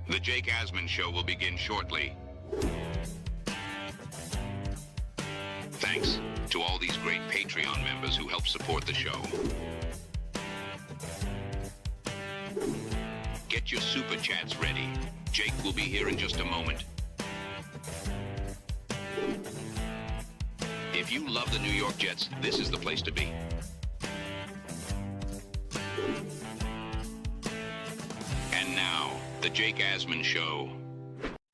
The Jake Asman Show will begin shortly. Thanks to all these great Patreon members who help support the show. Get your super chats ready. Jake will be here in just a moment. If you love the New York Jets, this is the place to be. And now, the Jake Asman Show.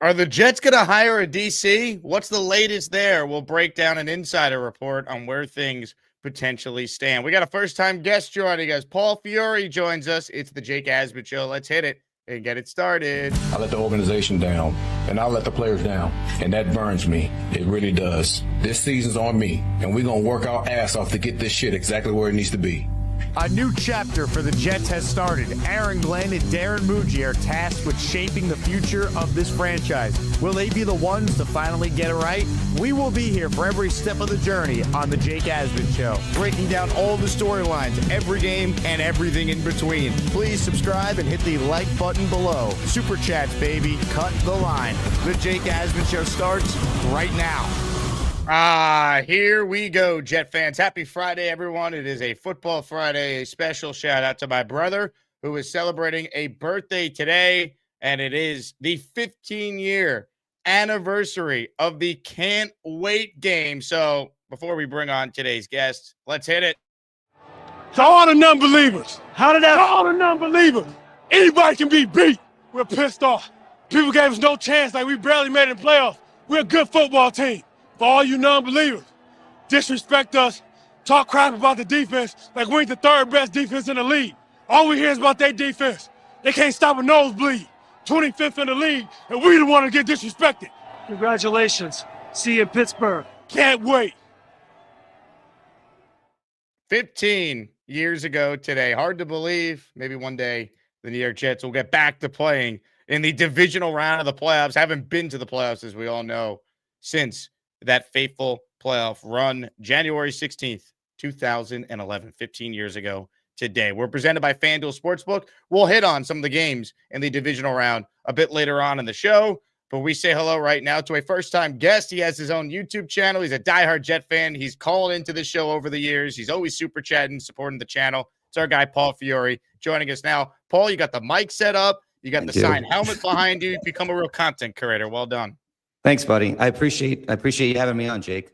Are the Jets going to hire a DC? What's the latest there? We'll break down an insider report on where things potentially stand. We got a first-time guest joining us. Paul Fiore joins us. It's the Jake Asman Show. Let's hit it and get it started. I let the organization down, and I let the players down, and that burns me. It really does. This season's on me, and we're going to work our ass off to get this shit exactly where it needs to be. A new chapter for the Jets has started. Aaron Glenn and Darren Muji are tasked with shaping the future of this franchise. Will they be the ones to finally get it right? We will be here for every step of the journey on the Jake Asman Show, breaking down all the storylines, every game, and everything in between. Please subscribe and hit the like button below. Super Chats, baby. Cut the line. The Jake Asman Show starts right now. Here we go, Jet fans. Happy Friday, everyone. It is a Football Friday. A special shout out to my brother who is celebrating a birthday today, and it is the 15-year anniversary of the Can't Wait game. So before we bring on today's guest, let's hit it. To all the non-believers. To all the non-believers. Anybody can be beat. We're pissed off. People gave us no chance, like we barely made it in playoffs. We're a good football team. For all you non-believers, disrespect us, talk crap about the defense like we ain't the third best defense in the league. All we hear is about their defense. They can't stop a nosebleed. 25th in the league, and we the one to get disrespected. Congratulations. See you in Pittsburgh. Can't wait. 15 years ago today. Hard to believe. Maybe one day the New York Jets will get back to playing in the divisional round of the playoffs. Haven't been to the playoffs, as we all know, since that fateful playoff run, January 16th, 2011, 15 years ago today. We're presented by FanDuel Sportsbook. We'll hit on some of the games in the divisional round a bit later on in the show, but we say hello right now to a first-time guest. He has his own YouTube channel. He's a diehard Jet fan. He's calling into the show over the years. He's always super chatting, supporting the channel. It's our guy, Paul Fiore, joining us now. Paul, you got the mic set up. You got the signed helmet behind you. You've become a real content creator. Well done. Thanks, buddy. I appreciate you having me on, Jake.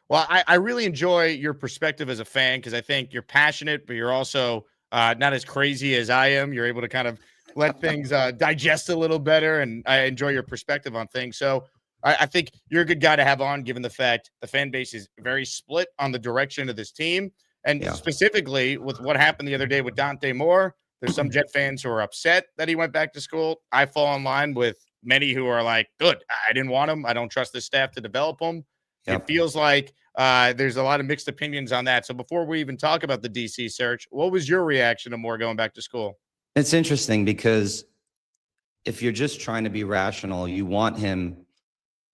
Well, I really enjoy your perspective as a fan because I think you're passionate, but you're also not as crazy as I am. You're able to kind of let things digest a little better, and I enjoy your perspective on things. So I think you're a good guy to have on, given the fact the fan base is very split on the direction of this team. And specifically with what happened the other day with Dante Moore, there's some Jet fans who are upset that he went back to school. I fall in line with many who are like, good, I didn't want him. I don't trust the staff to develop him. It feels like there's a lot of mixed opinions on that. So before we even talk about the DC search, what was your reaction to Moore going back to school? It's interesting because if you're just trying to be rational, you want him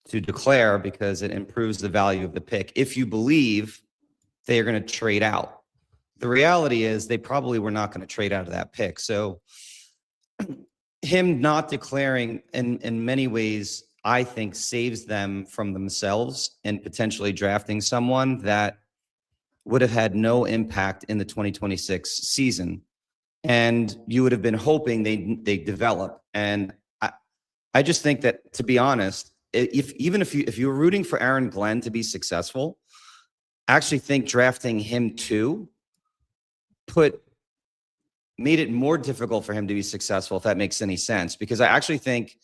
to declare because it improves the value of the pick. If you believe they are going to trade out, the reality is they probably were not going to trade out of that pick. So him not declaring in many ways, I think, saves them from themselves and potentially drafting someone that would have had no impact in the 2026 season. And you would have been hoping they develop. And I just think that, to be honest, if you were rooting for Aaron Glenn to be successful, I actually think drafting him too made it more difficult for him to be successful, if that makes any sense. Because I actually think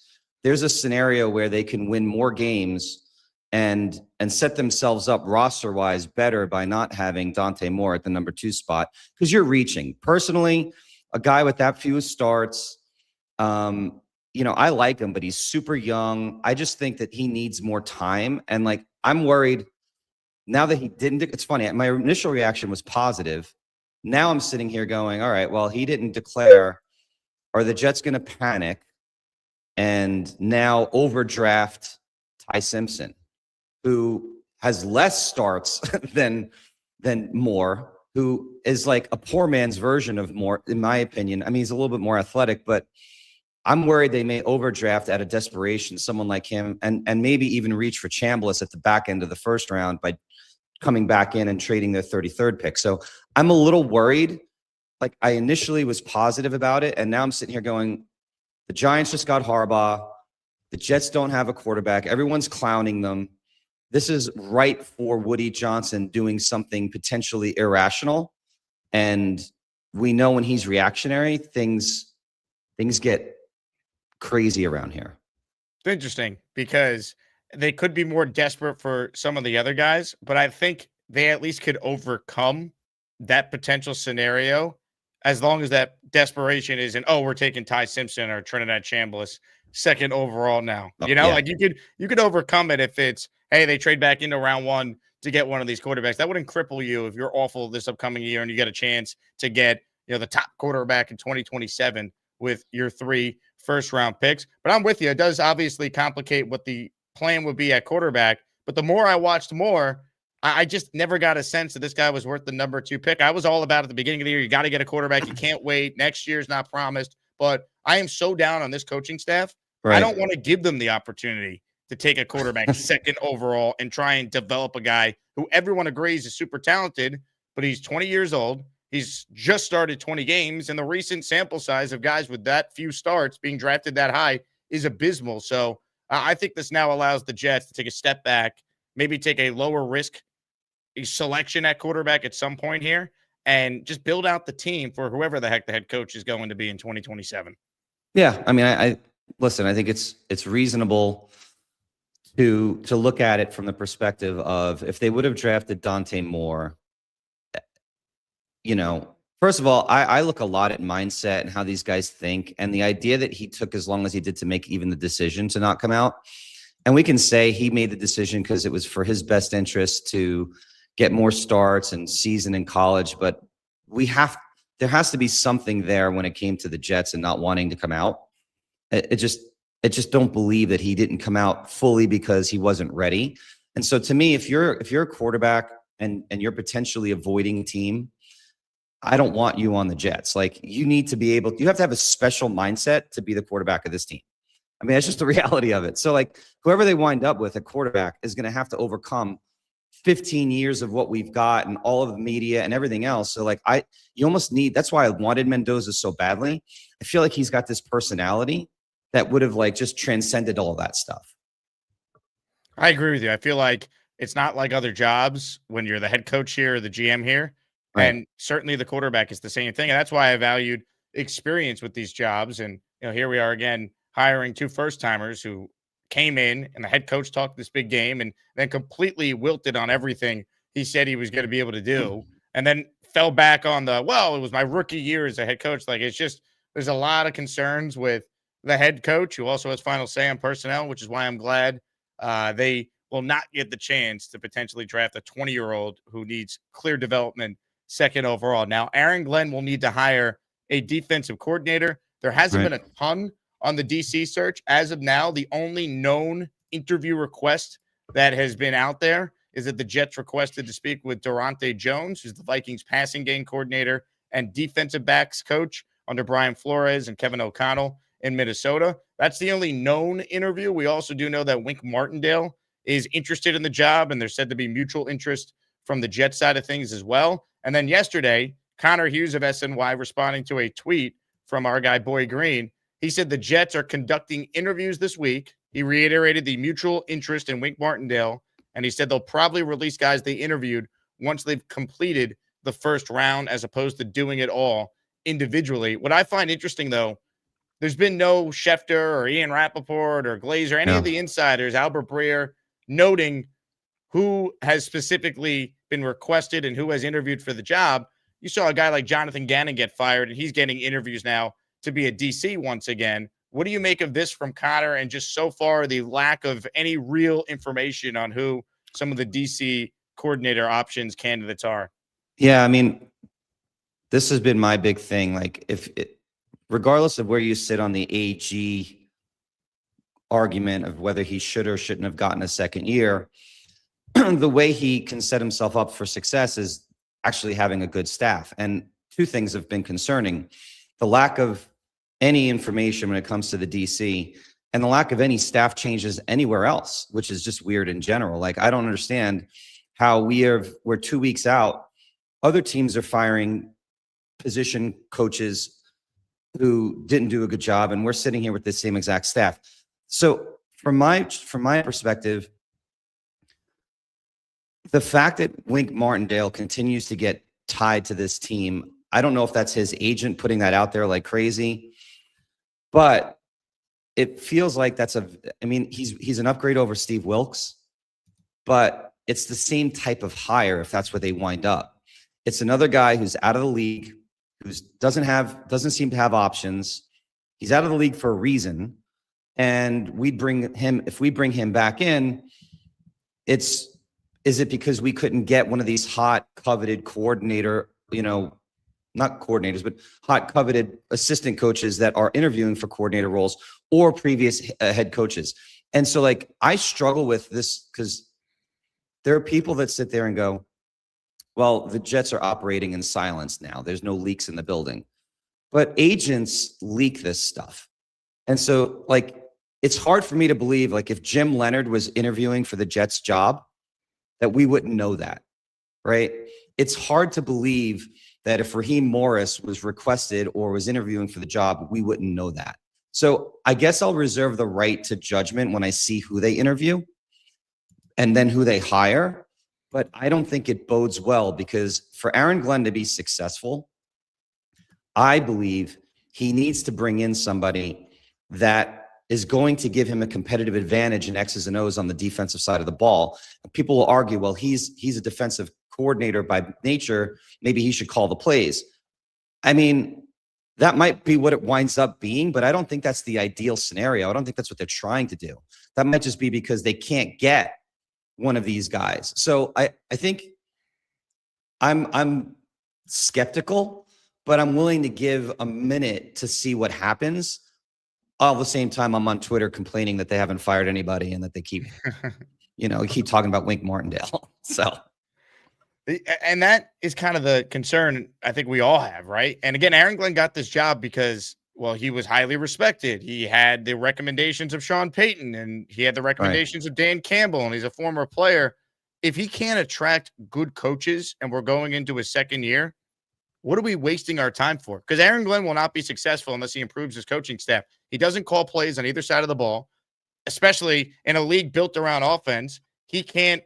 there's a scenario where they can win more games and set themselves up roster-wise better by not having Dante Moore at the number 2 spot, because you're reaching. Personally, a guy with that few starts, I like him, but he's super young. I just think that he needs more time. And I'm worried now that he didn't. It's funny. My initial reaction was positive. Now I'm sitting here going, all right, well, he didn't declare. Are the Jets going to panic and now overdraft Ty Simpson, who has less starts than Moore, who is like a poor man's version of Moore, in my opinion? I mean, he's a little bit more athletic, but I'm worried they may overdraft out of desperation someone like him, and maybe even reach for Chambliss at the back end of the first round by coming back in and trading their 33rd pick. So I'm a little worried. Like, I initially was positive about it, and now I'm sitting here going, the Giants just got Harbaugh. The Jets don't have a quarterback. Everyone's clowning them. This is right for Woody Johnson doing something potentially irrational. And we know when he's reactionary, things get crazy around here. It's interesting because they could be more desperate for some of the other guys, but I think they at least could overcome that potential scenario as long as that desperation isn't, oh, we're taking Ty Simpson or Trinidad Chambliss second overall now. You know, like you could overcome it if it's, hey, they trade back into round one to get one of these quarterbacks. That wouldn't cripple you if you're awful this upcoming year and you get a chance to get, you know, the top quarterback in 2027 with your 3 first-round picks. But I'm with you. It does obviously complicate what the plan would be at quarterback. But the more I watched more, I just never got a sense that this guy was worth the number 2 pick. I was all about at the beginning of the year, you got to get a quarterback. You can't wait. Next year's not promised. But I am so down on this coaching staff. Right. I don't want to give them the opportunity to take a quarterback second overall and try and develop a guy who everyone agrees is super talented, but he's 20 years old. He's just started 20 games, and the recent sample size of guys with that few starts being drafted that high is abysmal. So I think this now allows the Jets to take a step back, maybe take a lower risk selection at quarterback at some point here, and just build out the team for whoever the heck the head coach is going to be in 2027. Yeah, I mean, I listen. I think it's reasonable to look at it from the perspective of if they would have drafted Dante Moore. You know, first of all, I look a lot at mindset and how these guys think, and the idea that he took as long as he did to make even the decision to not come out. And we can say he made the decision because it was for his best interest to get more starts and season in college. But there has to be something there when it came to the Jets and not wanting to come out. It just don't believe that he didn't come out fully because he wasn't ready. And so to me, if you're a quarterback and you're potentially avoiding a team, I don't want you on the Jets. Like, you need to be able, you have to have a special mindset to be the quarterback of this team. I mean, that's just the reality of it. So like, whoever they wind up with, a quarterback, is going to have to overcome 15 years of what we've got and all of the media and everything else. So like, you almost need, that's why I wanted Mendoza so badly. I feel like he's got this personality that would have like just transcended all that stuff. I agree with you. I feel like it's not like other jobs when you're the head coach here or the GM here. Right. And certainly the quarterback is the same thing. And that's why I valued experience with these jobs. And, you know, here we are again, hiring 2 first-timers who came in, and the head coach talked this big game and then completely wilted on everything he said he was going to be able to do, and then fell back on it was my rookie year as a head coach. Like, it's just, there's a lot of concerns with the head coach, who also has final say on personnel, which is why I'm glad they will not get the chance to potentially draft a 20-year-old who needs clear development second overall. Now, Aaron Glenn will need to hire a defensive coordinator. There hasn't been a ton on the DC search. As of now, the only known interview request that has been out there is that the Jets requested to speak with Durante Jones, who's the Vikings passing game coordinator and defensive backs coach under Brian Flores and Kevin O'Connell in Minnesota. That's the only known interview. We also do know that Wink Martindale is interested in the job, and there's said to be mutual interest from the Jets side of things as well. And then yesterday, Connor Hughes of SNY, responding to a tweet from our guy Boy Green, he said the Jets are conducting interviews this week. He reiterated the mutual interest in Wink Martindale, and he said they'll probably release guys they interviewed once they've completed the first round, as opposed to doing it all individually. What I find interesting, though, there's been no Schefter or Ian Rappaport or Glazer, any of the insiders, Albert Breer, noting who has specifically been requested and who has interviewed for the job. You saw a guy like Jonathan Gannon get fired, and he's getting interviews now to be a DC once again. What do you make of this from Connor, and just so far the lack of any real information on who some of the DC coordinator options candidates are? Yeah, I mean, this has been my big thing. Like, regardless of where you sit on the AG argument of whether he should or shouldn't have gotten a second year, the way he can set himself up for success is actually having a good staff. And 2 things have been concerning: the lack of any information when it comes to the DC, and the lack of any staff changes anywhere else, which is just weird in general. Like, I don't understand how we're 2 weeks out. Other teams are firing position coaches who didn't do a good job, and we're sitting here with the same exact staff. So from my perspective, the fact that Wink Martindale continues to get tied to this team, I don't know if that's his agent putting that out there like crazy, but it feels like he's an upgrade over Steve Wilkes, but it's the same type of hire if that's where they wind up. It's another guy who's out of the league, who doesn't seem to have options. He's out of the league for a reason. And if we bring him back in, is it because we couldn't get one of these hot, coveted coordinator, not coordinators, but hot, coveted assistant coaches that are interviewing for coordinator roles or previous head coaches? And so, like, I struggle with this because there are people that sit there and go, well, the Jets are operating in silence now. There's no leaks in the building. But agents leak this stuff. And so, like, it's hard for me to believe, like, if Jim Leonard was interviewing for the Jets job, that we wouldn't know that, right? It's hard to believe that if Raheem Morris was requested or was interviewing for the job, we wouldn't know that. So I guess I'll reserve the right to judgment when I see who they interview and then who they hire. But I don't think it bodes well, because for Aaron Glenn to be successful, I believe he needs to bring in somebody that is going to give him a competitive advantage in X's and O's on the defensive side of the ball. People will argue, well, he's a defensive coordinator by nature. Maybe he should call the plays. I mean, that might be what it winds up being, but I don't think that's the ideal scenario. I don't think that's what they're trying to do. That might just be because they can't get one of these guys. So I think I'm skeptical, but I'm willing to give a minute to see what happens. All the same time, I'm on Twitter complaining that they haven't fired anybody and that they keep, keep talking about Wink Martindale. So, and that is kind of the concern I think we all have, right? And again, Aaron Glenn got this job because, well, he was highly respected. He had the recommendations of Sean Payton, and he had the recommendations of Dan Campbell, and he's a former player. If he can't attract good coaches and we're going into his second year, what are we wasting our time for? Because Aaron Glenn will not be successful unless he improves his coaching staff. He doesn't call plays on either side of the ball, especially in a league built around offense. He can't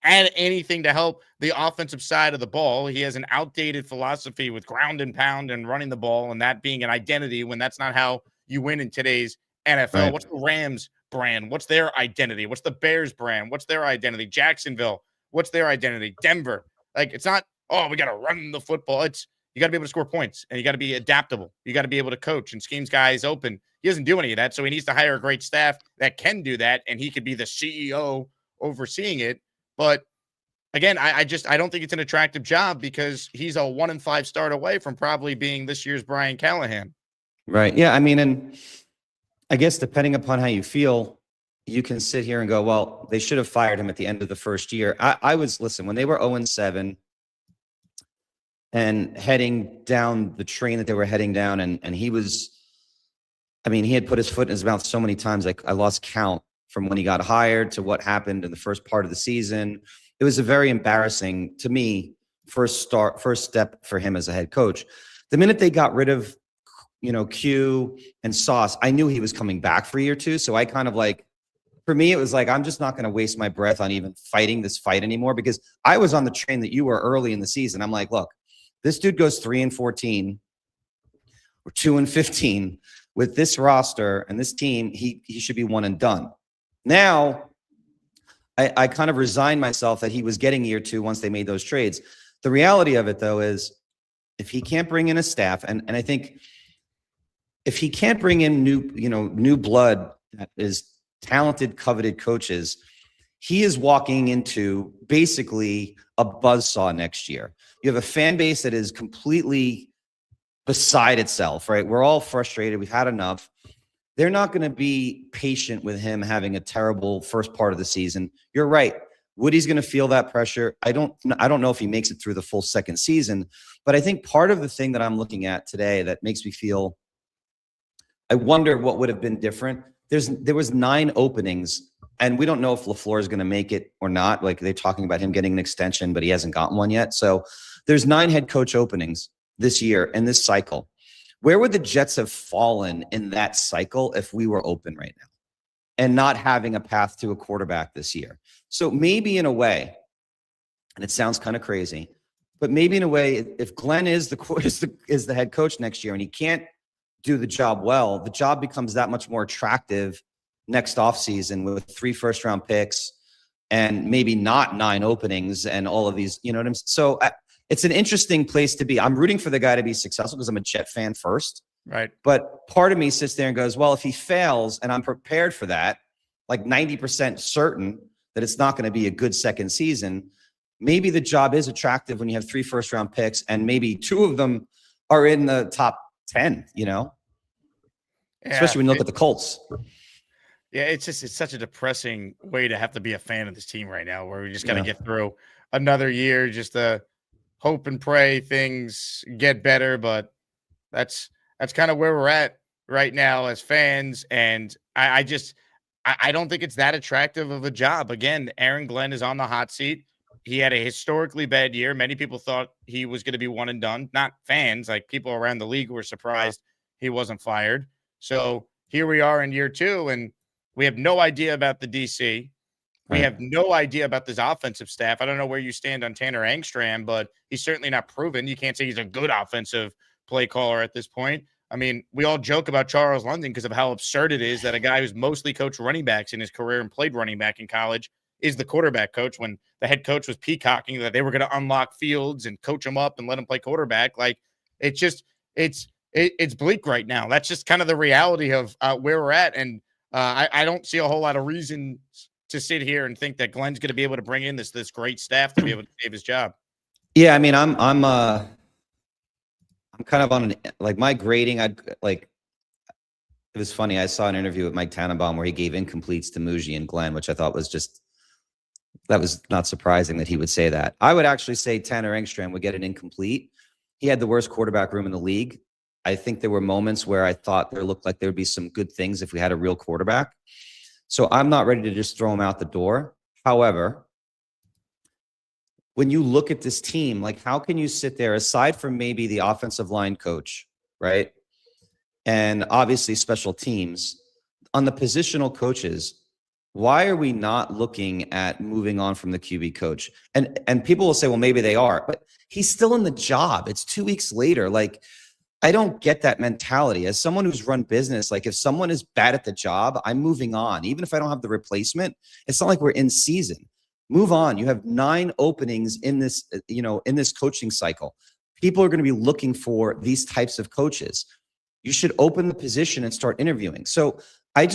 add anything to help the offensive side of the ball. He has an outdated philosophy with ground and pound and running the ball, and that being an identity when that's not how you win in today's NFL. Right. What's the Rams brand? What's their identity? What's the Bears brand? What's their identity? Jacksonville, what's their identity? Denver. Like, it's not, oh, we got to run the football. It's, you got to be able to score points, and you got to be adaptable. You got to be able to coach and schemes guys open. He doesn't do any of that, so he needs to hire a great staff that can do that, and he could be the CEO overseeing it. But again, I don't think it's an attractive job because he's a 1-5 start away from probably being this year's Brian Callahan. Right. Yeah. I mean, and I guess depending upon how you feel, you can sit here and go, well, they should have fired him at the end of the first year. Listen, when they were 0-7 and heading down the train that they were heading down, and he had put his foot in his mouth so many times, like I lost count from when he got hired to what happened in the first part of the season. It was a very embarrassing, to me, first step for him as a head coach. The minute they got rid of, Q and Sauce, I knew he was coming back for a year or two. So I kind of for me, it was like, I'm just not going to waste my breath on even fighting this fight anymore, because I was on the train that you were early in the season. I'm like, look, this dude goes 3-14 or 2-15 with this roster and this team. He should be one and done. Now, I kind of resigned myself that he was getting year two once they made those trades. The reality of it, though, is if he can't bring in a staff, and I think if he can't bring in new blood that is talented, coveted coaches, he is walking into basically a buzzsaw next year. You have a fan base that is completely beside itself, right? We're all frustrated. We've had enough. They're not going to be patient with him having a terrible first part of the season. You're right. Woody's going to feel that pressure. I don't know if he makes it through the full second season, but I think part of the thing that I'm looking at today that makes me feel I wonder what would have been different. There was 9 openings, and we don't know if LaFleur is going to make it or not. Like, they're talking about him getting an extension, but he hasn't gotten one yet. So there's 9 head coach openings this year in this cycle. Where would the Jets have fallen in that cycle if we were open right now and not having a path to a quarterback this year? So maybe in a way, and it sounds kind of crazy, but maybe in a way, if Glenn is the head coach next year and he can't do the job well, the job becomes that much more attractive next offseason with 3 first-round picks and maybe not 9 openings and all of these, you know what I'm saying? So it's an interesting place to be. I'm rooting for the guy to be successful because I'm a Jet fan first. Right. But part of me sits there and goes, well, if he fails and I'm prepared for that, like 90% certain that it's not going to be a good second season, maybe the job is attractive when you have 3 first-round picks and maybe 2 of them are in the top 10, you know? Yeah, especially when you look at the Colts. Yeah, it's such a depressing way to have to be a fan of this team right now, where we just got to get through another year, just to hope and pray things get better. But that's kind of where we're at right now as fans. And I don't think it's that attractive of a job. Again, Aaron Glenn is on the hot seat. He had a historically bad year. Many people thought he was going to be one and done. Not fans, like people around the league were surprised he wasn't fired. So here we are in year 2, and we have no idea about the DC. We have no idea about this offensive staff. I don't know where you stand on Tanner Engstrand, but he's certainly not proven. You can't say he's a good offensive play caller at this point. I mean, we all joke about Charles London because of how absurd it is that a guy who's mostly coached running backs in his career and played running back in college is the quarterback coach, when the head coach was peacocking that they were going to unlock Fields and coach him up and let him play quarterback. Like, it's bleak right now. That's just kind of the reality of where we're at. And I don't see a whole lot of reason to sit here and think that Glenn's going to be able to bring in this great staff to be able to save his job. Yeah, I mean, I'm kind of on my grading. It was funny. I saw an interview with Mike Tannenbaum where he gave incompletes to Muji and Glenn, which I thought that was not surprising that he would say that. I would actually say Tanner Engstrand would get an incomplete. He had the worst quarterback room in the league. I think there were moments where I thought there looked like there would be some good things if we had a real quarterback. So I'm not ready to just throw him out the door. However, when you look at this team, like, how can you sit there, aside from maybe the offensive line coach, right? And obviously special teams, on the positional coaches, why are we not looking at moving on from the QB coach? And people will say, well, maybe they are, but he's still in the job. It's 2 weeks later. Like, I don't get that mentality. As someone who's run business, like, if someone is bad at the job, I'm moving on. Even if I don't have the replacement, it's not like we're in season. Move on. You have 9 openings in this, in this coaching cycle. People are going to be looking for these types of coaches. You should open the position and start interviewing. So I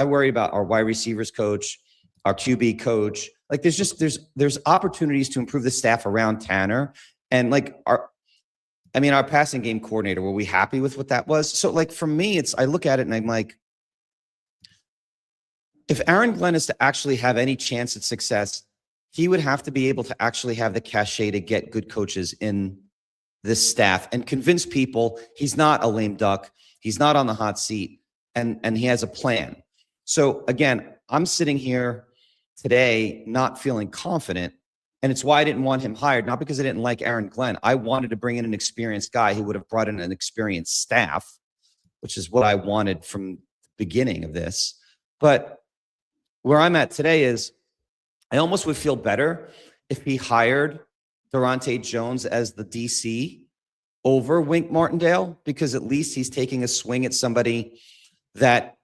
worry about our wide receivers coach, our QB coach. Like, there's opportunities to improve the staff around Tanner, and our passing game coordinator. Were we happy with what that was? So, for me, I look at it and I'm like, if Aaron Glenn is to actually have any chance at success, he would have to be able to actually have the cachet to get good coaches in this staff and convince people he's not a lame duck. He's not on the hot seat, and he has a plan. So again, I'm sitting here today not feeling confident, and it's why I didn't want him hired, not because I didn't like Aaron Glenn. I wanted to bring in an experienced guy who would have brought in an experienced staff, which is what I wanted from the beginning of this. But where I'm at today is I almost would feel better if he hired Durante Jones as the DC over Wink Martindale, because at least he's taking a swing at somebody that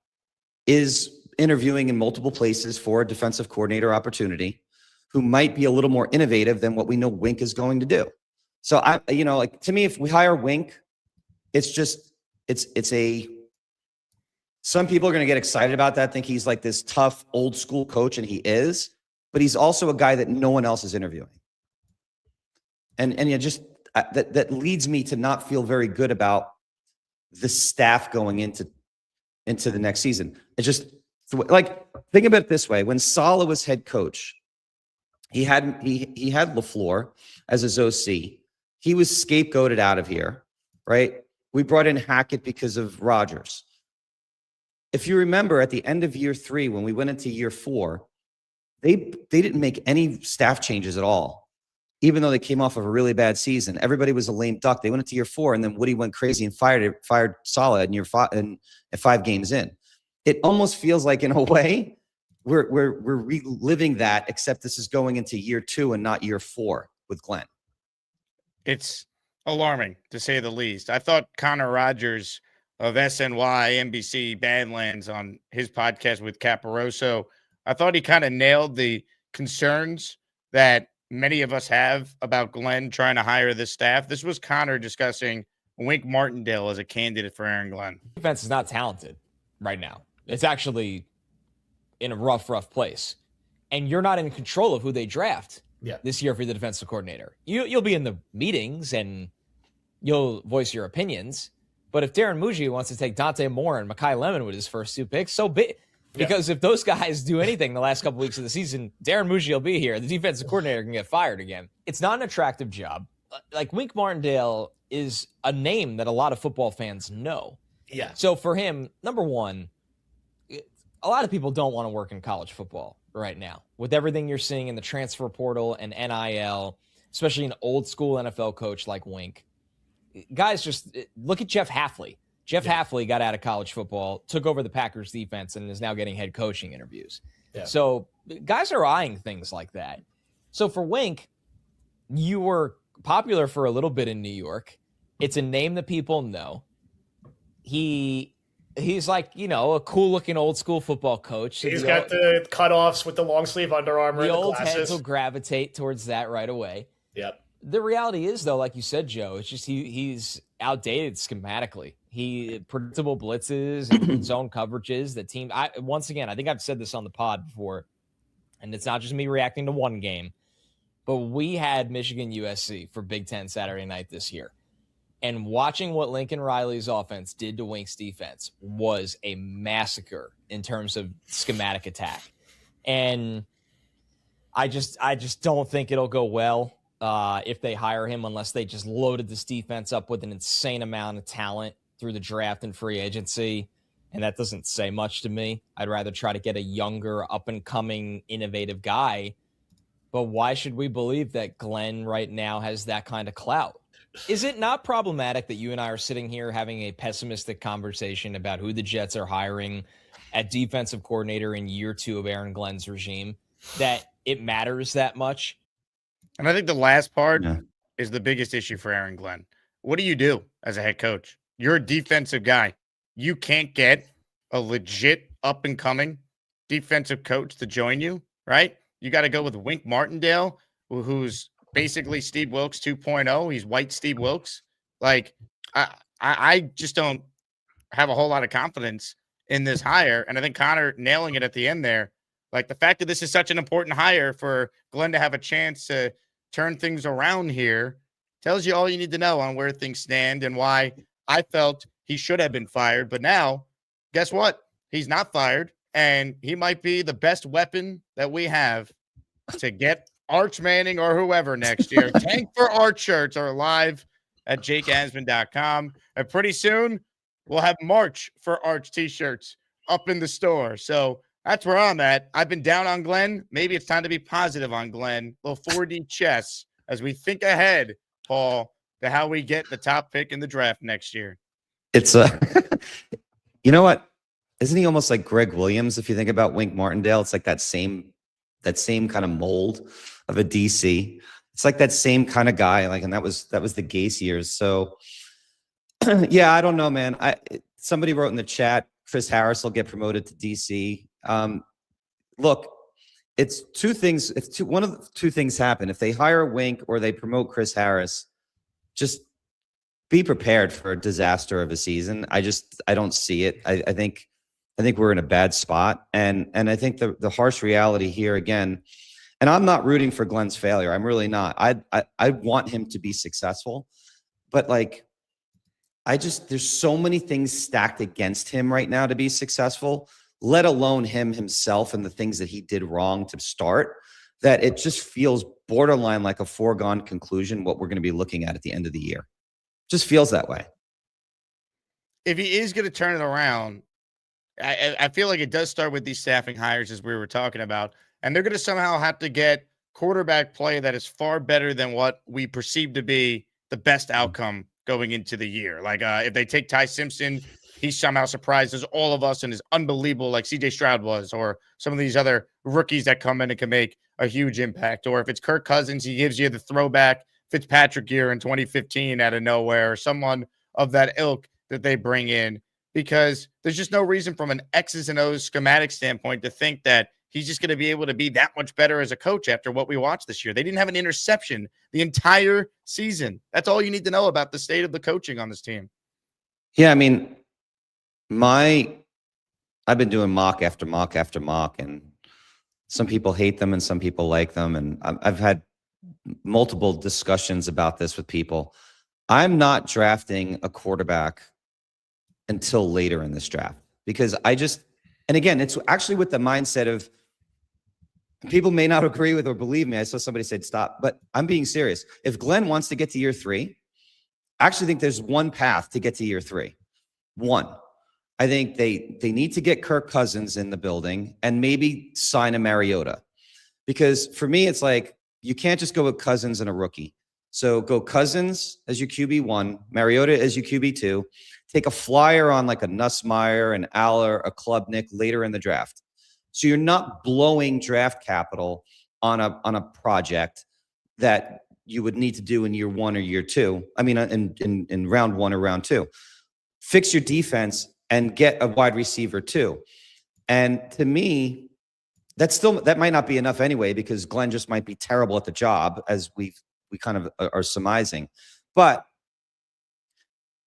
is interviewing in multiple places for a defensive coordinator opportunity, who might be a little more innovative than what we know Wink is going to do. So to me, if we hire Wink, some people are going to get excited about that, think he's like this tough old school coach, and he is, but he's also a guy that no one else is interviewing. And that leads me to not feel very good about the staff going into the next season. It just, think about it this way. When Saleh was head coach, he had LaFleur as his OC. He was scapegoated out of here, right? We brought in Hackett because of Rodgers. if you remember at the end of year 3, when we went into year 4, they didn't make any staff changes at all. Even though they came off of a really bad season, everybody was a lame duck. They went into year 4, and then Woody went crazy and fired Saleh in year 5 and 5 games in. It almost feels like, in a way, we're reliving that, except this is going into year 2 and not year 4 with Glenn. It's alarming, to say the least. I thought Connor Rogers of SNY, NBC, Badlands on his podcast with Caparoso, I thought he kind of nailed the concerns that many of us have about Glenn trying to hire this staff. This was Connor discussing Wink Martindale as a candidate for Aaron Glenn. Defense is not talented right now. It's actually in a rough place. And you're not in control of who they draft this year for the defensive coordinator. You'll be in the meetings and you'll voice your opinions. But if Darren Muji wants to take Dante Moore and Mekhi Lemon with his first 2 picks, so be. Because if those guys do anything the last couple weeks of the season, Darren Muji will be here. The defensive coordinator can get fired again. It's not an attractive job. Like, Wink Martindale is a name that a lot of football fans know. Yeah. So for him, number one, a lot of people don't want to work in college football right now. With everything you're seeing in the transfer portal and NIL, especially an old school NFL coach like Wink. Guys, just look at Jeff Hafley. Jeff Hafley got out of college football, took over the Packers defense, and is now getting head coaching interviews. Yeah. So guys are eyeing things like that. So for Wink, you were popular for a little bit in New York. It's a name that people know. He's like, a cool-looking old-school football coach. He's got the cutoffs with the long-sleeve Under Armour and the old glasses. heads will gravitate towards that right away. Yep. The reality is, though, like you said, Joe, it's just he's outdated schematically. Predictable blitzes and zone coverages. The team, once again, I think I've said this on the pod before, and it's not just me reacting to one game, but we had Michigan USC for Big Ten Saturday night this year. And watching what Lincoln Riley's offense did to Wink's defense was a massacre in terms of schematic attack. And I just don't think it'll go well if they hire him, unless they just loaded this defense up with an insane amount of talent through the draft and free agency. And that doesn't say much to me. I'd rather try to get a younger, up-and-coming, innovative guy. But why should we believe that Glenn right now has that kind of clout? Is it not problematic that you and I are sitting here having a pessimistic conversation about who the Jets are hiring at defensive coordinator in year 2 of Aaron Glenn's regime, that it matters that much? And I think the last part is the biggest issue for Aaron Glenn. What do you do as a head coach? You're a defensive guy. You can't get a legit up-and-coming defensive coach to join you, right? You got to go with Wink Martindale, who's basically Steve Wilkes 2.0. He's white Steve Wilkes. Like, I just don't have a whole lot of confidence in this hire. And I think Connor nailing it at the end there. Like, the fact that this is such an important hire for Glenn to have a chance to turn things around here tells you all you need to know on where things stand and why I felt he should have been fired. But now, guess what? He's not fired, and he might be the best weapon that we have to get Arch Manning or whoever next year. Tank for Arch shirts are live at jakeasman.com. And pretty soon, we'll have March for Arch t-shirts up in the store. So that's where I'm at. I've been down on Glenn. Maybe it's time to be positive on Glenn. A little 4D chess as we think ahead, Paul, to how we get the top pick in the draft next year. It's you know what? Isn't he almost like Greg Williams? If you think about Wink Martindale, it's like that same kind of mold of a DC. It's like that same kind of guy. Like, and that was the Gase years. So yeah, I don't know, man. Somebody wrote in the chat, Chris Harris will get promoted to DC. Look, it's two things. One of the two things happen. If they hire Wink or they promote Chris Harris, just be prepared for a disaster of a season. I don't see it. I think we're in a bad spot. And I think the harsh reality here again, and I'm not rooting for Glenn's failure. I'm really not. I want him to be successful, but like, there's so many things stacked against him right now to be successful, let alone him himself and the things that he did wrong to start, that it just feels borderline like a foregone conclusion what we're going to be looking at the end of the year. Just feels that way. If he is going to turn it around, I feel like it does start with these staffing hires, as we were talking about, and they're going to somehow have to get quarterback play that is far better than what we perceive to be the best outcome going into the year. Like if they take Ty Simpson, he somehow surprises all of us and is unbelievable, like CJ Stroud was, or some of these other rookies that come in and can make a huge impact. Or if it's Kirk Cousins, he gives you the throwback Fitzpatrick year in 2015 out of nowhere, or someone of that ilk that they bring in, because there's just no reason from an X's and O's schematic standpoint to think that he's just going to be able to be that much better as a coach after what we watched this year. They didn't have an interception the entire season. That's all you need to know about the state of the coaching on this team. Yeah, I mean, I've been doing mock after mock after mock, and some people hate them and some people like them. And I've had multiple discussions about this with people. I'm not drafting a quarterback until later in this draft, because and again, it's actually with the mindset of, people may not agree with or believe me. I saw somebody said stop, but I'm being serious. If Glenn wants to get to year 3, I actually think there's one path to get to year 3. One, I think they need to get Kirk Cousins in the building and maybe sign a Mariota, because for me, it's like, you can't just go with Cousins and a rookie. So go Cousins as your QB1, Mariota as your QB2, take a flyer on like a Nussmeier, an Aller, a Klubnik later in the draft. So you're not blowing draft capital on a project that you would need to do in year 1 or year 2. I mean, in round 1 or round 2. Fix your defense and get a wide receiver too. And to me, that might not be enough anyway, because Glenn just might be terrible at the job, as we kind of are surmising. But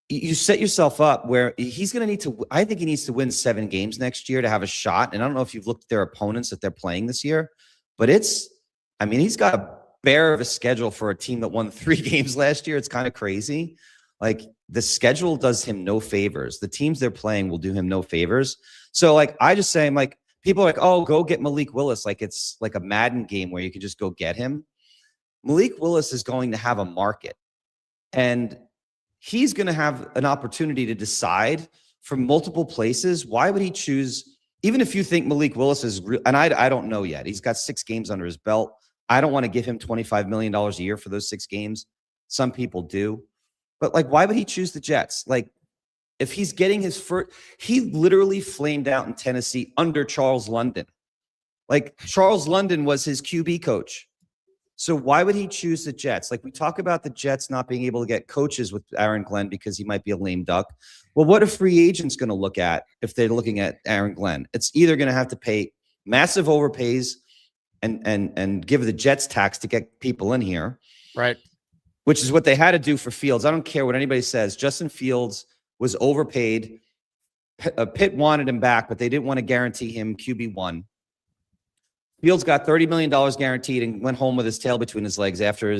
you set yourself up where he's going to need to, I think he needs to win 7 games next year to have a shot. And I don't know if you've looked at their opponents that they're playing this year, but he's got a bear of a schedule for a team that won 3 games last year. It's kind of crazy. Like, the schedule does him no favors. The teams they're playing will do him no favors. So like, I just say, I'm like, people are like, oh, go get Malik Willis. Like, it's like a Madden game where you can just go get him. Malik Willis is going to have a market, and he's going to have an opportunity to decide from multiple places. Why would he choose, even if you think Malik Willis is real, and I don't know yet. He's got 6 games under his belt. I don't want to give him $25 million a year for those 6 games. Some people do. But like, why would he choose the Jets? Like, if he's getting his first, he literally flamed out in Tennessee under Charles London. Like, Charles London was his QB coach. So why would he choose the Jets? Like, we talk about the Jets not being able to get coaches with Aaron Glenn because he might be a lame duck. Well, what are free agents going to look at if they're looking at Aaron Glenn? It's either going to have to pay massive overpays and give the Jets tax to get people in here. Right. Which is what they had to do for Fields. I don't care what anybody says. Justin Fields was overpaid. Pitt wanted him back, but they didn't want to guarantee him QB1. Fields got $30 million guaranteed and went home with his tail between his legs after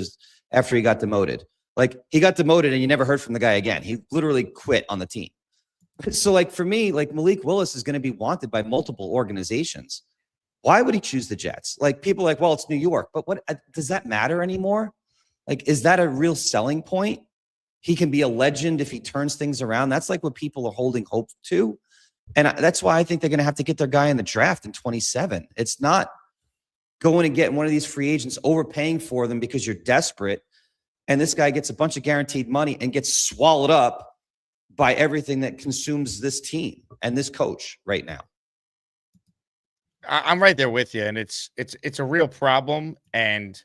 he got demoted. Like, he got demoted and you never heard from the guy again. He literally quit on the team. So like, for me, like, Malik Willis is going to be wanted by multiple organizations. Why would he choose the Jets? Like, people are like, well, it's New York, but what does that matter anymore? Like, is that a real selling point? He can be a legend if he turns things around. That's like what people are holding hope to. And that's why I think they're going to have to get their guy in the draft in 27. It's not going and getting one of these free agents, overpaying for them because you're desperate. And this guy gets a bunch of guaranteed money and gets swallowed up by everything that consumes this team and this coach right now. I'm right there with you. And it's a real problem. And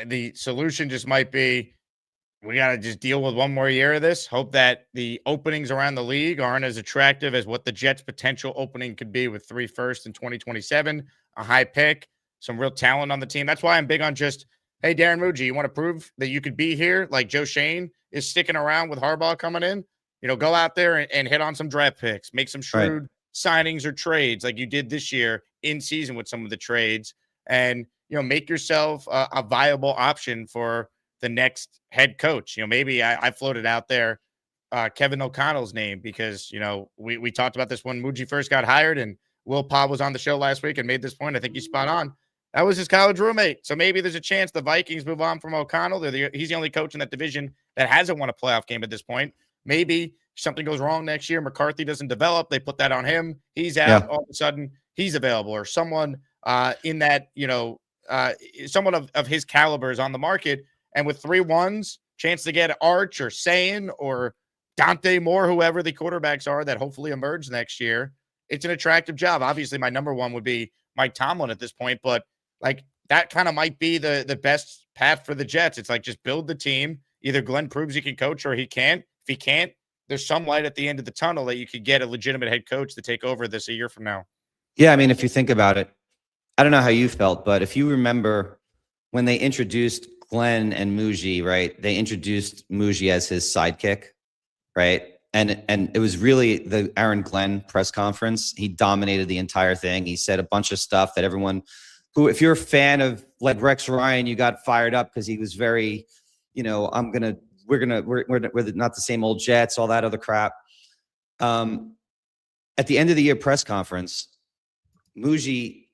the solution just might be, we got to just deal with one more year of this. Hope that the openings around the league aren't as attractive as what the Jets' potential opening could be with 3 firsts in 2027, a high pick, some real talent on the team. That's why I'm big on just, hey, Darren Muji, you want to prove that you could be here? Like Joe Shane is sticking around with Harbaugh coming in. You know, go out there and hit on some draft picks, make some shrewd signings or trades like you did this year in season with some of the trades, and you know, make yourself a viable option for the next head coach. You know, maybe I floated out there Kevin O'Connell's name because, you know, we talked about this when Muji first got hired, and Will Pobb was on the show last week and made this point. I think he's spot on. That was his college roommate. So maybe there's a chance the Vikings move on from O'Connell. He's the only coach in that division that hasn't won a playoff game at this point. Maybe something goes wrong next year, McCarthy doesn't develop, they put that on him. He's out. All of a sudden, he's available, or someone in that, someone of his caliber is on the market. And with 3 ones, chance to get Arch or Sayin or Dante Moore, whoever the quarterbacks are that hopefully emerge next year, it's an attractive job. Obviously, my number one would be Mike Tomlin at this point, but like that kind of might be the best path for the Jets. It's like just build the team. Either Glenn proves he can coach or he can't. If he can't, there's some light at the end of the tunnel that you could get a legitimate head coach to take over this a year from now. Yeah, I mean, if you think about it, I don't know how you felt, but if you remember when they introduced Glenn and Muji, right? They introduced Muji as his sidekick, right? And it was really the Aaron Glenn press conference. He dominated the entire thing. He said a bunch of stuff that everyone who, if you're a fan of like Rex Ryan, you got fired up because he was very, we're not the same old Jets, all that other crap. At the end of the year press conference, Muji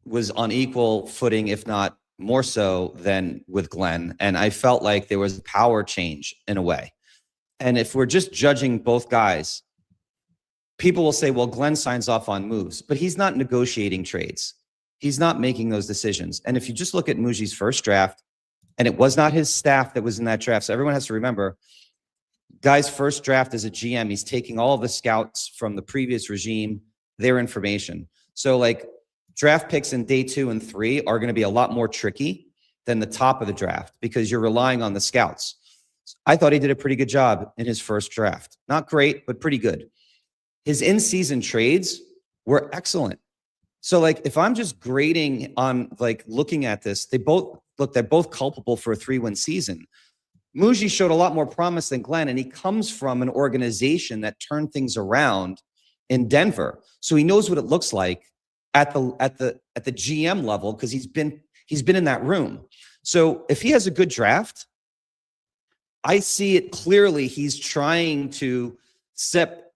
was on equal footing, if not more so than with Glenn. And I felt like there was a power change in a way. And if we're just judging both guys, people will say, well, Glenn signs off on moves, but he's not negotiating trades. He's not making those decisions. And if you just look at Muji's first draft, and it was not his staff that was in that draft. So everyone has to remember, guy's first draft as a GM, he's taking all of the scouts from the previous regime, their information. So like draft picks in day 2 and 3 are going to be a lot more tricky than the top of the draft because you're relying on the scouts. I thought he did a pretty good job in his first draft. Not great, but pretty good. His in-season trades were excellent. So like if I'm just grading on like looking at this, they're both culpable for a 3-win season. Muji showed a lot more promise than Glenn, and he comes from an organization that turned things around in Denver. So he knows what it looks like at the GM level because he's been in that room. So if he has a good draft, I see it clearly. He's trying to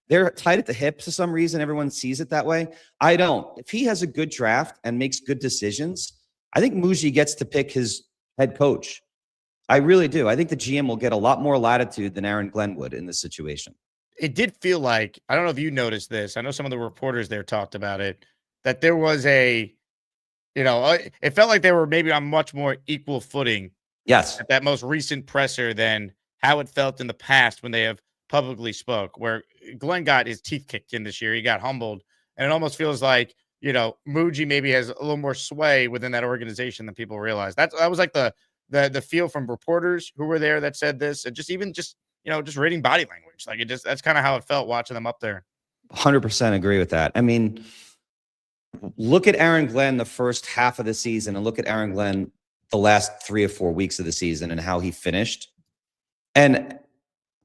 they're tied at the hip for some reason. Everyone sees it that way. I don't. If he has a good draft and makes good decisions, I think Muji gets to pick his head coach. I really do. I think the GM will get a lot more latitude than Aaron Glenn would in this situation. It did feel like, I don't know if you noticed this. I know some of the reporters there talked about it, that there was it felt like they were maybe on much more equal footing. Yes. At that most recent presser than how it felt in the past when they have publicly spoke, where Glenn got his teeth kicked in this year. He got humbled. And it almost feels like, Muji maybe has a little more sway within that organization than people realize. That was like the feel from reporters who were there that said this, and just reading body language. Like that's kind of how it felt watching them up there. 100% agree with that. I mean, look at Aaron Glenn the first half of the season and look at Aaron Glenn the last 3 or 4 weeks of the season and how he finished. And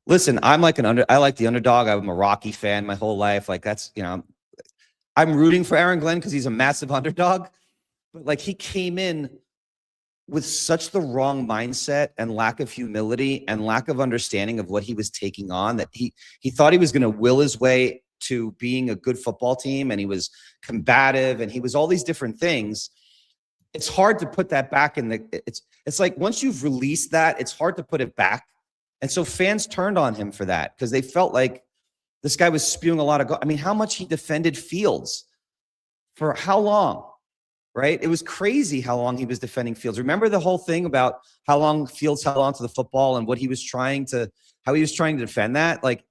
listen, I like the underdog. I'm a Rocky fan my whole life. Like that's, I'm rooting for Aaron Glenn because he's a massive underdog, but like he came in with such the wrong mindset and lack of humility and lack of understanding of what he was taking on, that he thought he was going to will his way to being a good football team. And he was combative and he was all these different things. It's hard to put that back in it's like once you've released that, it's hard to put it back. And so fans turned on him for that because they felt like this guy was spewing a lot of I mean, how much he defended Fields for how long, right? It was crazy how long he was defending Fields. Remember the whole thing about how long Fields held on to the football and how he was trying to defend that? Like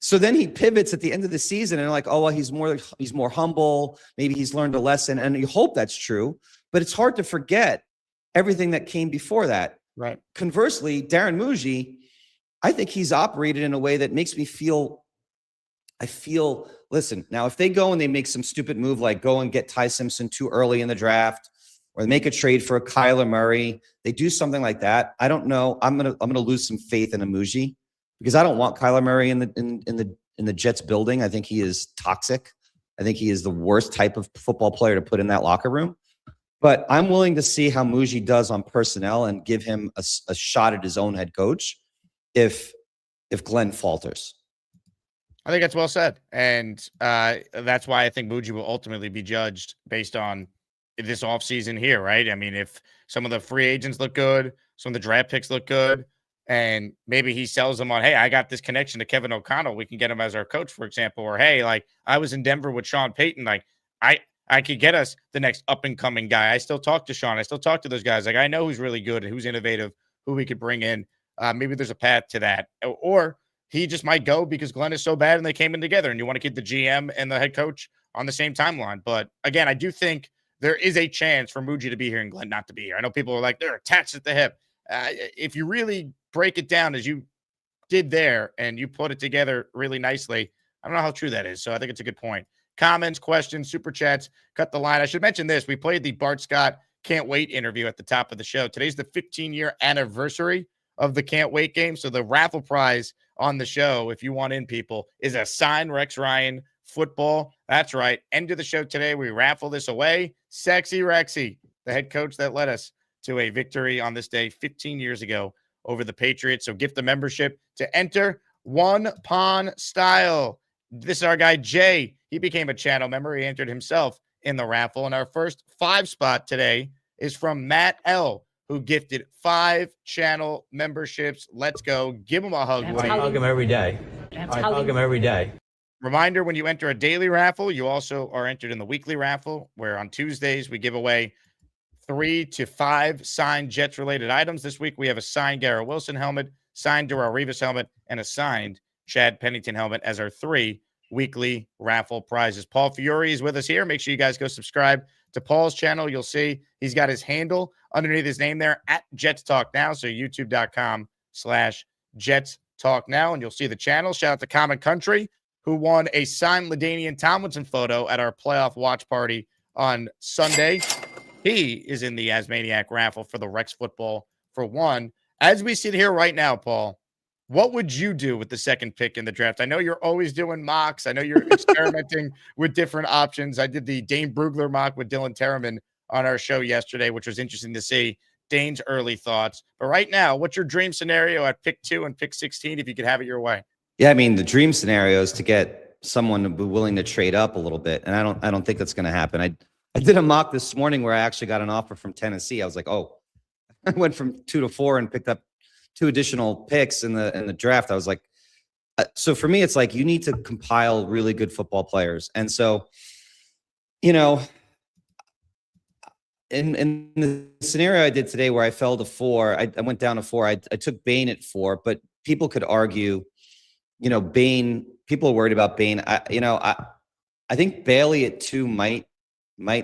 so then he pivots at the end of the season and like, oh, well, he's more humble. Maybe he's learned a lesson. And you hope that's true, but it's hard to forget everything that came before that. Right. Conversely, Darren Muji, I think he's operated in a way that makes me feel, listen, now if they go and they make some stupid move, like go and get Ty Simpson too early in the draft, or they make a trade for a Kyler Murray, they do something like that. I don't know. I'm going to lose some faith in a Muji because I don't want Kyler Murray in the Jets building. I think he is toxic. I think he is the worst type of football player to put in that locker room. But I'm willing to see how Muji does on personnel and give him a shot at his own head coach if Glenn falters. I think that's well said. And that's why I think Muji will ultimately be judged based on this offseason here, right? I mean, if some of the free agents look good, some of the draft picks look good, and maybe he sells them on, hey, I got this connection to Kevin O'Connell. We can get him as our coach, for example. Or, hey, like I was in Denver with Sean Payton. Like I could get us the next up and coming guy. I still talk to Sean. I still talk to those guys. Like I know who's really good and who's innovative, who we could bring in. Maybe there's a path to that. Or he just might go because Glenn is so bad and they came in together and you want to keep the GM and the head coach on the same timeline. But again, I do think there is a chance for Muji to be here and Glenn not to be here. I know people are like, they're attached at the hip. If you really break it down as you did there and you put it together really nicely, I don't know how true that is. So I think it's a good point. Comments, questions, super chats, cut the line. I should mention this. We played the Bart Scott Can't Wait interview at the top of the show. Today's the 15-year anniversary of the Can't Wait game. So the raffle prize on the show, if you want in, people, is a signed Rex Ryan football. That's right. End of the show today. We raffle this away. Sexy Rexy, the head coach that led us to a victory on this day 15 years ago over the Patriots. So gift the membership to enter One Pawn Style. This is our guy, Jay. He became a channel member. He entered himself in the raffle. And our first 5 spot today is from Matt L., who gifted 5 channel memberships. Let's go. Give him a hug. I hug him every day. I hug him every day. Reminder, when you enter a daily raffle, you also are entered in the weekly raffle, where on Tuesdays we give away 3 to 5 signed Jets-related items. This week we have a signed Garrett Wilson helmet, signed Darrelle Revis helmet, and a signed Chad Pennington helmet as our 3 weekly raffle prizes. Paul Fiore is with us here. Make sure you guys go subscribe to Paul's channel. You'll see he's got his handle underneath his name there at Jets Talk Now. So youtube.com/Jets Talk Now. And you'll see the channel. Shout out to Common Country, who won a signed LaDainian Tomlinson photo at our playoff watch party on Sunday. He is in the Asmaniac raffle for the Rex football for 1. As we sit here right now, Paul, what would you do with the second pick in the draft? I know you're always doing mocks. I know you're experimenting with different options. I did the Dane Brugler mock with Dylan Terraman on our show yesterday, which was interesting to see Dane's early thoughts. But right now, what's your dream scenario at pick 2 and pick 16 if you could have it your way? Yeah, I mean, the dream scenario is to get someone to be willing to trade up a little bit, and I don't think that's going to happen. I did a mock this morning where I actually got an offer from Tennessee. I was like, oh, I went from 2 to 4 and picked up 2 additional picks in the draft. I was like, so for me, it's like you need to compile really good football players, and so, you know, in the scenario I did today where I fell to 4, I went down to 4. I took Bain at 4, but people could argue, you know, Bain. People are worried about Bain. I think Bailey at 2 might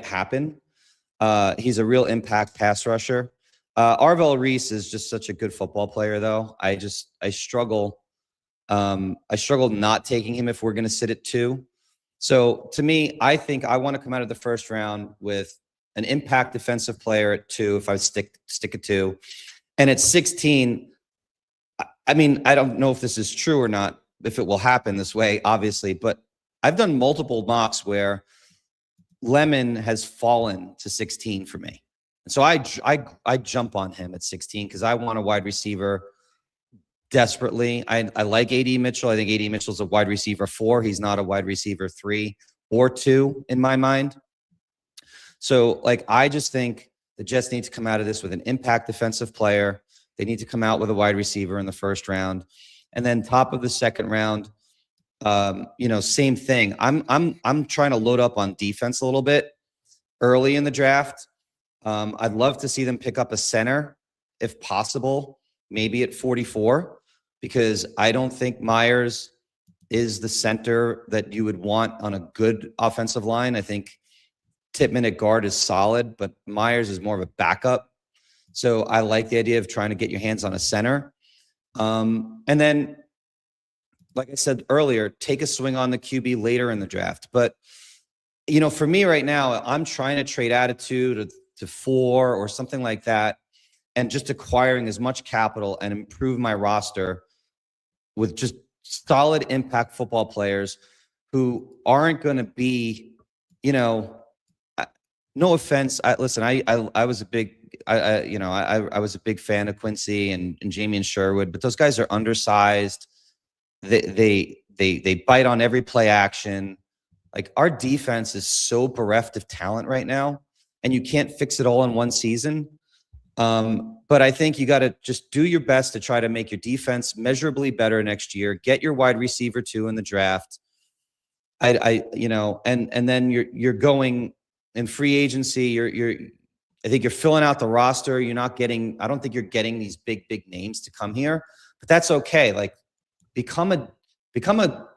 happen. He's a real impact pass rusher. Arvell Reese is just such a good football player, though. I struggle not taking him if we're going to sit at 2. So to me, I think I want to come out of the first round with an impact defensive player at 2. If I stick at 2, and at 16, I mean, I don't know if this is true or not, if it will happen this way, obviously, but I've done multiple mocks where Lemon has fallen to 16 for me. And so I jump on him at 16 because I want a wide receiver desperately. I like A.D. Mitchell. I think A.D. Mitchell's a wide receiver 4. He's not a wide receiver 3 or 2 in my mind. So, like, I just think the Jets need to come out of this with an impact defensive player. They need to come out with a wide receiver in the first round. And then top of the second round, same thing. I'm trying to load up on defense a little bit early in the draft. I'd love to see them pick up a center if possible, maybe at 44, because I don't think Myers is the center that you would want on a good offensive line. I think Tippmann at guard is solid, but Myers is more of a backup. So I like the idea of trying to get your hands on a center. And then, like I said earlier, take a swing on the QB later in the draft. But, for me right now, I'm trying to trade attitude to 4 or something like that, and just acquiring as much capital and improve my roster with just solid impact football players who aren't going to be, no offense. I was a big, I was a big fan of Quincy and Jamie and Sherwood, but those guys are undersized. They bite on every play action. Like, our defense is so bereft of talent right now, and you can't fix it all in one season. But I think you got to just do your best to try to make your defense measurably better next year. Get your wide receiver 2 in the draft. And then you're going in free agency. I think you're filling out the roster. I don't think you're getting these big names to come here, but that's okay. Like become a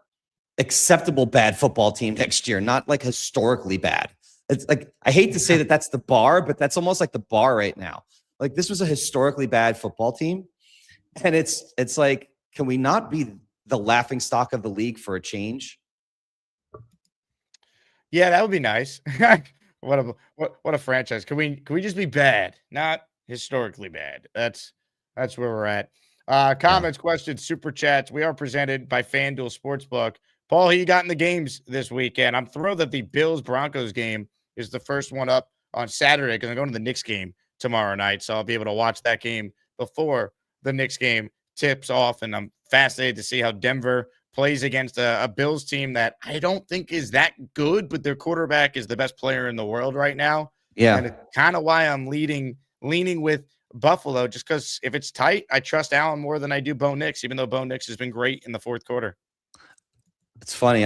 acceptable bad football team next year, not like historically bad. It's like, I hate to say that that's the bar, but that's almost like the bar right now. Like this was a historically bad football team. And it's like, can we not be the laughing stock of the league for a change? Yeah, that would be nice. What a franchise. Can we just be bad, not historically bad? That's where we're at. Comments, questions, super chats. We are presented by FanDuel Sportsbook. Paul, who you got in the games this weekend? I'm thrilled that the Bills-Broncos game is the first one up on Saturday because I'm going to the Knicks game tomorrow night, so I'll be able to watch that game before the Knicks game tips off, and I'm fascinated to see how Denver plays against a Bills team that I don't think is that good, but their quarterback is the best player in the world right now. Yeah. And it's kind of why I'm leaning with Buffalo, just because if it's tight, I trust Allen more than I do Bo Nix, even though Bo Nix has been great in the fourth quarter. It's funny.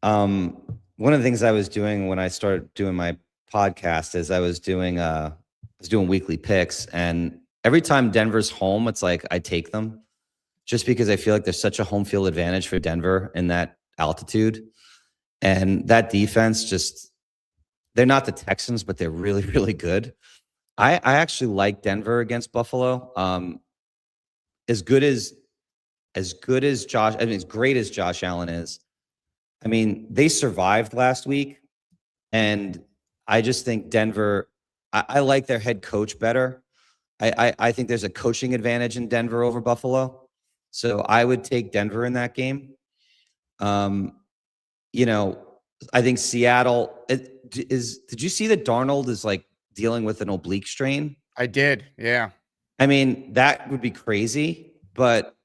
One of the things I was doing when I started doing my podcast is I was doing weekly picks, and every time Denver's home, it's like I take them just because I feel like there's such a home field advantage for Denver in that altitude. And that defense they're not the Texans, but they're really, really good. I actually like Denver against Buffalo. As great as Josh Allen is, I mean, they survived last week, and I just think Denver, I like their head coach better. I think there's a coaching advantage in Denver over Buffalo. So I would take Denver in that game. I think Seattle did you see that Darnold is like dealing with an oblique strain? I did. Yeah. I mean, that would be crazy, but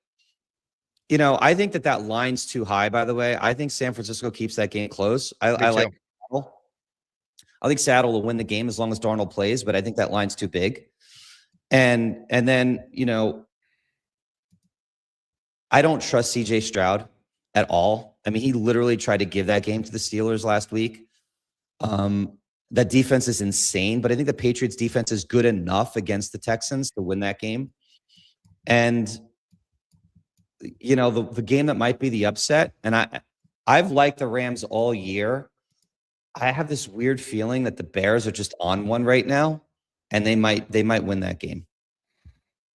I think that line's too high, by the way. I think San Francisco keeps that game close. I like Seattle. I think Seattle will win the game as long as Darnold plays, but I think that line's too big. And then, I don't trust CJ Stroud at all. I mean, he literally tried to give that game to the Steelers last week. That defense is insane, but I think the Patriots defense is good enough against the Texans to win that game. And, the game that might be the upset, and I've liked the Rams all year. I have this weird feeling that the Bears are just on one right now, and they might win that game.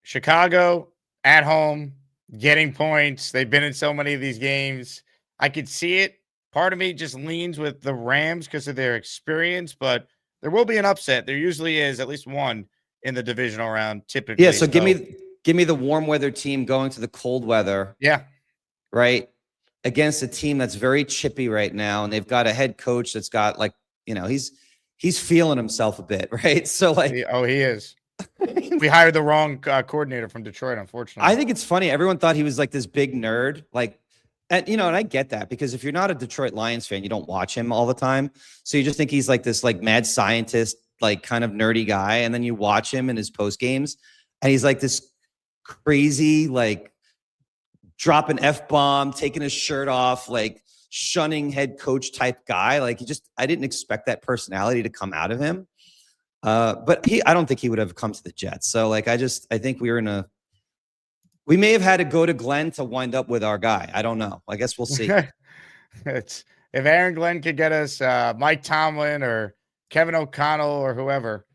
Chicago at home, getting points. They've been in so many of these games. I could see it. Part of me just leans with the Rams because of their experience, but there will be an upset. There usually is at least one in the divisional round, typically. Yeah, so give me the warm weather team going to the cold weather. Yeah. Right? Against a team that's very chippy right now, and they've got a head coach that's got he's feeling himself a bit, right? So he is. We hired the wrong coordinator from Detroit, unfortunately. I think it's funny. Everyone thought he was like this big nerd, and I get that because if you're not a Detroit Lions fan, you don't watch him all the time. So you just think he's like this like mad scientist, like kind of nerdy guy. And then you watch him in his post games and he's like this crazy, like dropping F-bomb, taking his shirt off, like shunning head coach type guy. Like I didn't expect that personality to come out of him. But I don't think he would have come to the Jets. So I think we may have had to go to Glenn to wind up with our guy. I don't know. I guess we'll see. If Aaron Glenn could get us Mike Tomlin or Kevin O'Connell or whoever,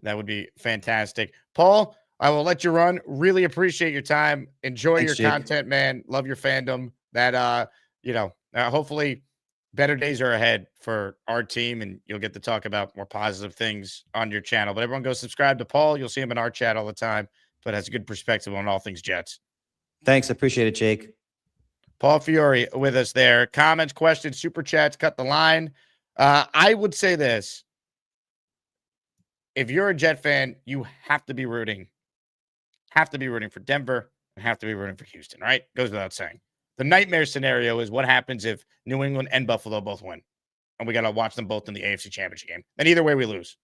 that would be fantastic. Paul, I will let you run. Really appreciate your time. Enjoy your content, man. Love your fandom. That hopefully better days are ahead for our team, and you'll get to talk about more positive things on your channel. But everyone go subscribe to Paul. You'll see him in our chat all the time, but has a good perspective on all things Jets. Thanks. I appreciate it, Jake. Paul Fiore with us there. Comments, questions, super chats, cut the line. I would say this. If you're a Jet fan, you have to be rooting for Denver and have to be rooting for Houston, right? Goes without saying. The nightmare scenario is what happens if New England and Buffalo both win, and we got to watch them both in the AFC Championship game. Then either way, we lose.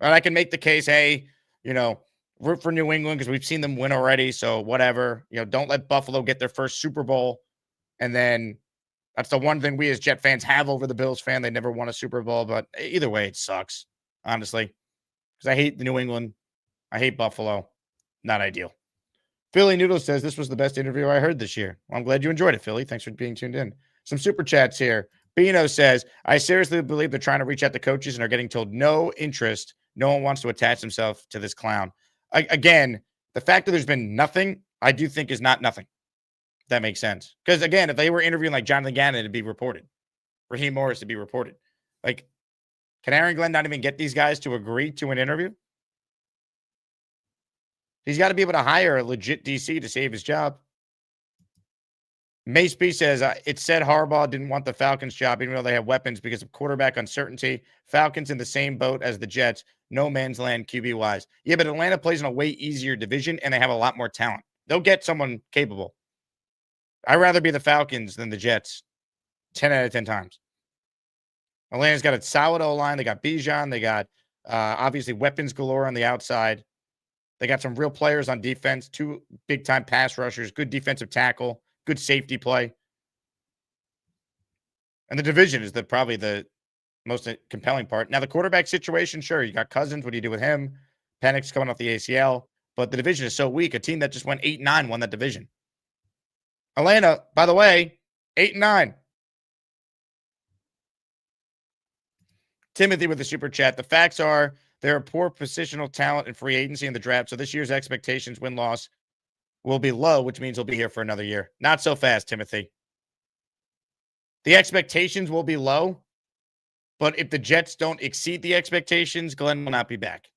And I can make the case, hey, root for New England because we've seen them win already. So whatever, don't let Buffalo get their first Super Bowl. And then that's the one thing we as Jet fans have over the Bills fan. They never won a Super Bowl, but either way, it sucks, honestly, because I hate the New England. I hate Buffalo. Not ideal. Philly Noodle says this was the best interview I heard this year. Well, I'm glad you enjoyed it, Philly. Thanks for being tuned in. Some super chats here. Bino says, I seriously believe they're trying to reach out to coaches and are getting told no interest. No one wants to attach himself to this clown. Again, the fact that there's been nothing, I do think is not nothing. If that makes sense. Because again, if they were interviewing like Jonathan Gannon, it'd be reported. Raheem Morris to be reported. Like, can Aaron Glenn not even get these guys to agree to an interview? He's got to be able to hire a legit DC to save his job. Mace B says, it said Harbaugh didn't want the Falcons job, even though they have weapons because of quarterback uncertainty. Falcons in the same boat as the Jets. No man's land QB-wise. Yeah, but Atlanta plays in a way easier division, and they have a lot more talent. They'll get someone capable. I'd rather be the Falcons than the Jets 10 out of 10 times. Atlanta's got a solid O-line. They got Bijan. They got, obviously, weapons galore on the outside. They got some real players on defense, 2 big-time pass rushers, good defensive tackle, good safety play. And the division is probably the most compelling part. Now, the quarterback situation, sure, you got Cousins. What do you do with him? Penix coming off the ACL. But the division is so weak. A team that just went 8-9 won that division. Atlanta, by the way, 8-9. Timothy with the super chat. The facts are there are poor positional talent and free agency in the draft, so this year's expectations win-loss will be low, which means he'll be here for another year. Not so fast, Timothy. The expectations will be low, but if the Jets don't exceed the expectations, Glenn will not be back.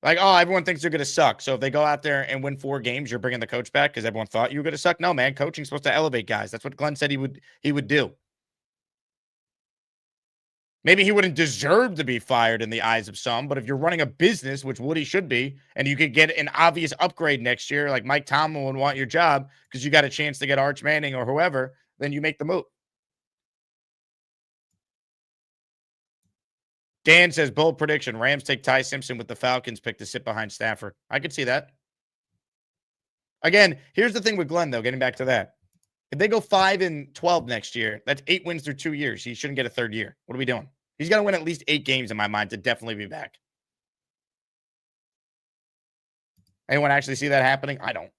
Like, everyone thinks they're going to suck, so if they go out there and win 4 games, you're bringing the coach back because everyone thought you were going to suck? No, man, coaching's supposed to elevate guys. That's what Glenn said he would do. Maybe he wouldn't deserve to be fired in the eyes of some, but if you're running a business, which Woody should be, and you could get an obvious upgrade next year, like Mike Tomlin would want your job because you got a chance to get Arch Manning or whoever, then you make the move. Dan says, bold prediction, Rams take Ty Simpson with the Falcons pick to sit behind Stafford. I could see that. Again, here's the thing with Glenn, though, getting back to that. If they go 5-12 next year, that's 8 wins through 2 years. He shouldn't get a third year. What are we doing? He's got to win at least 8 games in my mind to definitely be back. Anyone actually see that happening? I don't.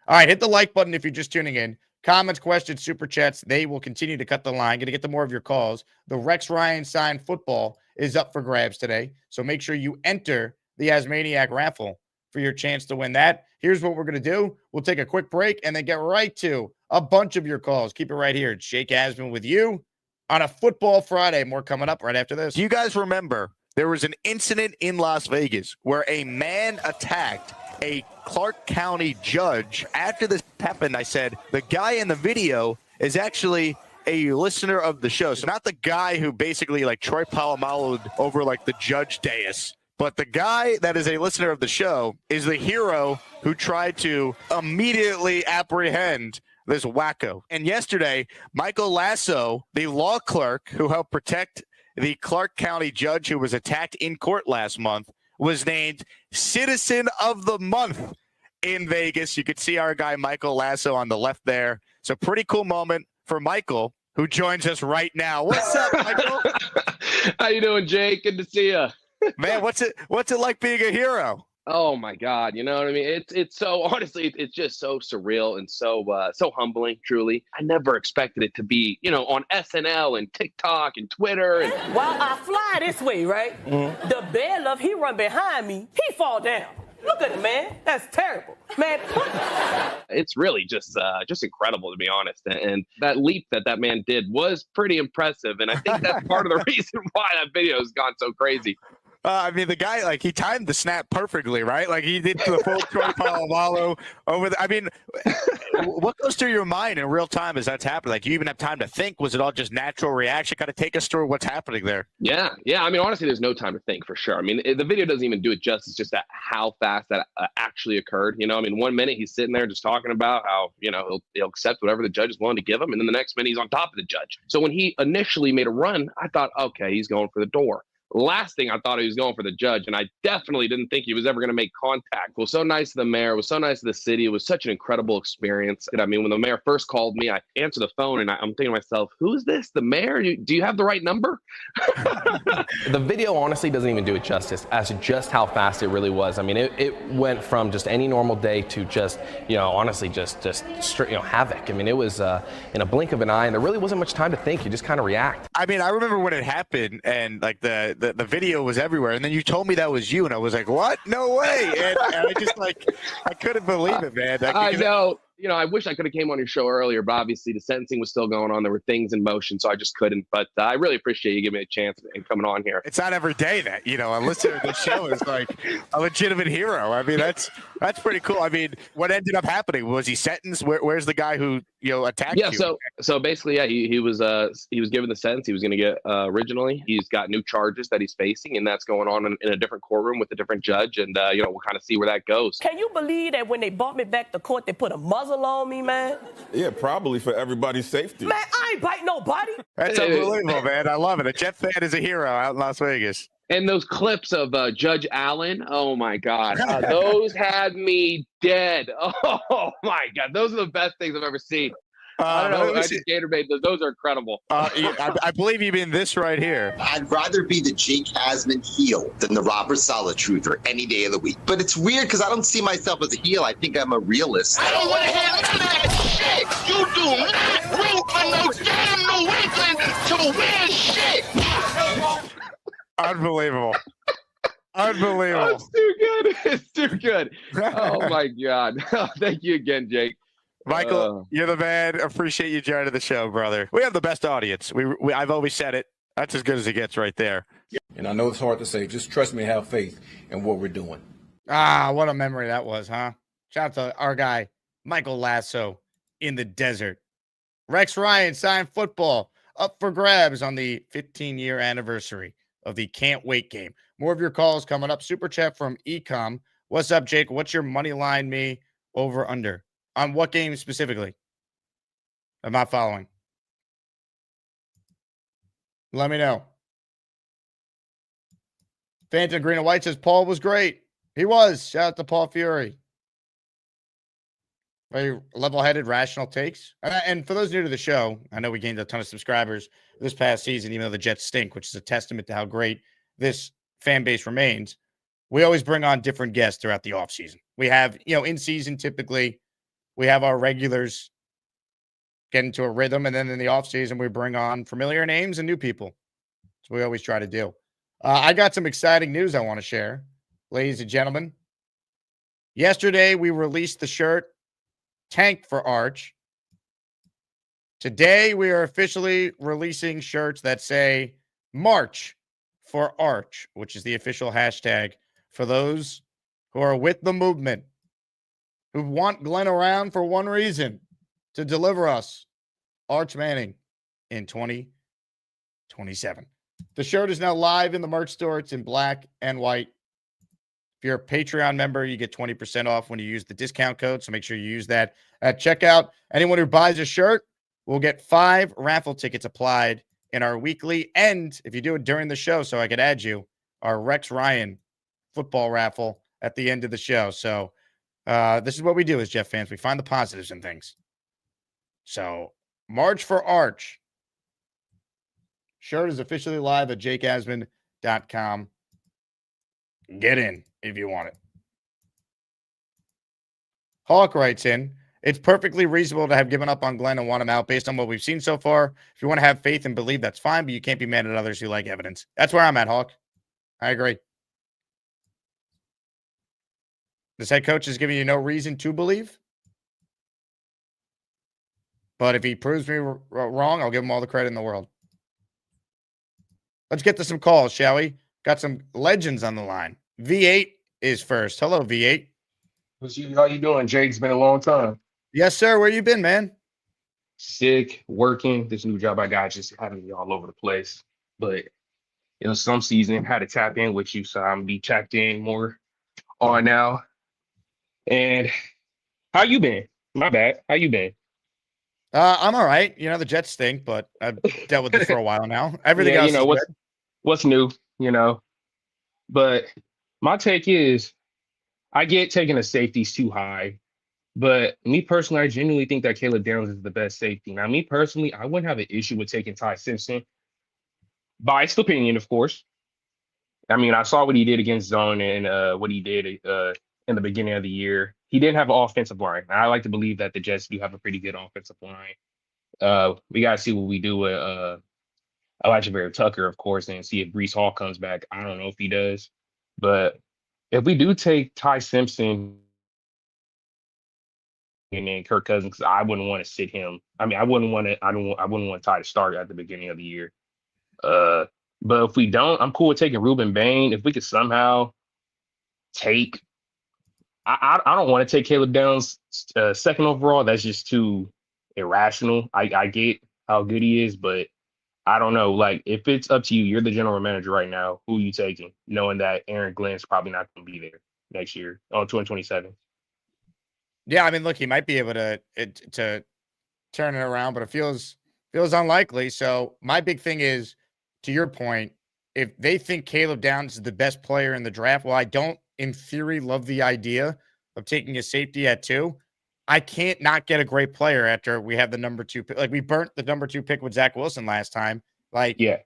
All right, hit the like button if you're just tuning in. Comments, questions, super chats, they will continue to cut the line. Going to get to more of your calls. The Rex Ryan signed football is up for grabs today, so make sure you enter the Asmaniac raffle for your chance to win that. Here's what we're going to do. We'll take a quick break and then get right to a bunch of your calls. Keep it right here. It's Jake Asman with you on a Football Friday. More coming up right after this. Do you guys remember there was an incident in Las Vegas where a man attacked a Clark County judge? After this happened, I said, the guy in the video is actually a listener of the show. So not the guy who basically like Troy Polamalu'd over like the judge dais. But the guy that is a listener of the show is the hero who tried to immediately apprehend this wacko. And yesterday, Michael Lasso, the law clerk who helped protect the Clark County judge who was attacked in court last month, was named Citizen of the Month in Vegas. You could see our guy Michael Lasso on the left there. So pretty cool moment for Michael, who joins us right now. What's up, Michael? How you doing, Jake? Good to see you. Man, what's it like being a hero? Oh my God, you know what I mean? It's so, honestly, it's just so surreal and so humbling, truly. I never expected it to be, on SNL and TikTok and Twitter. And while I fly this way, right? Mm-hmm. The bailiff, he run behind me, he fall down. Look at it, man. That's terrible. Man. It's really just incredible, to be honest. And that leap that man did was pretty impressive. And I think that's part of the reason why that video has gone so crazy. I mean, the guy, like, he timed the snap perfectly, right? Like, he did the full Troy Polamalu over the. I mean, what goes through your mind in real time as that's happening? Like, do you even have time to think? Was it all just natural reaction? Kind of take us through what's happening there. Yeah. I mean, honestly, there's no time to think for sure. I mean, the video doesn't even do it justice just at how fast that actually occurred. I mean, 1 minute he's sitting there just talking about how, he'll accept whatever the judge is willing to give him. And then the next minute he's on top of the judge. So when he initially made a run, I thought, okay, he's going for the door. last thing I thought he was going for the judge, and I definitely didn't think he was ever going to make contact. It was so nice to the mayor. It was so nice to the city. It was such an incredible experience. And I mean, when the mayor first called me, I answered the phone, and I'm thinking to myself, who is this? The mayor? Do you have the right number? The video honestly doesn't even do it justice as to just how fast it really was. I mean, it went from just any normal day to just, honestly, just straight, havoc. I mean, it was in a blink of an eye, and there really wasn't much time to think. You just kind of react. I mean, I remember when it happened, and like the video was everywhere, and then you told me that was you, and I was like, what? No way. And I just I couldn't believe it, man. I know. I wish I could have came on your show earlier, but obviously the sentencing was still going on. There were things in motion, so I just couldn't. But I really appreciate you giving me a chance and coming on here. It's not every day that, a listener to the show is like a legitimate hero. I mean, that's pretty cool. I mean, what ended up happening? Was he sentenced? Where's the guy who, attacked you? Yeah, so basically, yeah, he was given the sentence he was going to get originally. He's got new charges that he's facing, and that's going on in a different courtroom with a different judge, and, we'll kind of see where that goes. Can you believe that when they brought me back to court, they put a muzzle on me, man? Yeah, probably for everybody's safety. Man, I ain't bite nobody. That's unbelievable, man. I love it. A Jet fan is a hero out in Las Vegas. And those clips of Judge Allen, oh my God, those had me dead. Oh my God, those are the best things I've ever seen. I don't know. I just Gatorade. Those are incredible. I believe you mean this right here. I'd rather be the Jake Asman heel than the Robert Saleh truther any day of the week. But it's weird because I don't see myself as a heel. I think I'm a realist. I don't want to hear none of that shit. You do not root for no damn New England to win shit. Unbelievable. Unbelievable. Oh, it's too good. It's too good. Oh my God. Thank you again, Jake. Michael, you're the man. Appreciate you joining the show, brother. We have the best audience. I've always said it. That's as good as it gets right there. And I know it's hard to say. Just trust me, have faith in what we're doing. What a memory that was, huh? Shout out to our guy, Michael Lasso, in the desert. Rex Ryan signed football up for grabs on the 15-year anniversary of the Can't Wait game. More of your calls coming up. Super chat from Ecom. What's up, Jake? What's your money line me over under? On what game specifically? I'm not following. Let me know. Phantom Green and White says Paul was great. He was. Shout out to Paul Fiore. Very level-headed, rational takes. And for those new to the show, I know we gained a ton of subscribers this past season, even though the Jets stink, which is a testament to how great this fan base remains. We always bring on different guests throughout the offseason. We have, in season typically, we have our regulars get into a rhythm, and then in the offseason, we bring on familiar names and new people. That's what we always try to do. I got some exciting news I want to share, ladies and gentlemen. Yesterday, we released the shirt, Tank for Arch. Today, we are officially releasing shirts that say March for Arch, which is the official hashtag for those who are with the movement, who want Glenn around for one reason, to deliver us Arch Manning in 2027. The shirt is now live in the merch store. It's in black and white. If you're a Patreon member, you get 20% off when you use the discount code, so make sure you use that at checkout. Anyone who buys a shirt will get 5 raffle tickets applied in our weekly, and if you do it during the show, so I could add you, our Rex Ryan football raffle at the end of the show. So this is what we do as Jeff fans. We find the positives in things. So March for Arch. Shirt is officially live at jakeasman.com. Get in if you want it. Hawk writes in, it's perfectly reasonable to have given up on Glenn and want him out based on what we've seen so far. If you want to have faith and believe, that's fine, but you can't be mad at others who like evidence. That's where I'm at, Hawk. I agree. This head coach is giving you no reason to believe. But if he proves me wrong, I'll give him all the credit in the world. Let's get to some calls, shall we? Got some legends on the line. V8 is first. Hello, V8. How you doing, Jake? It's been a long time. Yes, sir. Where you been, man? Sick, working. This new job I got just having me all over the place. But some season had to tap in with you, so I'm gonna be tapped in more on now. And how you been? My bad. How you been? I'm all right. The Jets stink, but I've dealt with this for a while now. Everything else is what's new? you know. But my take is I get taking the safeties too high. But me personally, I genuinely think that Caleb Downs is the best safety. Now, me personally, I wouldn't have an issue with taking Ty Simpson. Biased opinion, of course. I mean, I saw what he did against zone and what he did in the beginning of the year. He didn't have an offensive line. And I like to believe that the Jets do have a pretty good offensive line. We got to see what we do with Elijah Vera Tucker, of course, and see if Brees Hall comes back. I don't know if he does. But if we do take Ty Simpson and then Kirk Cousins, I wouldn't want to sit him. I mean, I wouldn't want to. I wouldn't want Ty to start at the beginning of the year. But if we don't, I'm cool with taking Ruben Bain. If we could somehow take, I don't want to take Caleb Downs second overall. That's just too irrational. I get how good he is, but I don't know. Like, if it's up to you, you're the general manager right now. Who are you taking, knowing that Aaron Glenn's probably not going to be there next year on 2027? Yeah, I mean, look, he might be able to turn it around, but it feels unlikely. So my big thing is, to your point, if they think Caleb Downs is the best player in the draft, well, I don't, in theory, love the idea of taking a safety at 2. I can't not get a great player after we have the number 2 pick. Like, we burnt the number 2 pick with Zach Wilson last time. Like, yeah,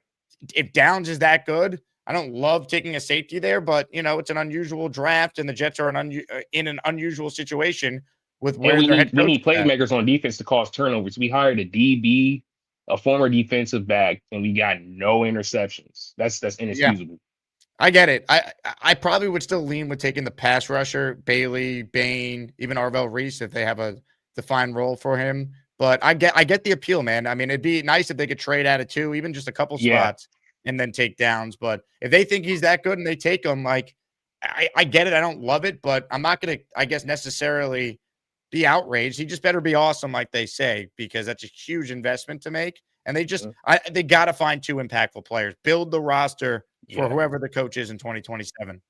if Downs is that good, I don't love taking a safety there, but it's an unusual draft, and the Jets are in an unusual situation with where and their head coach we need is at. playmakers on defense to cause turnovers. We hired a DB, a former defensive back, and we got no interceptions. That's inexcusable. I get it. I probably would still lean with taking the pass rusher, Bailey, Bain, even Arvell Reese if they have a defined role for him. But I get the appeal, man. I mean, it'd be nice if they could trade out of 2, even just a couple spots, and then take Downs. But if they think he's that good and they take him, like, I get it. I don't love it, but I'm not going to, I guess, necessarily be outraged. He just better be awesome, like they say, because that's a huge investment to make. And they just, they got to find 2 impactful players, build the roster for whoever the coach is in 2027.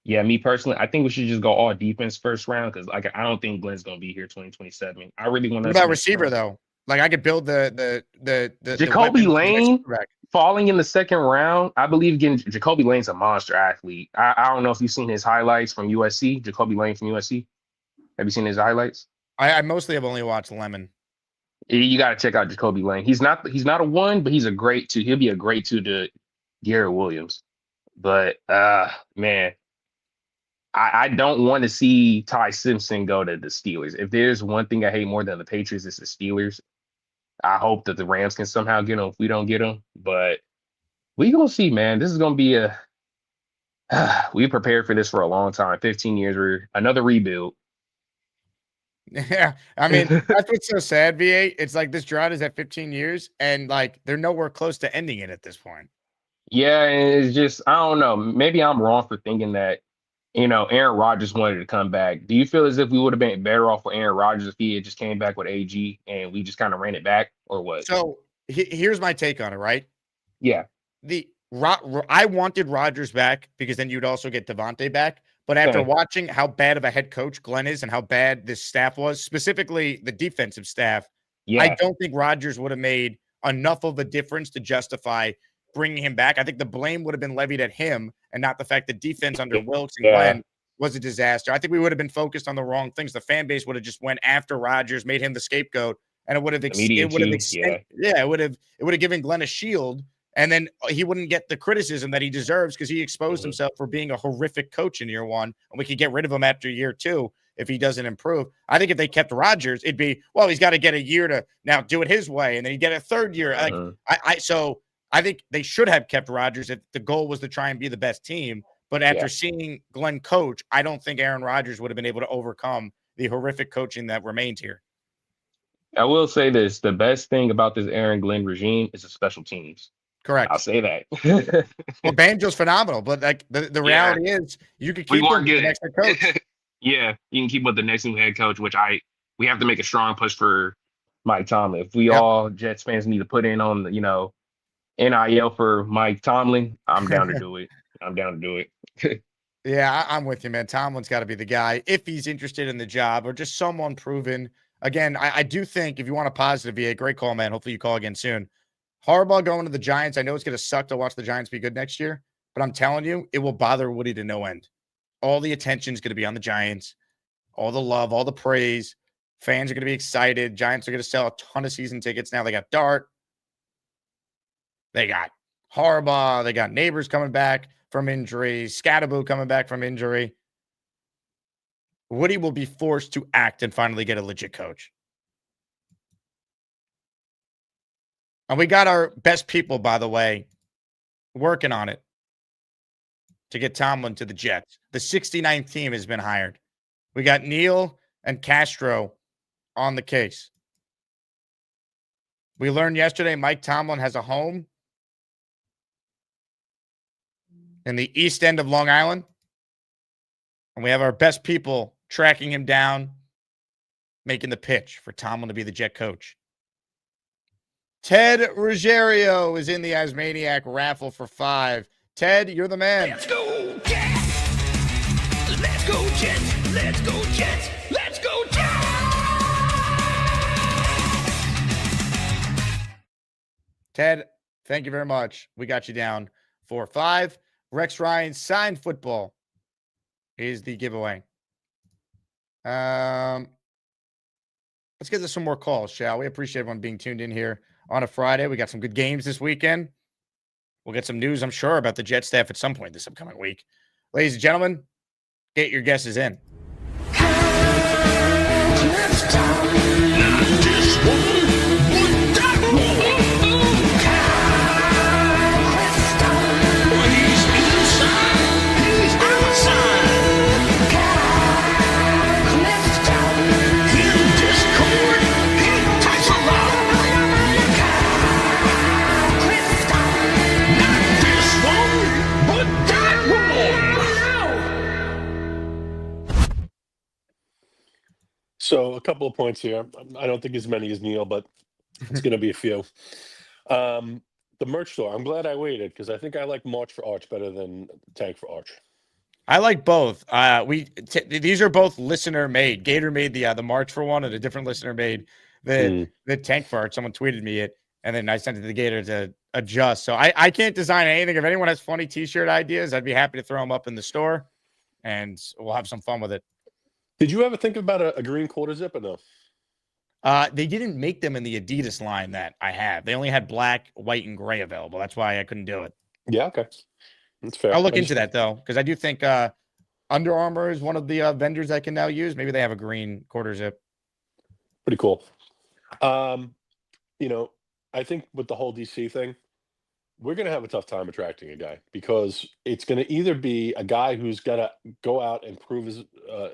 Yeah, me personally, I think we should just go all defense first round because, like, I don't think Glenn's going to be here 2027. I really want to. What about receiver though? Like, I could build the Jacoby Lane falling in the second round. I believe again, Jacoby Lane's a monster athlete. I don't know if you've seen his highlights from USC. Jacoby Lane from USC. Have you seen his highlights? I mostly have only watched Lemon. You got to check out Jacoby Lane. He's not a 1, but he's a great 2. He'll be a great 2 to Garrett Williams. But man, I don't want to see Ty Simpson go to the Steelers. If there's one thing I hate more than the Patriots, it's the Steelers. I hope that the Rams can somehow get him if we don't get him. But we gonna see, man. This is gonna be we prepared for this for a long time. 15 years. We're another rebuild. Yeah, I mean, that's what's so sad, V8. It's like this drought is at 15 years, and like they're nowhere close to ending it at this point. Yeah, and it's just, I don't know. Maybe I'm wrong for thinking that, Aaron Rodgers wanted to come back. Do you feel as if we would have been better off with Aaron Rodgers if he had just came back with AG and we just kind of ran it back, or what? So here's my take on it, right? Yeah. I wanted Rodgers back because then you'd also get Devontae back. But after watching how bad of a head coach Glenn is and how bad this staff was, specifically the defensive staff, I don't think Rodgers would have made enough of a difference to justify bringing him back. I think the blame would have been levied at him and not the fact that defense under Wilkes and Glenn was a disaster. I think we would have been focused on the wrong things. The fan base would have just went after Rodgers, made him the scapegoat, and it would have given Glenn a shield. And then he wouldn't get the criticism that he deserves because he exposed himself for being a horrific coach in year 1. And we could get rid of him after year 2 if he doesn't improve. I think if they kept Rodgers, it'd be, well, he's got to get a year to now do it his way. And then he'd get a 3rd year. So I think they should have kept Rodgers if the goal was to try and be the best team. But after seeing Glenn coach, I don't think Aaron Rodgers would have been able to overcome the horrific coaching that remains here. I will say this. The best thing about this Aaron Glenn regime is the special teams. Correct. I'll say that. Well, Banjo's phenomenal, but like the reality is you could keep him with the next head coach. Yeah, you can keep with the next new head coach, which we have to make a strong push for Mike Tomlin. If we all Jets fans need to put in on the, NIL for Mike Tomlin, I'm down to do it. I'm down to do it. Yeah, I'm with you, man. Tomlin's got to be the guy if he's interested in the job or just someone proven. Again, I do think if you want a positive VA, great call, man. Hopefully you call again soon. Harbaugh going to the Giants. I know it's going to suck to watch the Giants be good next year, but I'm telling you, it will bother Woody to no end. All the attention is going to be on the Giants, all the love, all the praise. Fans are going to be excited. Giants are going to sell a ton of season tickets now. They got Dart. They got Harbaugh. They got Neighbors coming back from injury. Scattaboo coming back from injury. Woody will be forced to act and finally get a legit coach. And we got our best people, by the way, working on it to get Tomlin to the Jets. The 69th team has been hired. We got Neil and Castro on the case. We learned yesterday Mike Tomlin has a home in the east end of Long Island. And we have our best people tracking him down, making the pitch for Tomlin to be the Jet coach. Ted Ruggiero is in the Asmaniac raffle for 5. Ted, you're the man. Let's go, Jets! Let's go, Jets! Let's go, Jets! Let's go, Jets! Ted, thank you very much. We got you down for 5. Rex Ryan's signed football is the giveaway. Let's get to some more calls, shall we? Appreciate everyone being tuned in here on a Friday. We got some good games this weekend. We'll get some news, I'm sure, about the Jet staff at some point this upcoming week. Ladies and gentlemen, get your guesses in. So a couple of points here. I don't think as many as Neil, but it's going to be a few. The merch store. I'm glad I waited because I think I like March for Arch better than Tank for Arch. I like both. These are both listener made. Gator made the March for one, and a different listener made the Tank for Arch. Someone tweeted me it, and then I sent it to the Gator to adjust. So I can't design anything. If anyone has funny T-shirt ideas, I'd be happy to throw them up in the store, and we'll have some fun with it. Did you ever think about a green quarter zip or no? They didn't make them in the Adidas line that I have. They only had black, white, and gray available. That's why I couldn't do it. Yeah, okay. That's fair. I'll look into that, though, because I do think Under Armour is one of the vendors I can now use. Maybe they have a green quarter zip. Pretty cool. I think with the whole DC thing, we're going to have a tough time attracting a guy because it's going to either be a guy who's got to go out and prove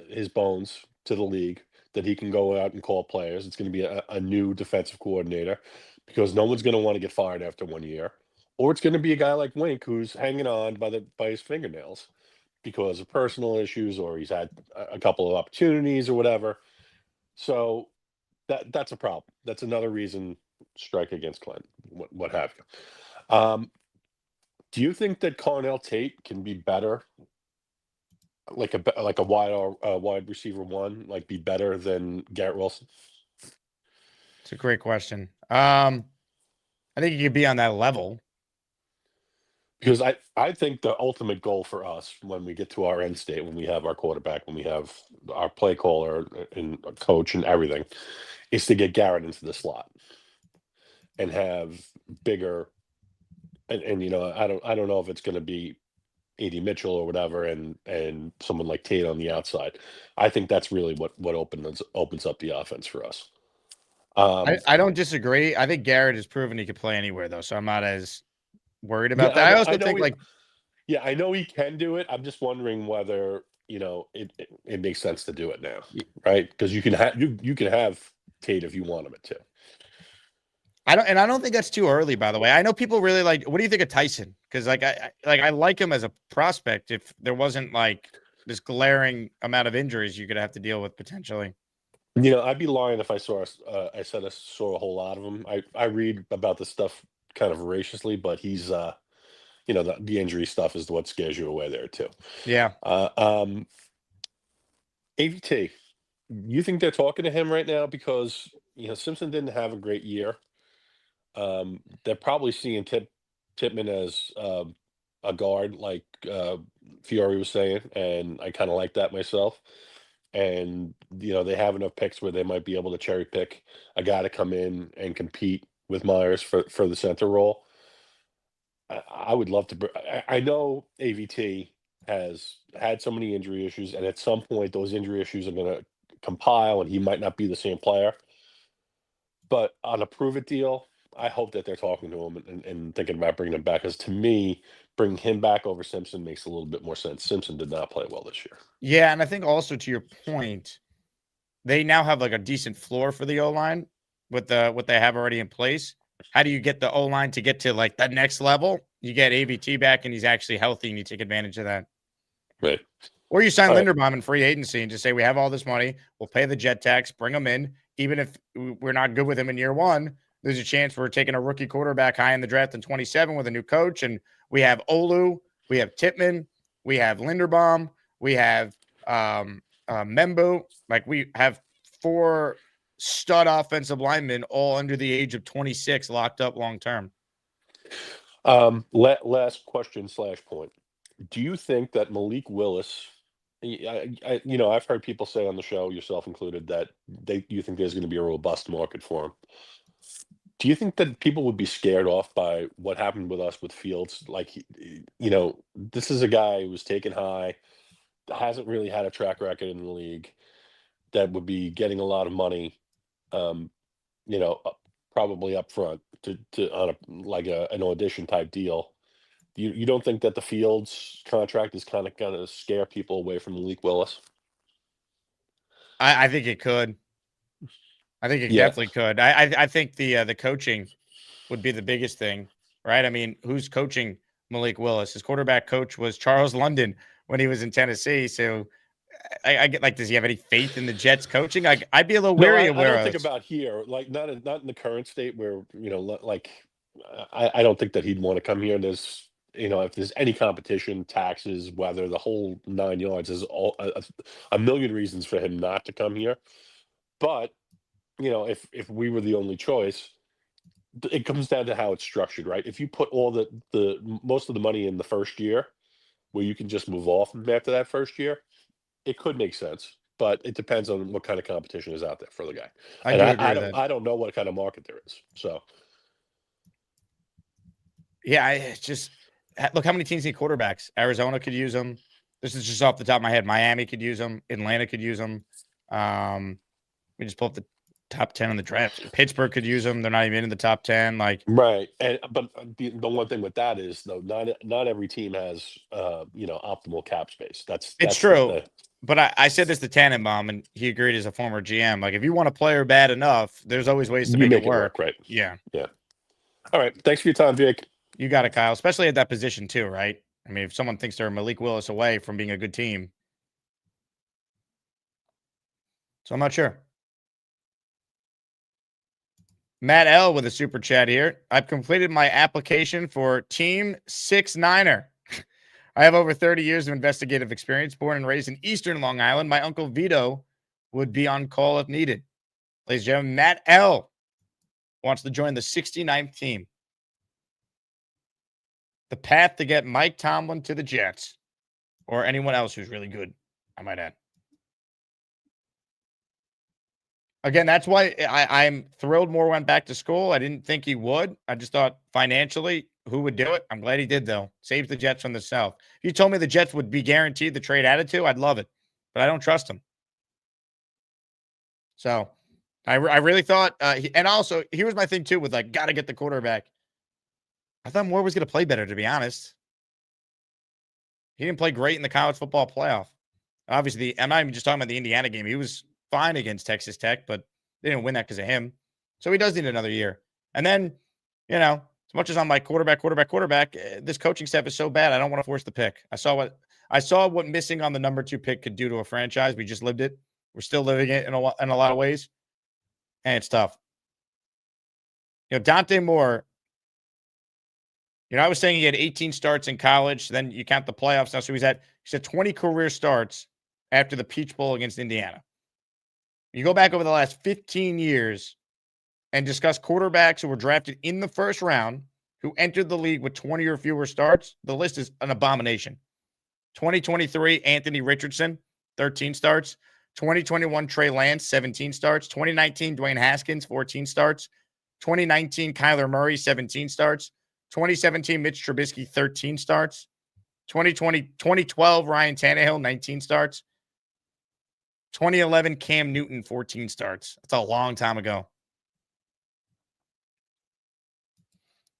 his bones to the league, that he can go out and call players. It's going to be a new defensive coordinator because no one's going to want to get fired after 1 year. Or it's going to be a guy like Wink who's hanging on by his fingernails because of personal issues, or he's had a couple of opportunities or whatever. So that's a problem. That's another reason strike against Clint, what have you. Do you think that Cornell Tate can be better, like a wide receiver one, like be better than Garrett Wilson? It's a great question. I think he could be on that level. Because I think the ultimate goal for us when we get to our end state, when we have our quarterback, when we have our play caller and a coach and everything, is to get Garrett into the slot and have bigger. And I don't know if it's going to be A.D. Mitchell or whatever, and someone like Tate on the outside. I think that's really what opens up the offense for us. I don't disagree. I think Garrett has proven he could play anywhere, though, so I'm not as worried about that. I also think I know he can do it. I'm just wondering whether it makes sense to do it now, right? Because you can have Tate if you want him to. I don't think that's too early, by the way. I know people really like, what do you think of Tyson? Because I like him as a prospect if there wasn't like this glaring amount of injuries you could have to deal with potentially. I'd be lying if I saw I saw a whole lot of them. I read about this stuff kind of voraciously, but he's the injury stuff is what scares you away there too. Yeah. AVT, you think they're talking to him right now because Simpson didn't have a great year. They're probably seeing Tippmann as a guard like Fiore was saying, and I kind of like that myself. And they have enough picks where they might be able to cherry pick a guy to come in and compete with Myers for the center role. I would love to. I know AVT has had so many injury issues, and at some point, those injury issues are going to compile, and he might not be the same player. But on a prove it deal, I hope that they're talking to him and thinking about bringing him back. Because to me, bringing him back over Simpson makes a little bit more sense. Simpson did not play well this year. Yeah, and I think also to your point, they now have like a decent floor for the O-line with what they have already in place. How do you get the O-line to get to like the next level? You get AVT back and he's actually healthy and you take advantage of that. Right. Or you sign All right. Linderbaum in free agency and just say, we have all this money. We'll pay the jet tax, bring him in. Even if we're not good with him in year one, there's a chance we're taking a rookie quarterback high in the draft in 27 with a new coach. And we have Olu, we have Tippmann, we have Linderbaum, we have Membo. Like we have 4 stud offensive linemen all under the age of 26 locked up long term. Last question / point. Do you think that Malik Willis, I've heard people say on the show, yourself included, that you think there's going to be a robust market for him. Do you think that people would be scared off by what happened with us with Fields? Like, this is a guy who was taken high, hasn't really had a track record in the league, that would be getting a lot of money, probably up front to on an audition type deal. You don't think that the Fields contract is kind of going to scare people away from Malik Willis? I think it could. I think it definitely could. I think the coaching would be the biggest thing, right? I mean, who's coaching Malik Willis? His quarterback coach was Charles London when he was in Tennessee. So I get like, does he have any faith in the Jets coaching? I'd be a little wary of I where don't think about here, like not in the current state where I don't think that he'd want to come here. There's if there's any competition, taxes, weather, the whole 9 yards, is all a million reasons for him not to come here. But if we were the only choice, it comes down to how it's structured, right? If you put all the most of the money in the first year, where you can just move off after that first year, it could make sense. But it depends on what kind of competition is out there for the guy. I don't know what kind of market there is. So yeah, look how many teams need quarterbacks. Arizona could use them. This is just off the top of my head. Miami could use them. Atlanta could use them. We just pull up the top 10 in the draft. Pittsburgh could use them. They're not even in the top 10. Right. But the one thing with that is, though, not every team has optimal cap space. That's true. But I said this to Tannenbaum, and he agreed as a former GM. Like, if you want a player bad enough, there's always ways to make it work. Right. Yeah. All right. Thanks for your time, Jake. You got it, Kyle. Especially at that position too, right? I mean, if someone thinks they're Malik Willis away from being a good team. So I'm not sure. Matt L with a super chat here. I've completed my application for Team 6-9er. I have over 30 years of investigative experience, born and raised in Eastern Long Island. My uncle Vito would be on call if needed. Ladies and gentlemen, Matt L wants to join the 69th team. The path to get Mike Tomlin to the Jets, or anyone else who's really good, I might add. Again, that's why I'm thrilled Moore went back to school. I didn't think he would. I just thought financially, who would do it? I'm glad he did, though. Saves the Jets from the South. If you told me the Jets would be guaranteed the trade attitude, I'd love it. But I don't trust him. So I really thought, and also, here's my thing, too, with got to get the quarterback. I thought Moore was going to play better, to be honest. He didn't play great in the college football playoff. Obviously, I'm not even just talking about the Indiana game. He was fine against Texas Tech, but they didn't win that because of him. So he does need another year. And then, as much as I'm like quarterback, this coaching staff is so bad, I don't want to force the pick. I saw what missing on the number 2 pick could do to a franchise. We just lived it. We're still living it in a lot of ways. And it's tough. Dante Moore, I was saying he had 18 starts in college. Then you count the playoffs now. So he's had 20 career starts after the Peach Bowl against Indiana. You go back over the last 15 years and discuss quarterbacks who were drafted in the first round who entered the league with 20 or fewer starts, the list is an abomination. 2023, Anthony Richardson, 13 starts. 2021, Trey Lance, 17 starts. 2019, Dwayne Haskins, 14 starts. 2019, Kyler Murray, 17 starts. 2017, Mitch Trubisky, 13 starts. 2012, Ryan Tannehill, 19 starts. 2011, Cam Newton, 14 starts. That's a long time ago.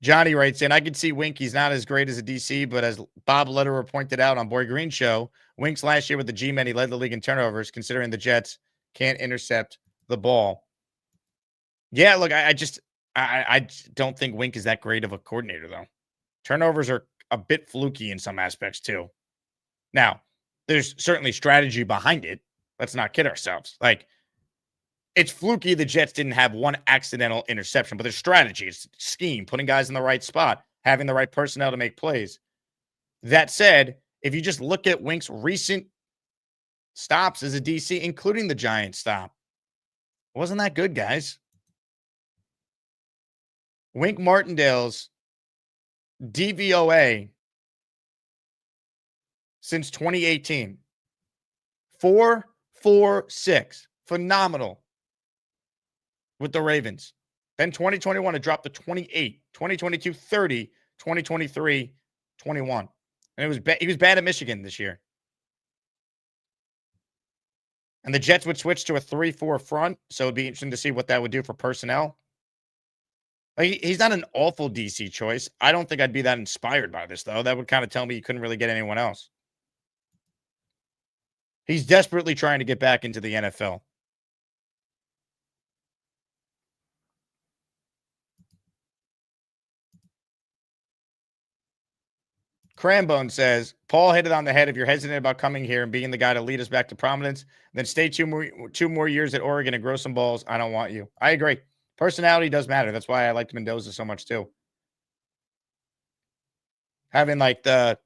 Johnny writes in, I could see Winky's not as great as a DC, but as Bob Lederer pointed out on Boy Green Show, Winks last year with the G-Men, he led the league in turnovers, considering the Jets can't intercept the ball. Yeah, look, I don't think Wink is that great of a coordinator, though. Turnovers are a bit fluky in some aspects, too. Now, there's certainly strategy behind it. Let's not kid ourselves. Like, it's fluky the Jets didn't have one accidental interception, but there's strategy, it's scheme, putting guys in the right spot, having the right personnel to make plays. That said, if you just look at Wink's recent stops as a DC, including the Giants stop, it wasn't that good, guys. Wink Martindale's DVOA since 2018, 4.46, phenomenal with the Ravens. Then 2021, it dropped to 28, 2022, 30, 2023, 21. And he was bad at Michigan this year. And the Jets would switch to a 3-4 front, so it'd be interesting to see what that would do for personnel. Like, he's not an awful DC choice. I don't think I'd be that inspired by this, though. That would kind of tell me you couldn't really get anyone else. He's desperately trying to get back into the NFL. Crambone says, Paul hit it on the head. If you're hesitant about coming here and being the guy to lead us back to prominence, then stay two more years at Oregon and grow some balls. I don't want you. I agree. Personality does matter. That's why I liked Mendoza so much too. Having like the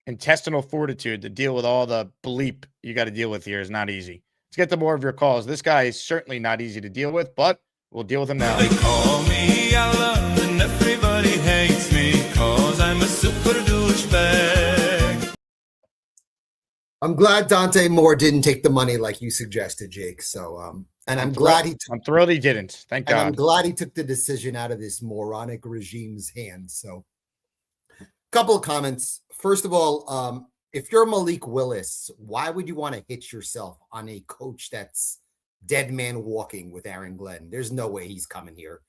intestinal fortitude to deal with all the bleep you got to deal with here is not easy. Let's get to more of your calls. This guy is certainly not easy to deal with, but we'll deal with him now. They call me Alan and everybody hates me cause I'm a super douchebag. I'm glad Dante Moore didn't take the money like you suggested, Jake. So, and I'm glad I'm thrilled he didn't. Thank God. I'm glad he took the decision out of this moronic regime's hands. So, a couple of comments. First of all, if you're Malik Willis, why would you want to hitch yourself on a coach that's dead man walking with Aaron Glenn? There's no way he's coming here,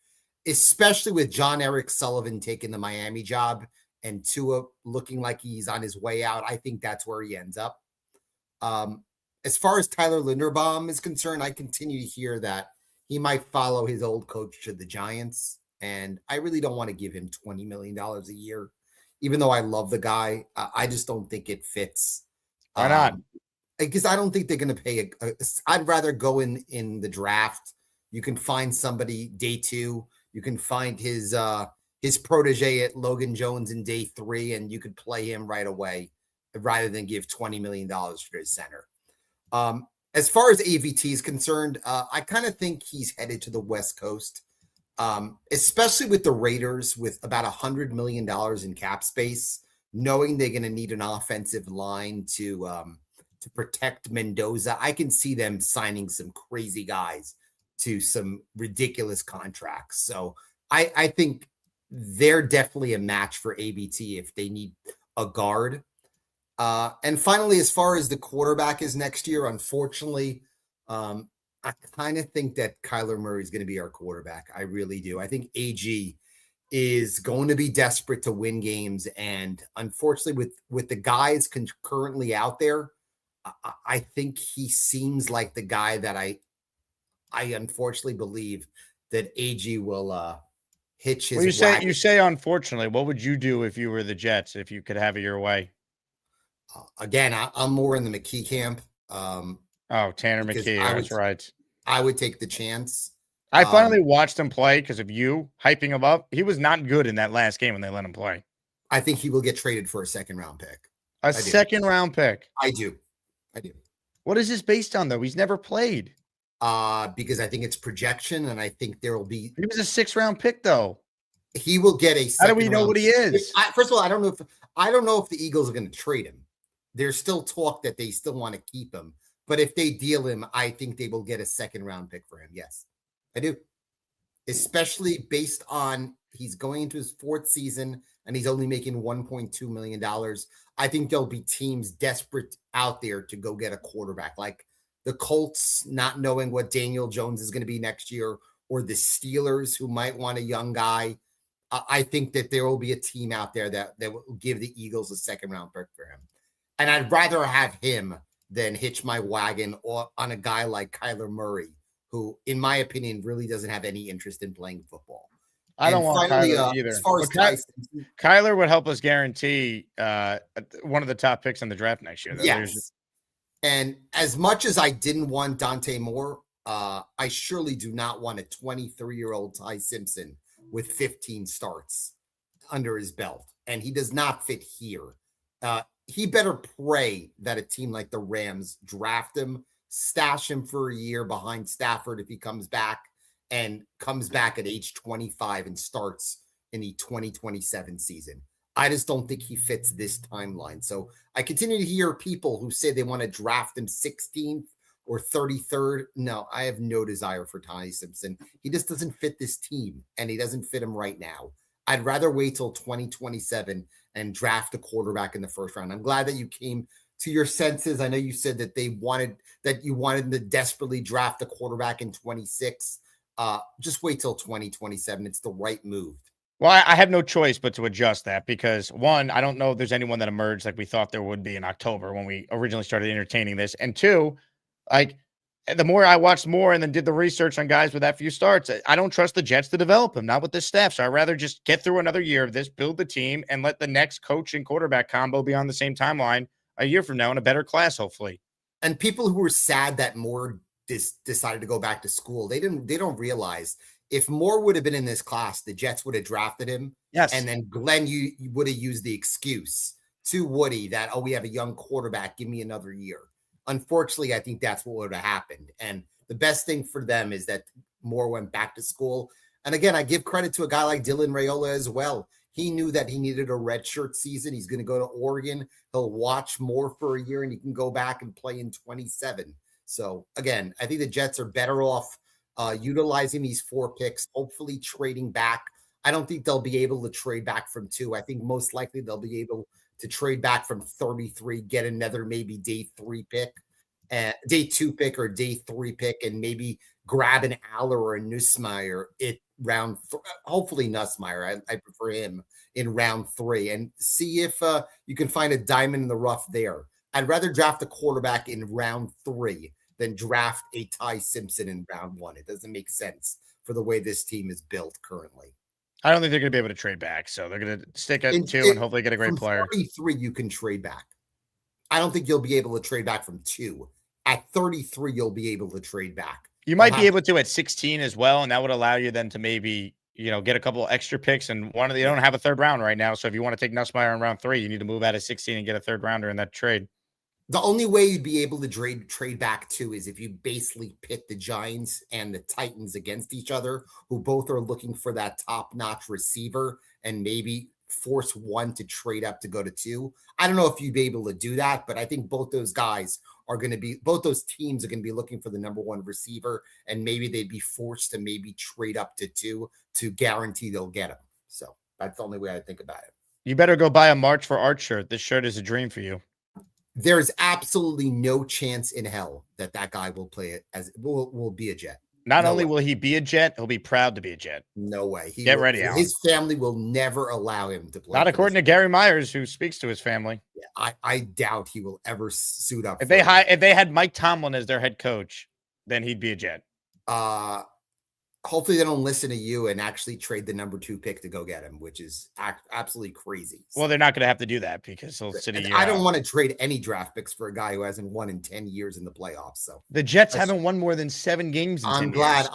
especially with John Eric Sullivan taking the Miami job and Tua looking like he's on his way out. I think that's where he ends up. As far as Tyler Linderbaum is concerned, I continue to hear that he might follow his old coach to the Giants, and I really don't want to give him $20 million a year, even though I love the guy. I just don't think it fits. Why not? Because I don't think they're going to pay. I'd rather go in the draft. You can find somebody day 2. You can find his protege at Logan Jones in day 3, and you could play him right away rather than give $20 million for his center. As far as AVT is concerned, I kind of think he's headed to the West Coast, especially with the Raiders with about $100 million in cap space, knowing they're going to need an offensive line to protect Mendoza. I can see them signing some crazy guys to some ridiculous contracts. So I think they're definitely a match for ABT if they need a guard. And finally, as far as the quarterback is next year, unfortunately, I kind of think that Kyler Murray is going to be our quarterback. I really do. I think AG is going to be desperate to win games. And unfortunately, with the guys currently out there, I think he seems like the guy that I unfortunately believe that AG will hitch his wagon. You say unfortunately. What would you do if you were the Jets, if you could have it your way? Again, I'm more in the McKee camp. Tanner McKee. That's right. I would take the chance. I finally watched him play because of you hyping him up. He was not good in that last game when they let him play. I think he will get traded for a second-round pick. A second-round pick? I do. What is this based on, though? He's never played. Because I think it's projection, and I think there will be. He was a 6th-round pick, though. He will get a How do second we know round what he pick. is? First of all, I don't know if the Eagles are going to trade him. There's still talk that they still want to keep him, but if they deal him, I think they will get a second round pick for him. Yes, I do. Especially based on he's going into his 4th season and he's only making $1.2 million. I think there'll be teams desperate out there to go get a quarterback, like the Colts not knowing what Daniel Jones is going to be next year, or the Steelers who might want a young guy. I think that there will be a team out there that will give the Eagles a second round pick for him. And I'd rather have him than hitch my wagon on a guy like Kyler Murray, who, in my opinion, really doesn't have any interest in playing football. I don't want Kyler either. As far as Kyler would help us guarantee one of the top picks in the draft next year. Yes. And as much as I didn't want Dante Moore, I surely do not want a 23-year-old Ty Simpson with 15 starts under his belt. And he does not fit here. He better pray that a team like the Rams draft him, stash him for a year behind Stafford if he comes back, and comes back at age 25 and starts in the 2027 season. I just don't think he fits this timeline. So I continue to hear people who say they want to draft him 16th or 33rd. No, I have no desire for Ty Simpson. He just doesn't fit this team, and he doesn't fit him right now. I'd rather wait till 2027 and draft a quarterback in the first round. I'm glad that you came to your senses. I know you said that you wanted to desperately draft a quarterback in 26. Just wait till 2027. It's the right move. Well, I have no choice but to adjust that because, one, I don't know if there's anyone that emerged like we thought there would be in October when we originally started entertaining this. And two, like, the more I watched more and then did the research on guys with that few starts, I don't trust the Jets to develop them, not with this staff. So I'd rather just get through another year of this, build the team, and let the next coach and quarterback combo be on the same timeline a year from now in a better class, hopefully. And people who were sad that Moore decided to go back to school, they don't realize if Moore would have been in this class, the Jets would have drafted him. Yes. And then Glenn, you would have used the excuse to Woody that, oh, we have a young quarterback, give me another year. Unfortunately, I think that's what would have happened. And the best thing for them is that Moore went back to school. And again, I give credit to a guy like Dylan Raiola as well. He knew that he needed a redshirt season. He's going to go to Oregon. He'll watch Moore for a year and he can go back and play in 27. So again, I think the Jets are better off utilizing these 4 picks, hopefully trading back. I don't think they'll be able to trade back from 2. I think most likely they'll be able to trade back from 33, get another maybe day 2 pick or day 3 pick, and maybe grab an Aller or a Nussmeier hopefully Nussmeier. I prefer him in round 3 and see if you can find a diamond in the rough there. I'd rather draft a quarterback in round 3 than draft a Ty Simpson in round 1. It doesn't make sense for the way this team is built currently. I don't think they're going to be able to trade back. So they're going to stick at 2 and hopefully get a great player. 33, you can trade back. I don't think you'll be able to trade back from 2. At 33, you'll be able to trade back. You might be able to at 16 as well, and that would allow you then to maybe, get a couple extra picks. And you don't have a 3rd round right now. So if you want to take Nussmeier in round 3, you need to move out of 16 and get a 3rd rounder in that trade. The only way you'd be able to trade back to is if you basically pit the Giants and the Titans against each other, who both are looking for that top-notch receiver, and maybe force one to trade up to go to 2. I don't know if you'd be able to do that, but I think both those teams are going to be looking for the number 1 receiver, and maybe they'd be forced to maybe trade up to 2 to guarantee they'll get him. So that's the only way I think about it. You better go buy a March for Art shirt. This shirt is a dream for you. There's absolutely no chance in hell that guy will play it will be a Jet. Not only will he be a Jet, he'll be proud to be a Jet. No way. Get ready, Alan. His family will never allow him to play. Not according to Gary Myers, who speaks to his family. Yeah, I doubt he will ever suit up. If they had Mike Tomlin as their head coach, then he'd be a Jet. Hopefully they don't listen to you and actually trade the number 2 pick to go get him, which is absolutely crazy. Well, they're not going to have to do that because he'll sit a year I don't want to trade any draft picks for a guy who hasn't won in 10 years in the playoffs. So the Jets haven't won more than 7 games. I'm glad.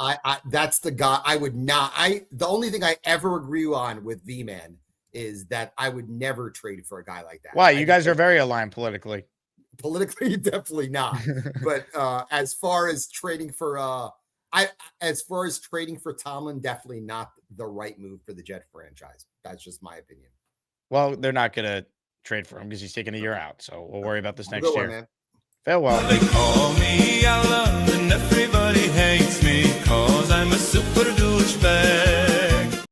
That's the guy I would not. The only thing I ever agree on with V-Man is that I would never trade for a guy like that. Why? You guys are very aligned politically. Politically, definitely not. But as far as trading for as far as trading for Tomlin, definitely not the right move for the Jet franchise. That's just my opinion. Well, they're not going to trade for him because he's taking a year out. So we'll worry about this next Good year. one, man. Farewell. They call me Alan and everybody hates me cause I'm a super douchebag.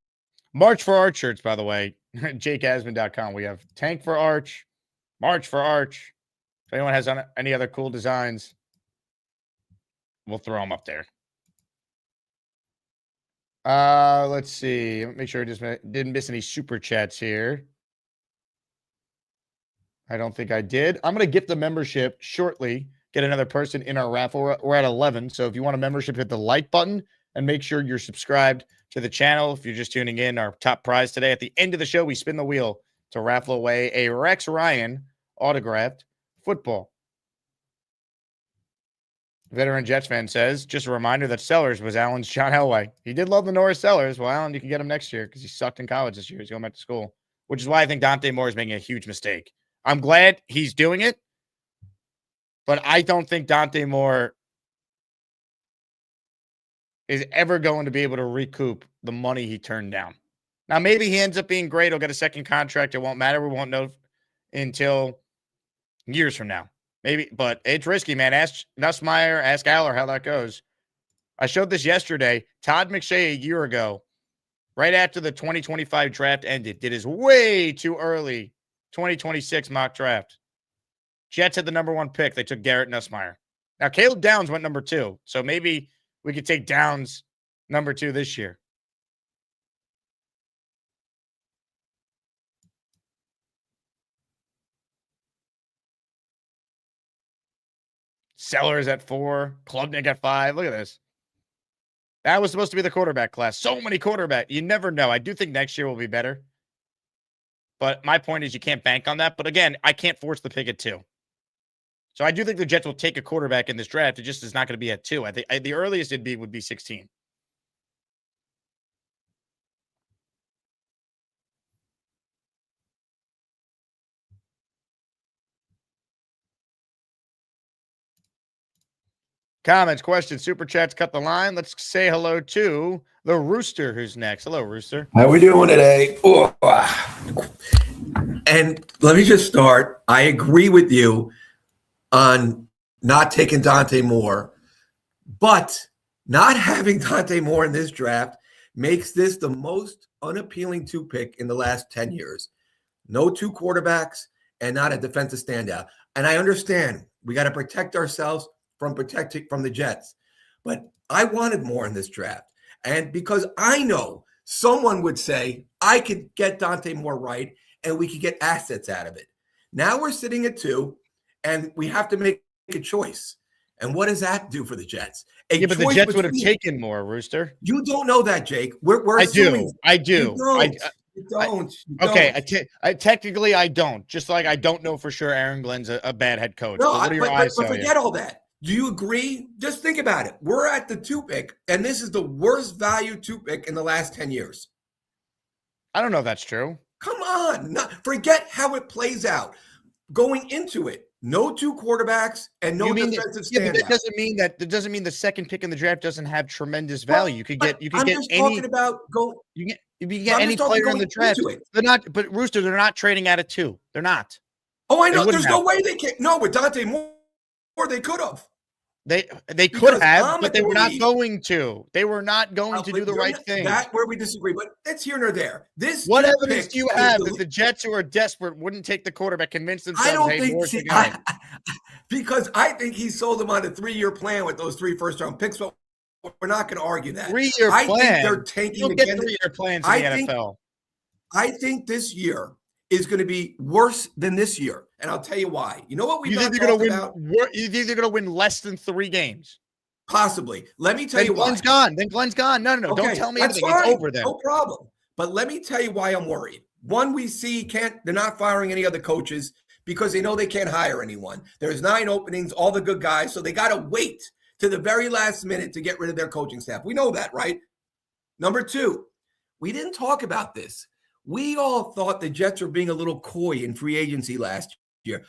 March for Arch shirts, by the way. JakeAsman.com. We have Tank for Arch, March for Arch. If anyone has any other cool designs, we'll throw them up there. Let's see. Make sure I just didn't miss any super chats here. I don't think I did. I'm going to gift the membership shortly. Get another person in our raffle. We're at 11. So if you want a membership, hit the like button and make sure you're subscribed to the channel. If you're just tuning in, our top prize today at the end of the show, we spin the wheel to raffle away a Rex Ryan autographed football. Veteran Jets fan says, just a reminder that Sellers was Allen's John Elway. He did love the Norris Sellers. Well, Allen, you can get him next year because he sucked in college this year. He's going back to school, which is why I think Dante Moore is making a huge mistake. I'm glad he's doing it, but I don't think Dante Moore is ever going to be able to recoup the money he turned down. Now, maybe he ends up being great. He'll get a second contract. It won't matter. We won't know until years from now. Maybe, but it's risky, man. Ask Nussmeier, ask Aller how that goes. I showed this yesterday. Todd McShay a year ago, right after the 2025 draft ended, did his way too early 2026 mock draft. Jets had the number 1 pick. They took Garrett Nussmeier. Now, Caleb Downs went number 2, so maybe we could take Downs number 2 this year. Sellers at 4, Klubnik at 5. Look at this. That was supposed to be the quarterback class. So many quarterbacks. You never know. I do think next year will be better. But my point is you can't bank on that. But again, I can't force the pick at 2. So I do think the Jets will take a quarterback in this draft. It just is not going to be at 2. I think the earliest it'd be would be 16. Comments, questions, super chats, cut the line. Let's say hello to the Rooster, who's next. Hello, Rooster. How we doing today? Oh, and let me just start. I agree with you on not taking Dante Moore, but not having Dante Moore in this draft makes this the most unappealing 2 pick in the last 10 years. No 2 quarterbacks and not a defensive standout. And I understand we got to protect ourselves from the Jets. But I wanted more in this draft. And because I know someone would say, I could get Dante Moore right, and we could get assets out of it. Now we're sitting at 2, and we have to make a choice. And what does that do for the Jets? But the Jets would have taken more, Rooster. You don't know that, Jake. We're assuming. I do. You don't. Okay, technically I don't. Just like I don't know for sure Aaron Glenn's a bad head coach. No, what do your eyes but tell forget you? all that. Do you agree? Just think about it. We're at the 2 pick, and this is the worst value 2 pick in the last 10 years. I don't know if that's true. Come on. Forget how it plays out. Going into it, no 2 quarterbacks and no defensive standout. Yeah, but that doesn't mean the second pick in the draft doesn't have tremendous value. You could get talking about you can get any player in the draft. They're not, but Rooster, they're not trading out of 2. They're not. Oh, I know. There's no way they can. No, with Dante Moore, they could have. They could have, but they were not going to. They were not going to do the right thing. That's where we disagree, but that's here nor there. What evidence do you have that the Jets, who are desperate, wouldn't take the quarterback, convince themselves? I don't think because I think he sold them on a 3-year plan with those 3 first-round picks. But we're not going to argue that. 3-year plan. I think they're tanking. You'll get 3-year plans in the NFL. I think this year is going to be worse than this year. And I'll tell you why. You know what we think they're going to win? You think they're going to win less than 3 games? Possibly. Let me tell you why. Then Glenn's gone. No. Okay, don't tell me anything. Fine. It's over then. No problem. But let me tell you why I'm worried. One, we see they're not firing any other coaches because they know they can't hire anyone. There's 9 openings, all the good guys. So they got to wait to the very last minute to get rid of their coaching staff. We know that, right? Number 2, we didn't talk about this. We all thought the Jets were being a little coy in free agency last year.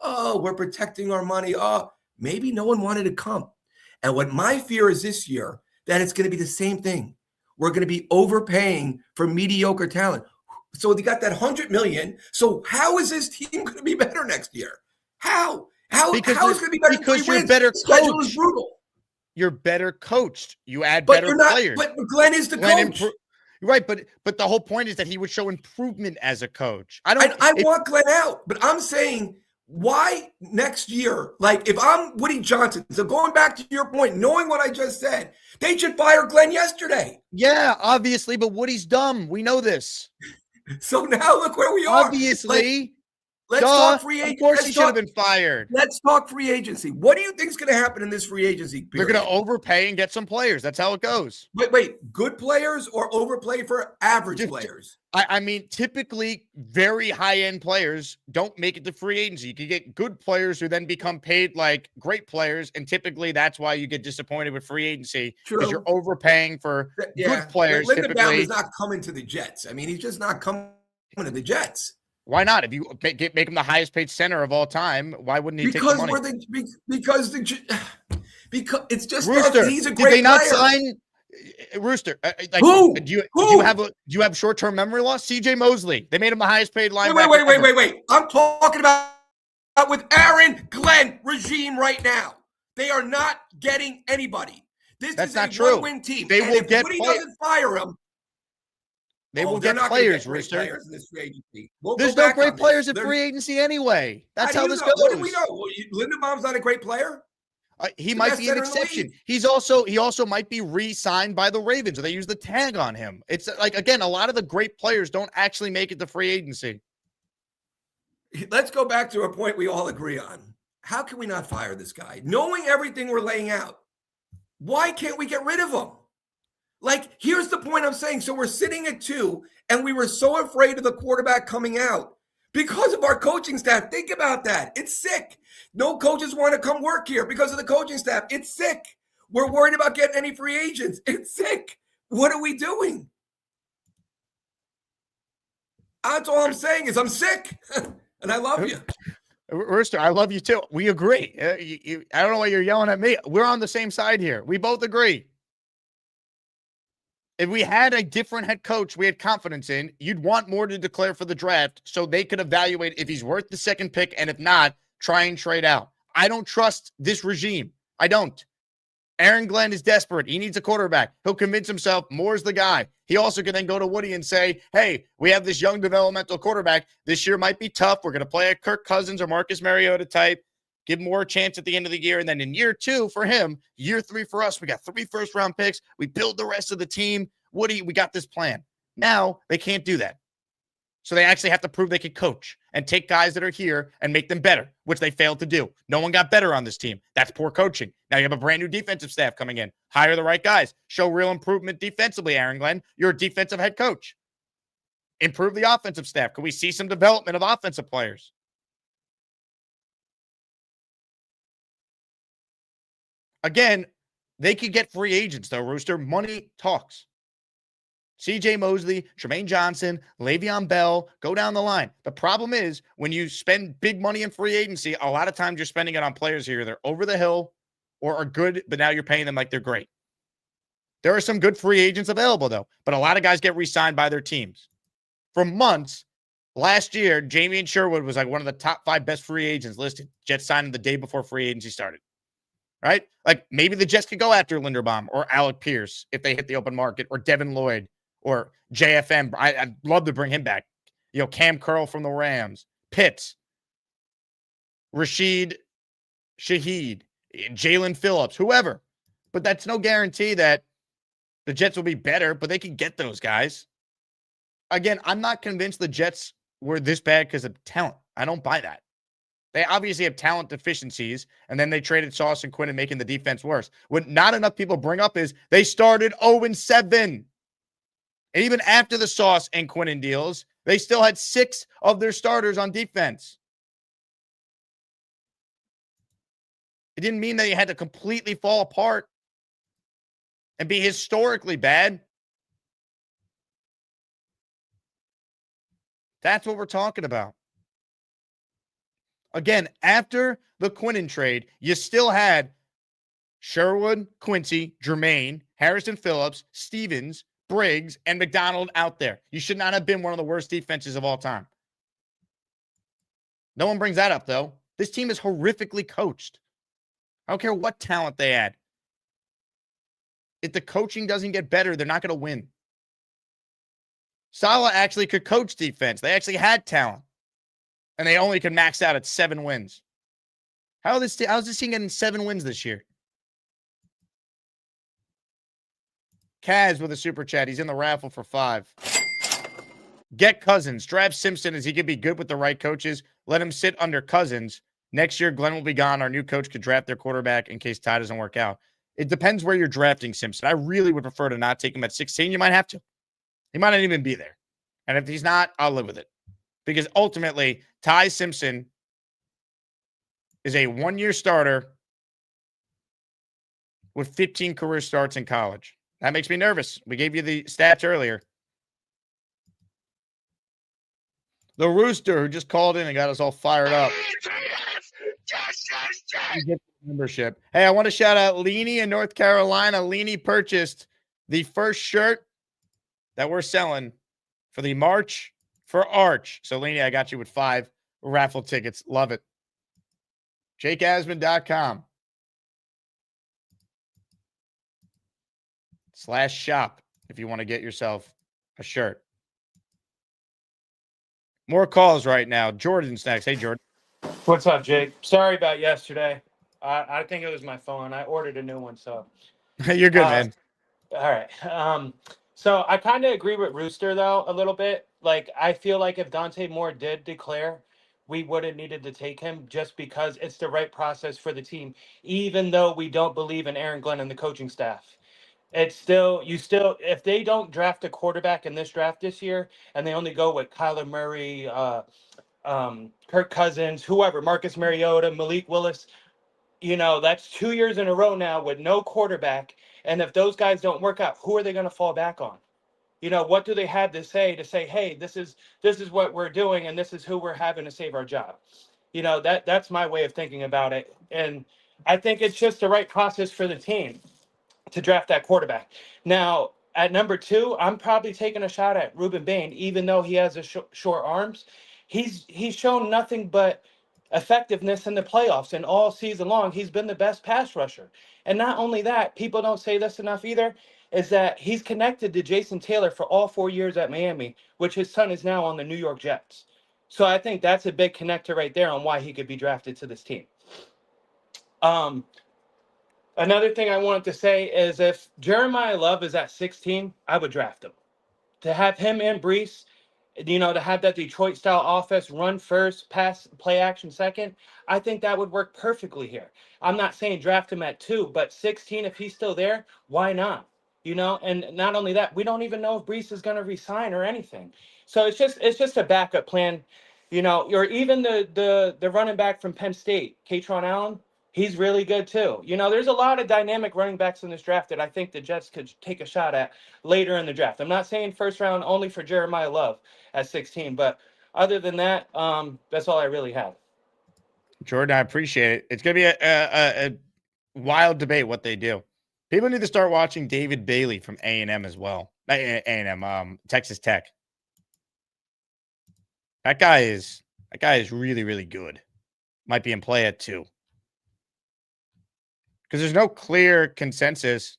Oh, we're protecting our money. Oh, maybe no one wanted to come. And what my fear is this year, that it's going to be the same thing. We're going to be overpaying for mediocre talent. So they got that $100 million. So how is this team going to be better next year? How is it going to be better? Because you're wins? better Schedule is coached. brutal. You're better coached. You add But better you're not. players. But Glenn is the coach. Right, but the whole point is that he would show improvement as a coach. I want Glenn out, but I'm saying why next year? Like if I'm Woody Johnson, so going back to your point, knowing what I just said, they should fire Glenn yesterday. Yeah, obviously, but Woody's dumb. We know this. So now look where we are. Obviously. Let's talk free agency. Of course he should have been fired. Let's talk free agency. What do you think is going to happen in this free agency period? They're going to overpay and get some players. That's how it goes. Wait. Good players or overpay for average players? I mean, typically very high-end players don't make it to free agency. You can get good players who then become paid like great players, and typically that's why you get disappointed with free agency because you're overpaying for good players. Lindenbaum is not coming to the Jets. I mean, he's just not coming to the Jets. Why not? If you make him the highest paid center of all time, why wouldn't he take the money? Because it's just Rooster. He's a great Did they not player. sign Rooster? Who? Do you have short-term memory loss? CJ Mosley. They made him the highest paid linebacker. Wait. I'm talking about with Aaron Glenn regime right now. They are not getting anybody. That's not true. One-win team. They will get. Woody doesn't fire him. They will get players, Rooster. Players in this free agency. There's no great players in free agency anyway. That's how this goes. What do we know? Well, Lindenbaum's not a great player. He might be an exception. He also might be re-signed by the Ravens. Or they use the tag on him. It's like, again, a lot of the great players don't actually make it to free agency. Let's go back to a point we all agree on. How can we not fire this guy? Knowing everything we're laying out, why can't we get rid of him? Like, here's the point I'm saying. So we're sitting at 2, and we were so afraid of the quarterback coming out because of our coaching staff. Think about that. It's sick. No coaches want to come work here because of the coaching staff. It's sick. We're worried about getting any free agents. It's sick. What are we doing? That's all I'm saying is I'm sick, and I love you. Rooster, I love you too. We agree. I don't know why you're yelling at me. We're on the same side here. We both agree. If we had a different head coach we had confidence in, you'd want more to declare for the draft so they could evaluate if he's worth the second pick, and if not, try and trade out. I don't trust this regime. I don't. Aaron Glenn is desperate. He needs a quarterback. He'll convince himself Moore's the guy. He also can then go to Woody and say, hey, we have this young developmental quarterback. This year might be tough. We're going to play a Kirk Cousins or Marcus Mariota type. Give Moore a chance at the end of the year. And then in year 2 for him, year 3 for us, we got 3 first-round picks. We build the rest of the team. Woody, we got this plan. Now they can't do that. So they actually have to prove they can coach and take guys that are here and make them better, which they failed to do. No one got better on this team. That's poor coaching. Now you have a brand new defensive staff coming in. Hire the right guys. Show real improvement defensively, Aaron Glenn. You're a defensive head coach. Improve the offensive staff. Can we see some development of offensive players? Again, they could get free agents, though, Rooster. Money talks. CJ Mosley, Tremaine Johnson, Le'Veon Bell, go down the line. The problem is when you spend big money in free agency, a lot of times you're spending it on players here. They're over the hill or are good, but now you're paying them like they're great. There are some good free agents available, though, but a lot of guys get re-signed by their teams. For months, last year, Jamie and Sherwood was like one of the top 5 best free agents listed. Jets signed him the day before free agency started. Right? Like maybe the Jets could go after Linderbaum or Alec Pierce if they hit the open market, or Devin Lloyd or JFM. I'd love to bring him back. You know, Cam Curl from the Rams, Pitts, Rashid Shaheed, Jalen Phillips, whoever. But that's no guarantee that the Jets will be better, but they can get those guys. Again, I'm not convinced the Jets were this bad because of talent. I don't buy that. They obviously have talent deficiencies, and then they traded Sauce and Quinn and making the defense worse. What not enough people bring up is they started 0-7. And even after the Sauce and Quinnen deals, they still had 6 of their starters on defense. It didn't mean that you had to completely fall apart and be historically bad. That's what we're talking about. Again, after the Quinnen trade, you still had Sherwood, Quincy, Jermaine, Harrison Phillips, Stevens, Briggs, and McDonald out there. You should not have been one of the worst defenses of all time. No one brings that up, though. This team is horrifically coached. I don't care what talent they add. If the coaching doesn't get better, they're not going to win. Saleh actually could coach defense. They actually had talent. And they only could max out at 7 wins. How's this team getting 7 wins this year? Kaz with a super chat. He's in the raffle for 5. Get Cousins. Draft Simpson as he could be good with the right coaches. Let him sit under Cousins. Next year, Glenn will be gone. Our new coach could draft their quarterback in case Ty doesn't work out. It depends where you're drafting Simpson. I really would prefer to not take him at 16. You might have to. He might not even be there. And if he's not, I'll live with it. Because ultimately, Ty Simpson is a 1-year starter with 15 career starts in college. That makes me nervous. We gave you the stats earlier. The Rooster, who just called in and got us all fired up. Membership. Hey, I want to shout out Leany in North Carolina. Leany purchased the first shirt that we're selling for the March for Arch. So, Leany, I got you with 5 raffle tickets. Love it. JakeAsman.com /shop if you want to get yourself a shirt. More calls right now. Jordan's next. Hey, Jordan. What's up, Jake? Sorry about yesterday. I think it was my phone. I ordered a new one, so. You're good, man. All right. So I kind of agree with Rooster, though, a little bit. Like, I feel like if Dante Moore did declare, we would have needed to take him just because it's the right process for the team, even though we don't believe in Aaron Glenn and the coaching staff. It's still, if they don't draft a quarterback in this draft this year, and they only go with Kyler Murray, Kirk Cousins, whoever, Marcus Mariota, Malik Willis, that's 2 years in a row now with no quarterback. And if those guys don't work out, who are they going to fall back on? What do they have to say, hey, this is what we're doing and this is who we're having to save our job? That's my way of thinking about it. And I think it's just the right process for the team to draft that quarterback. Now, at number 2, I'm probably taking a shot at Reuben Bain, even though he has short arms. He's shown nothing but effectiveness in the playoffs, and all season long, he's been the best pass rusher. And not only that, people don't say this enough either, is that he's connected to Jason Taylor for all 4 years at Miami, which his son is now on the New York Jets. So I think that's a big connector right there on why he could be drafted to this team. Another thing I wanted to say is if Jeremiah Love is at 16, I would draft him. To have him and Brees, to have that Detroit-style offense, run first, pass, play action second, I think that would work perfectly here. I'm not saying draft him at 2, but 16, if he's still there, why not? And not only that, we don't even know if Brees is going to resign or anything. So it's just a backup plan, or even the running back from Penn State, Katron Allen. He's really good too. There's a lot of dynamic running backs in this draft that I think the Jets could take a shot at later in the draft. I'm not saying first round only for Jeremiah Love at 16, but other than that, that's all I really have. Jordan, I appreciate it. It's going to be a wild debate what they do. People need to start watching David Bailey from A&M as well. A&M, Texas Tech. That guy is really, really good. Might be in play at 2. Because there's no clear consensus.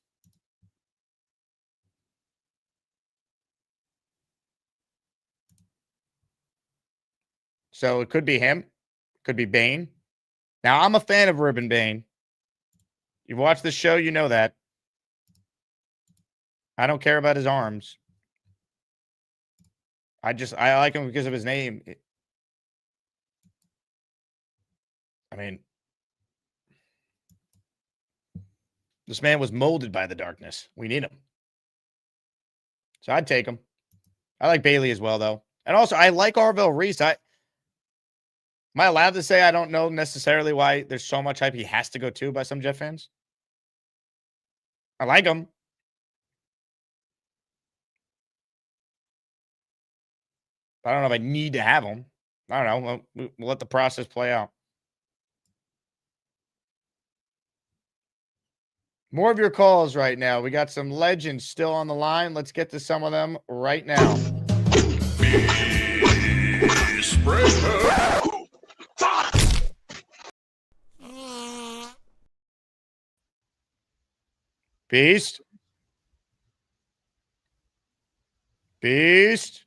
So it could be him. Could be Bain. Now, I'm a fan of Reuben Bain. You've watched the show, you know that. I don't care about his arms. I like him because of his name. I mean, this man was molded by the darkness. We need him. So I'd take him. I like Bailey as well, though. And also, I like Arvell Reese. Am I allowed to say I don't know necessarily why there's so much hype he has to go to by some Jet fans? I like him. But I don't know if I need to have him. I don't know. We'll let the process play out. More of your calls right now. We got some legends still on the line. Let's get to some of them right now. Beast. Beast.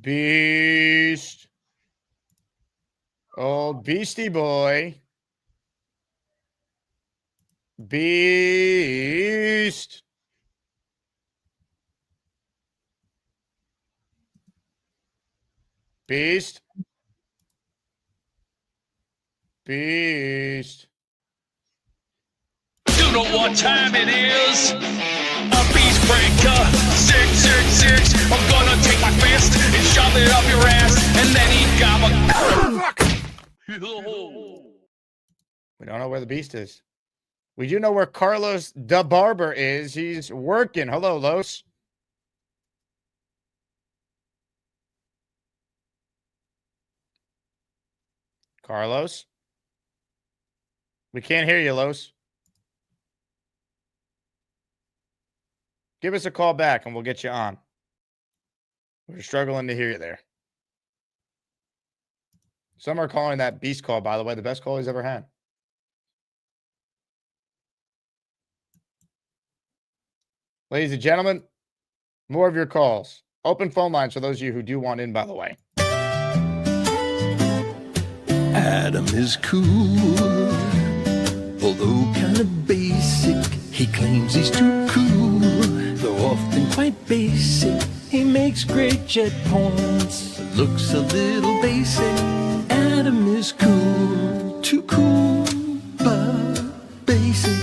Beast. Old Beastie Boy. Beast. Beast. Beast. You know what time it is? A beast breaker. 666. I'm gonna take my fist and shove it up your ass, and then he got We don't know where the Beast is. We do know where Carlos the Barber is. He's working. Hello, Los. Carlos? We can't hear you, Los. Give us a call back and we'll get you on. We're struggling to hear you there. Some are calling that Beast call, by the way, the best call he's ever had. Ladies and gentlemen, more of your calls. Open phone lines for those of you who do want in, by the way. Adam is cool, although kind of basic. He claims he's too cool, though often quite basic. He makes great jet points, looks a little basic. Adam is cool, too cool, but basic.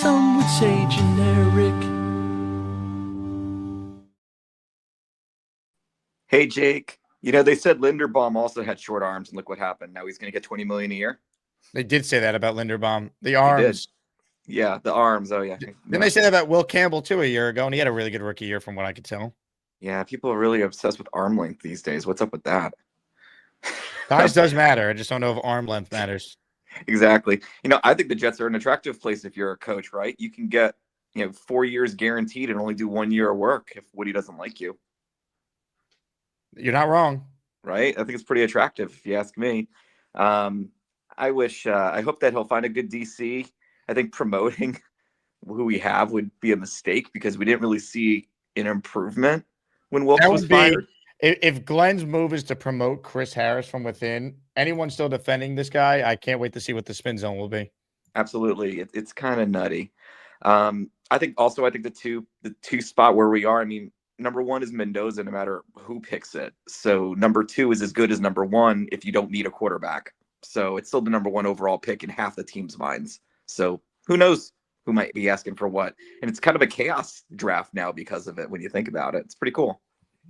Some would say generic. Hey, Jake. You know, they said Linderbaum also had short arms, and look what happened. Now he's going to get $20 million a year. They did say that about Linderbaum. The arms. Yeah, the arms. Oh, yeah. Didn't they say that about Will Campbell, too, a year ago? And he had a really good rookie year from what I could tell. Yeah, people are really obsessed with arm length these days. What's up with that? Size does matter. I just don't know if arm length matters. Exactly. You know, I think the Jets are an attractive place if you're a coach, right? You can get, 4 years guaranteed and only do 1 year of work if Woody doesn't like you. You're not wrong. Right? I think it's pretty attractive, if you ask me. I hope that he'll find a good DC. I think promoting who we have would be a mistake because we didn't really see an improvement when Wilkes was fired. If Glenn's move is to promote Chris Harris from within, anyone still defending this guy, I can't wait to see what the spin zone will be. Absolutely. It's kind of nutty. I think the two spot where we are, number one is Mendoza, no matter who picks it. So number two is as good as number one if you don't need a quarterback. So it's still the number one overall pick in half the team's minds. So who knows who might be asking for what? And it's kind of a chaos draft now because of it when you think about it. It's pretty cool.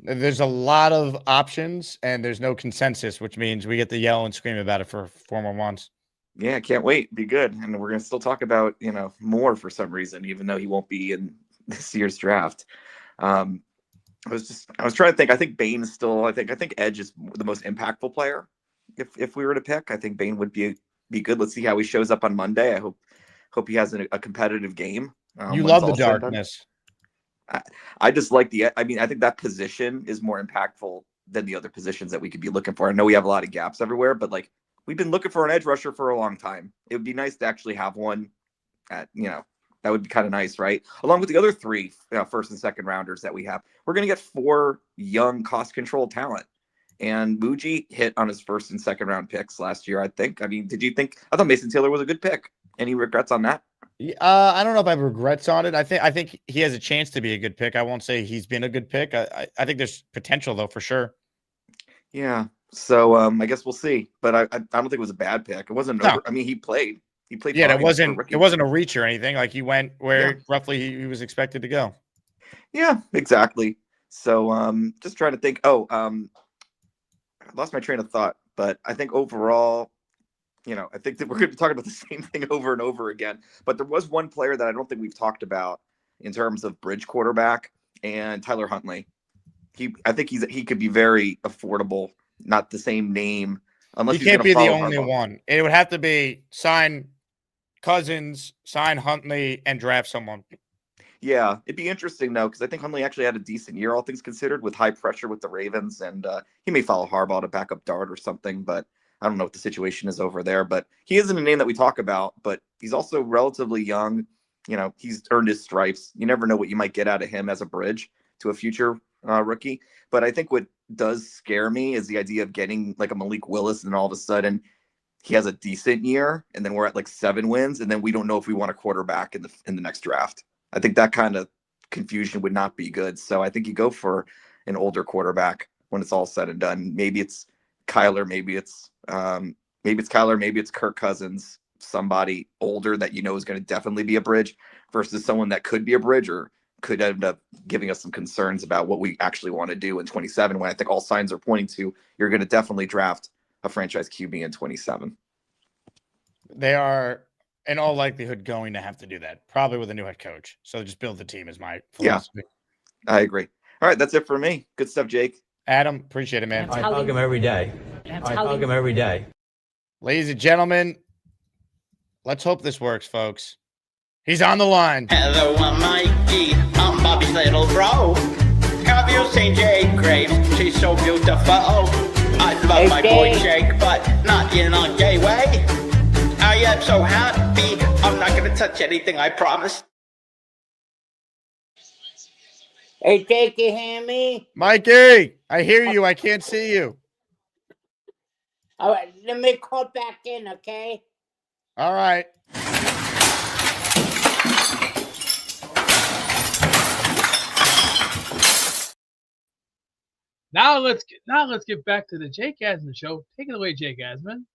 There's a lot of options and there's no consensus, which means we get to yell and scream about it for 4 more months. Yeah, I can't wait. Be good. And we're going to still talk about, more for some reason, even though he won't be in this year's draft. I was trying to think. I think Bain is still. I think Edge is the most impactful player. If we were to pick, I think Bain would be good. Let's see how he shows up on Monday. I hope he has a competitive game. You love the darkness. I just like I think that position is more impactful than the other positions that we could be looking for. I know we have a lot of gaps everywhere, but we've been looking for an edge rusher for a long time. It would be nice to actually have one. That would be kind of nice, right? Along with the other 3 first and second rounders that we have. We're going to get 4 young cost-controlled talent. And Muji hit on his first and second round picks last year, I think. Did you think? I thought Mason Taylor was a good pick. Any regrets on that? I don't know if I have regrets on it. I think he has a chance to be a good pick. I won't say he's been a good pick. I think there's potential, though, for sure. Yeah. So I guess we'll see. But I don't think it was a bad pick. It wasn't over. He played. He played. Yeah, it wasn't a reach or anything. He went where roughly he was expected to go. Yeah, exactly. So just trying to think. I lost my train of thought, but I think overall, I think that we're going to be talking about the same thing over and over again. But there was one player that I don't think we've talked about in terms of bridge quarterback, and Tyler Huntley. I think he could be very affordable. Not the same name unless He he's can't going to be the follow only Harbaugh. one. It would have to be sign Cousins, sign Huntley, and draft someone. Yeah, it'd be interesting though, because I think Huntley actually had a decent year, all things considered, with high pressure with the Ravens, and he may follow Harbaugh to back up Dart or something. But I don't know what the situation is over there. But he isn't a name that we talk about. But he's also relatively young. You know, he's earned his stripes. You never know what you might get out of him as a bridge to a future rookie. But I think what does scare me is the idea of getting like a Malik Willis, and all of a sudden he has a decent year, and then we're at like 7 wins, and then we don't know if we want a quarterback in the next draft. I think that kind of confusion would not be good. So I think you go for an older quarterback when it's all said and done. Maybe it's Kyler, maybe it's Kyler, maybe it's Kirk Cousins, somebody older that you know is going to definitely be a bridge versus someone that could be a bridge or could end up giving us some concerns about what we actually want to do in 27, when I think all signs are pointing to you're going to definitely draft a franchise QB in 27. They are, in all likelihood, going to have to do that, probably with a new head coach. So just build the team is my philosophy. Yeah, I agree. All right, that's it for me. Good stuff, Jake. Adam, appreciate it, man. I hug him every day. I hug him every day. Ladies and gentlemen, let's hope this works, folks. He's on the line. Hello, I'm Mikey. I'm Bobby's little bro. Have you seen Jake Graves? She's so beautiful. I love my boy Jake, but not in a gay way. I am so happy. I'm not gonna touch anything, I promise. Hey, Jake, you hear me? Mikey, I hear you. I can't see you. All right, let me call back in, okay? All right. Now let's get back to the Jake Asman show. Take it away, Jake Asman.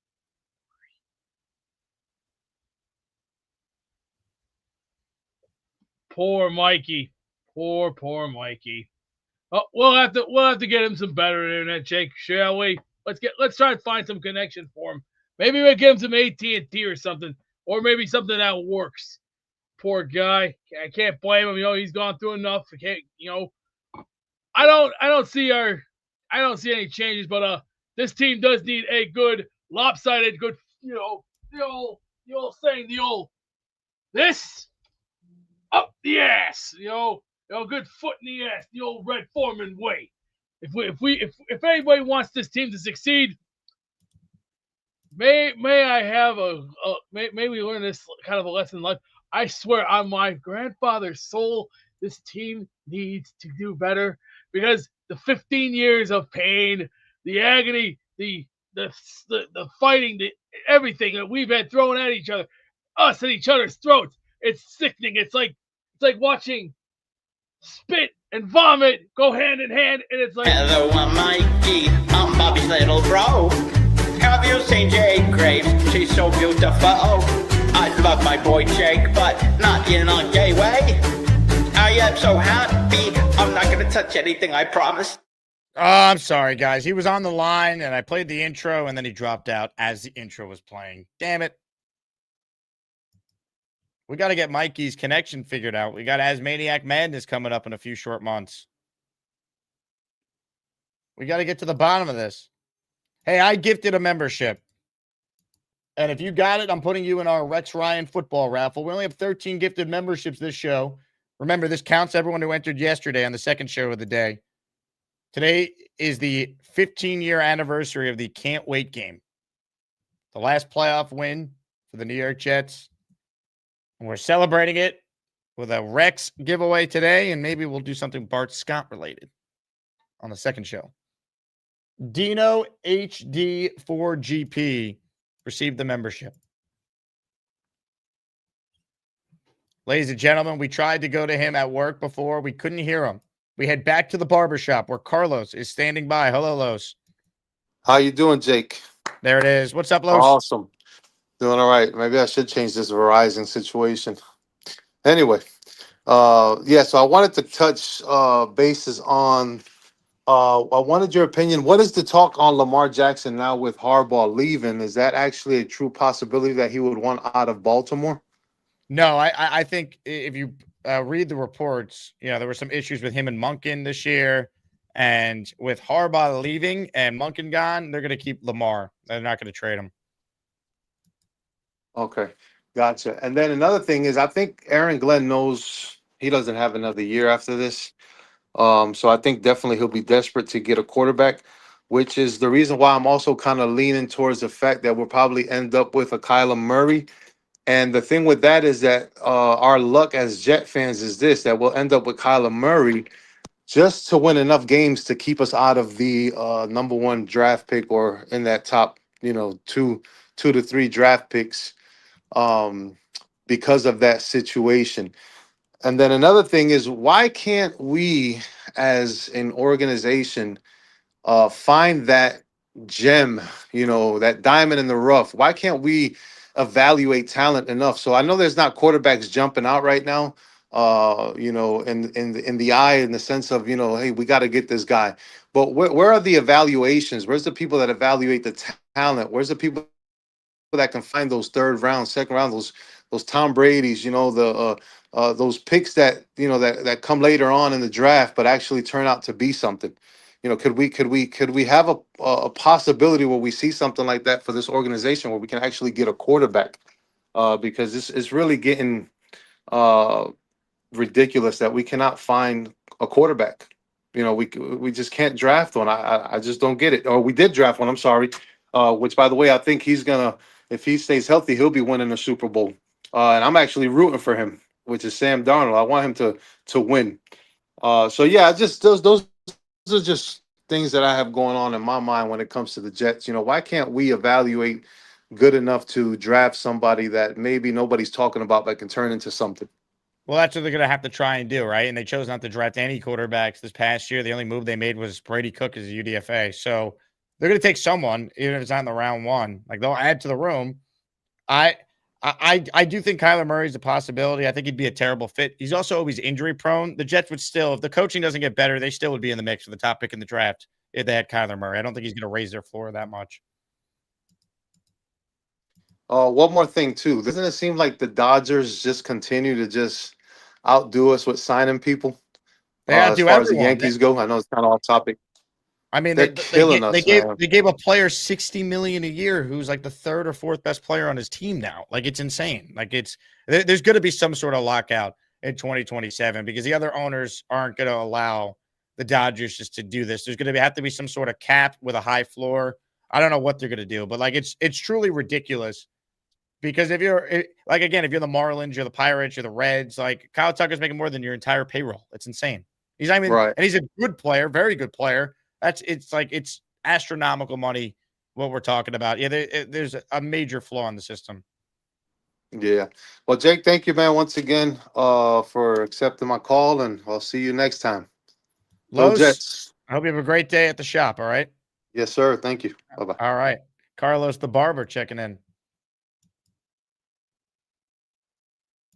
Poor Mikey. Poor Mikey. Oh, we'll have to get him some better internet, Jake, shall we? Let's try to find some connection for him. Maybe we'll get him some AT&T or something, or maybe something that works. Poor guy. I can't blame him. You know, he's gone through enough. I can't. You know, I don't see any changes, but this team does need a good lopsided, good. You know, the old saying, this up the ass. You know, good foot in the ass, the old Red Foreman way. If anybody wants this team to succeed, may we learn this kind of a lesson in life. I swear on my grandfather's soul, this team needs to do better, because the 15 years of pain, the agony, the fighting, the everything that we've had thrown at each other, us at each other's throats, it's sickening. It's like watching spit and vomit go hand in hand, and it's like. Hello, I'm Mikey. I'm Bobby's little bro. Have you seen Jake Graves? She's so beautiful. I love my boy Jake, but not in a gay way. I am so happy. I'm not gonna touch anything, I promise. Oh, I'm sorry, guys. He was on the line, and I played the intro, and then he dropped out as the intro was playing. Damn it. We got to get Mikey's connection figured out. We got Asmaniac Madness coming up in a few short months. We got to get to the bottom of this. Hey, I gifted a membership. And if you got it, I'm putting you in our Rex Ryan football raffle. We only have 13 gifted memberships this show. Remember, this counts everyone who entered yesterday on the second show of the day. Today is the 15-year anniversary of the Can't Wait game. The last playoff win for the New York Jets. And we're celebrating it with a Rex giveaway today, and maybe we'll do something Bart Scott related on the second show. Dino HD4GP received the membership. Ladies and gentlemen, we tried to go to him at work before. We couldn't hear him. We head back to the barber shop where Carlos is standing by. Hello, Los. How you doing, Jake? There it is. What's up, Los? Awesome. Doing all right. Maybe I should change this Verizon situation. Anyway, so I wanted to touch bases on I wanted your opinion. What is the talk on Lamar Jackson now with Harbaugh leaving? Is that actually a true possibility that he would want out of Baltimore? No, I think if you read the reports, there were some issues with him and Monken this year. And with Harbaugh leaving and Monken gone, they're going to keep Lamar. They're not going to trade him. Okay, gotcha. And then another thing is, I think Aaron Glenn knows he doesn't have another year after this. So I think definitely he'll be desperate to get a quarterback, which is the reason why I'm also kind of leaning towards the fact that we'll probably end up with a Kyler Murray. And the thing with that is that our luck as Jet fans is this, that we'll end up with Kyler Murray just to win enough games to keep us out of the number one draft pick or in that top, two to three draft picks because of that situation. And then another thing is, why can't we as an organization find that gem, that diamond in the rough? Why can't we evaluate talent enough? So I know there's not quarterbacks jumping out right now, in the eye, in the sense of, hey, we got to get this guy. But where are the evaluations? Where's the people that evaluate the talent? Where's the people that can find those third round, second round, those Tom Brady's, those picks that that come later on in the draft, but actually turn out to be something. Could we have a possibility where we see something like that for this organization, where we can actually get a quarterback? Because this is really getting ridiculous that we cannot find a quarterback. We just can't draft one. I just don't get it. Or we did draft one. I'm sorry. Which, by the way, I think he's gonna, if he stays healthy, he'll be winning the Super Bowl. And I'm actually rooting for him, which is Sam Darnold. I want him to win. So yeah, just those are just things that I have going on in my mind when it comes to the Jets. Why can't we evaluate good enough to draft somebody that maybe nobody's talking about that can turn into something? Well, that's what they're going to have to try and do, right? And they chose not to draft any quarterbacks this past year. The only move they made was Brady Cook as a UDFA. So they're going to take someone, even if it's not in the round one. Like, they'll add to the room. I do think Kyler Murray is a possibility. I think he'd be a terrible fit. He's also always injury prone. The Jets would still, if the coaching doesn't get better, they still would be in the mix for the top pick in the draft if they had Kyler Murray. I don't think he's going to raise their floor that much. One more thing too. Doesn't it seem like the Dodgers just continue to just outdo us with signing people? They As outdo far as the everyone. Yankees go, I know it's kind of off topic. I mean, They're killing us, man. they gave a player $60 million a year who's like the third or fourth best player on his team now. Like, it's insane. Like, there's going to be some sort of lockout in 2027 because the other owners aren't going to allow the Dodgers just to do this. There's going to have to be some sort of cap with a high floor. I don't know what they're going to do, but like, it's truly ridiculous. Because if you're the Marlins, you're the Pirates, you're the Reds, like, Kyle Tucker's making more than your entire payroll. It's insane. He's not even, Right. And he's a good player, very good player. It's astronomical money what we're talking about. Yeah, there's a major flaw in the system. Yeah. Well, Jake, thank you, man, once again, for accepting my call, and I'll see you next time. Go Los, Jets. I hope you have a great day at the shop. All right. Yes, sir. Thank you. Bye-bye. All right. Carlos the Barber checking in.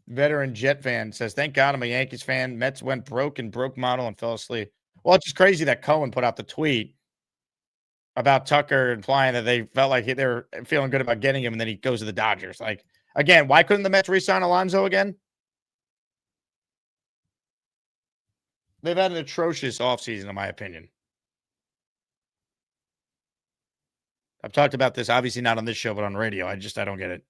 Veteran Jet fan says, thank God I'm a Yankees fan. Mets went broke model and fell asleep. Well, it's just crazy that Cohen put out the tweet about Tucker, implying that they felt like they were feeling good about getting him, and then he goes to the Dodgers. Like, again, why couldn't the Mets re-sign Alonso again? They've had an atrocious offseason, in my opinion. I've talked about this, obviously not on this show, but on radio. I don't get it.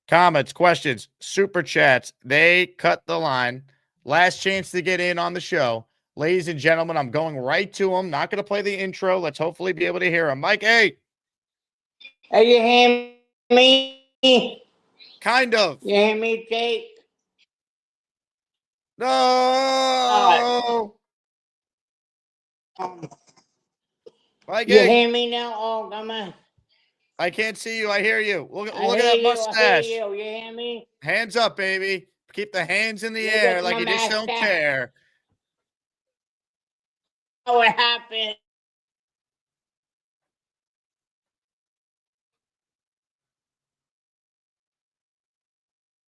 Comments, questions, super chats. They cut the line. Last chance to get in on the show. Ladies and gentlemen, I'm going right to them. Not going to play the intro. Let's hopefully be able to hear him. Mike, hey. Are you hearing me? Kind of. You hear me, Jake? No. Mike, You hey. hear me now? Oh, come on. I can't see you. I hear you. Look at that I mustache. hear you. You hear me? Hands up, baby. Keep the hands in the Look air at like my you just don't mustache. care. Oh, what happened?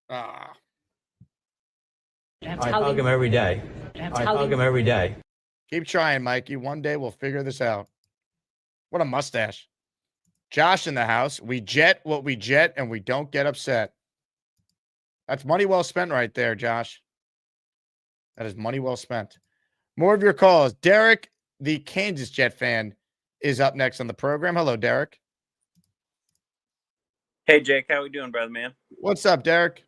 Ah. I hug him every day. I hug him every day. Keep trying, Mikey. One day we'll figure this out. What a mustache. Josh in the house. We jet what we jet, and we don't get upset. That's money well spent right there, Josh. That is money well spent. More of your calls. Derek, the Kansas Jet fan, is up next on the program. Hello, Derek. Hey Jake, how we doing, brother man? What's up, Derek?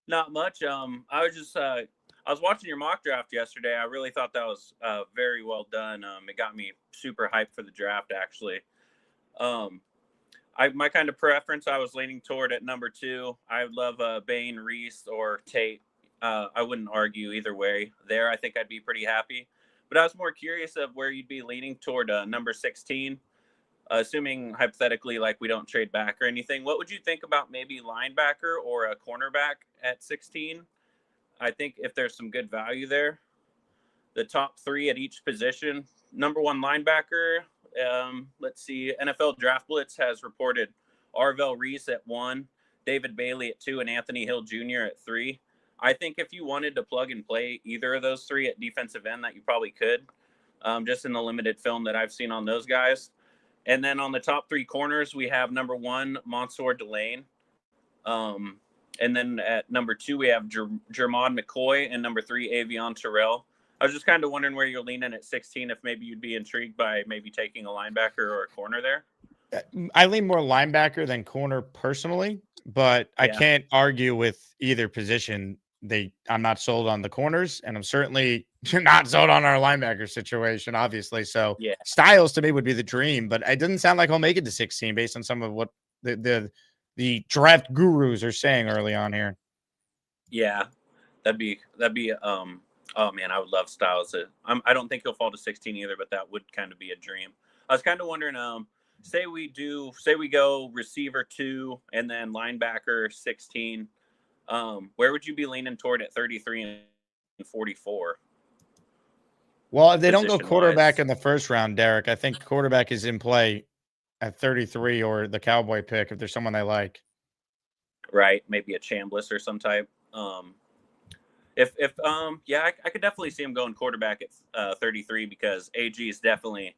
Not much. I was just I was watching your mock draft yesterday. I really thought that was very well done. It got me super hyped for the draft actually. My kind of preference, I was leaning toward at number 2. I would love Bain, Reese, or Tate. I wouldn't argue either way there. I think I'd be pretty happy. But I was more curious of where you'd be leaning toward number 16. Assuming hypothetically, like we don't trade back or anything, what would you think about maybe linebacker or a cornerback at 16? I think if there's some good value there, the top 3 at each position. Number 1 linebacker, let's see, NFL Draft Blitz has reported Arvell Reese at 1, David Bailey at 2, and Anthony Hill Jr. at 3. I think if you wanted to plug and play either of those 3 at defensive end, that you probably could, just in the limited film that I've seen on those guys. And then on the top 3 corners, we have number 1, Mansour Delane. And then at number 2, we have Jermod McCoy, and number 3, Avion Terrell. I was just kind of wondering where you're leaning at 16, if maybe you'd be intrigued by maybe taking a linebacker or a corner there. I lean more linebacker than corner personally, but I can't argue with either position. I'm not sold on the corners, and I'm certainly not sold on our linebacker situation, obviously. So Styles to me would be the dream, but it doesn't sound like he'll make it to 16 based on some of what the draft gurus are saying early on here. Yeah, that'd be oh man, I would love Styles. I don't think he'll fall to 16 either, but that would kind of be a dream. I was kind of wondering, say we go receiver 2 and then linebacker 16. Where would you be leaning toward at 33 and 44? Well, if they don't go quarterback in the first round, Derek, I think quarterback is in play at 33 or the Cowboy pick if there's someone they like. Right, maybe a Chambliss or some type. I could definitely see him going quarterback at 33 because AG is definitely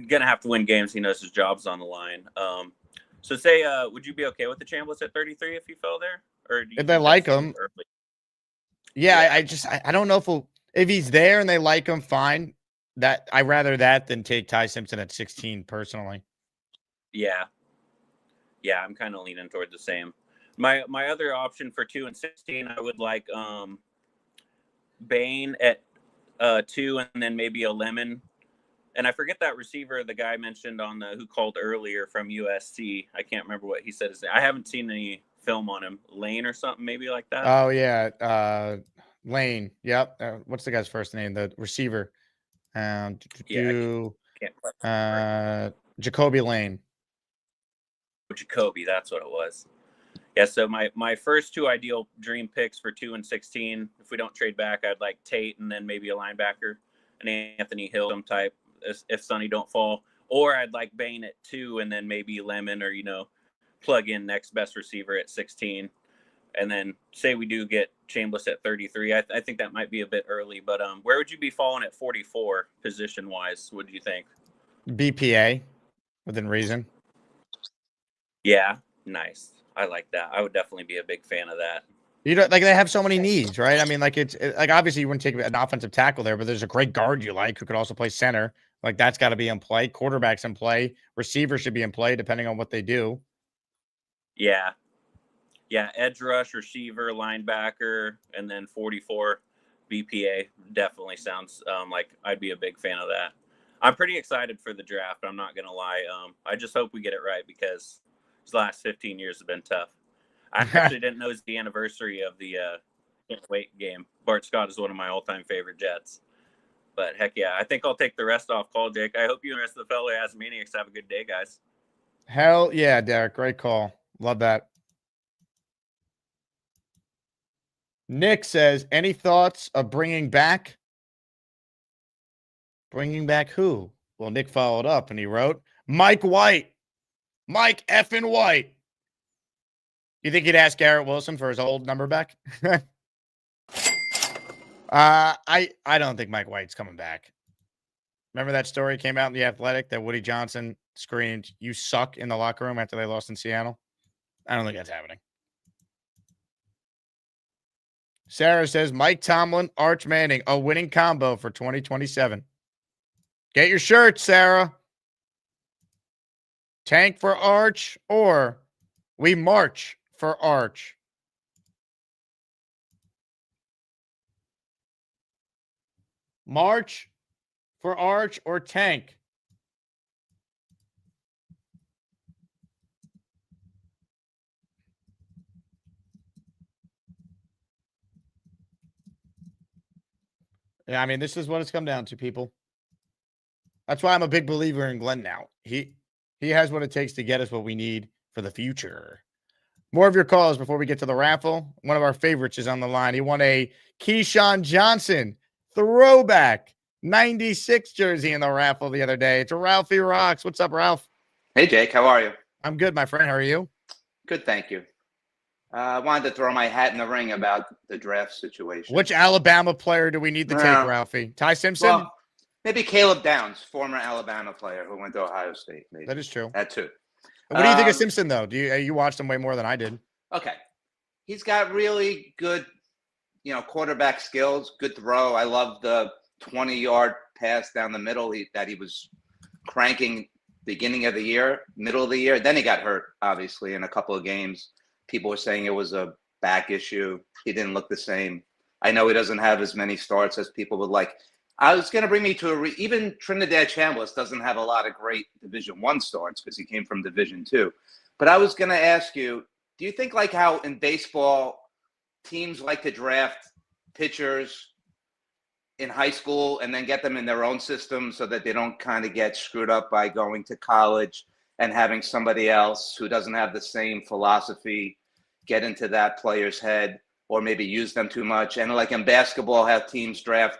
gonna have to win games. He knows his job's on the line. So say, would you be okay with the Chambliss at 33 if he fell there? Or do you if they like him? I don't know if he's there and they like him, fine. That I'd rather that than take Ty Simpson at 16 personally. Yeah, I'm kind of leaning toward the same. My other option for 2 and 16, I would like Bain at 2 and then maybe a Lemon. And I forget that receiver the guy mentioned on who called earlier from USC. I can't remember what he said. I haven't seen any film on him. Lane or something maybe like that. Oh yeah, Lane. Yep. What's the guy's first name? The receiver. Jacoby Lane. Jacoby, that's what it was. Yeah, so my first 2 ideal dream picks for 2 and 16, if we don't trade back, I'd like Tate and then maybe a linebacker, and Anthony Hill, some type, if Sonny don't fall. Or I'd like Bain at 2 and then maybe Lemon or, plug in next best receiver at 16. And then say we do get Chambliss at 33. I think that might be a bit early, but where would you be falling at 44 position-wise, what do you think? BPA, within reason. Yeah, nice. I like that. I would definitely be a big fan of that. They have so many needs, right? I mean, it's obviously you wouldn't take an offensive tackle there, but there's a great guard you like who could also play center. Like that's got to be in play. Quarterback's in play. Receiver should be in play depending on what they do. Yeah. Edge rush, receiver, linebacker, and then 44 BPA definitely sounds like I'd be a big fan of that. I'm pretty excited for the draft. I'm not gonna lie. I just hope we get it right because these last 15 years have been tough. I actually didn't know it's the anniversary of the Can't Wait game. Bart Scott is one of my all-time favorite Jets. But heck yeah, I think I'll take the rest off call, Jake. I hope you and the rest of the fellow Asmaniacs have a good day, guys. Hell yeah, Derek. Great call. Love that. Nick says, any thoughts of bringing back who? Well, Nick followed up and he wrote, Mike White. Mike effing White. You think he'd ask Garrett Wilson for his old number back? I don't think Mike White's coming back. Remember that story came out in The Athletic that Woody Johnson screamed, "You suck" in the locker room after they lost in Seattle? I don't think that's happening. Sarah says Mike Tomlin, Arch Manning, a winning combo for 2027. Get your shirts, Sarah. Tank for Arch, or we march for Arch. March for Arch or tank? Yeah, I mean, this is what it's come down to, people. That's why I'm a big believer in Glenn now. He has what it takes to get us what we need for the future. More of your calls before we get to the raffle. One of our favorites is on the line. He won a Keyshawn Johnson throwback 96 jersey in the raffle the other day. It's a Ralphie Rocks. What's up, Ralph? Hey, Jake. How are you? I'm good, my friend. How are you? Good, thank you. I wanted to throw my hat in the ring about the draft situation. Which Alabama player do we need to take, Ralphie? Ty Simpson? Well, maybe Caleb Downs, former Alabama player who went to Ohio State. Maybe. That is true. At 2. What do you think of Simpson, though? You watched him way more than I did. Okay. He's got really good, quarterback skills, good throw. I love the 20-yard pass down the middle that he was cranking beginning of the year, middle of the year. Then he got hurt, obviously, in a couple of games. People were saying it was a back issue. He didn't look the same. I know he doesn't have as many starts as people would like. I was going to bring me to even Trinidad Chambliss doesn't have a lot of great Division I starts because he came from Division II. But I was going to ask you, do you think like how in baseball teams like to draft pitchers in high school and then get them in their own system so that they don't kind of get screwed up by going to college and having somebody else who doesn't have the same philosophy get into that player's head or maybe use them too much? And like in basketball, have teams draft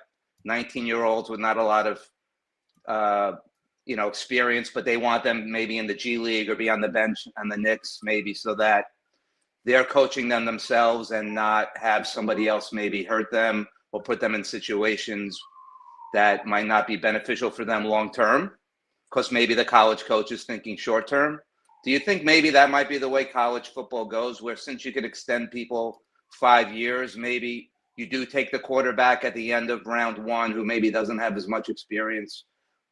19-year-olds with not a lot of, experience, but they want them maybe in the G League or be on the bench on the Knicks, maybe so that they're coaching them themselves and not have somebody else maybe hurt them or put them in situations that might not be beneficial for them long term because maybe the college coach is thinking short term. Do you think maybe that might be the way college football goes, where since you could extend people 5 years, maybe you do take the quarterback at the end of round 1 who maybe doesn't have as much experience,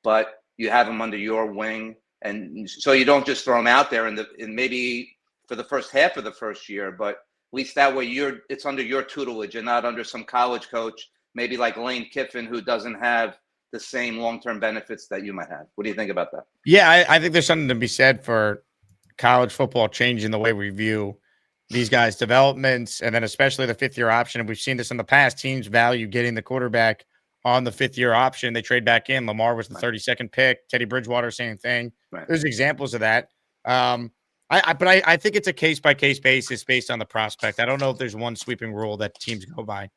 but you have him under your wing, and so you don't just throw him out there in maybe for the first half of the first year, but at least that way it's under your tutelage and not under some college coach, maybe like Lane Kiffin, who doesn't have the same long-term benefits that you might have. What do you think about that? Yeah, I think there's something to be said for college football changing the way we view these guys' developments, and then especially the 5th-year option. And we've seen this in the past. Teams value getting the quarterback on the 5th-year option. They trade back in. Lamar was the 32nd pick. Teddy Bridgewater, same thing. Right. There's examples of that. I think it's a case-by-case basis based on the prospect. I don't know if there's one sweeping rule that teams go by.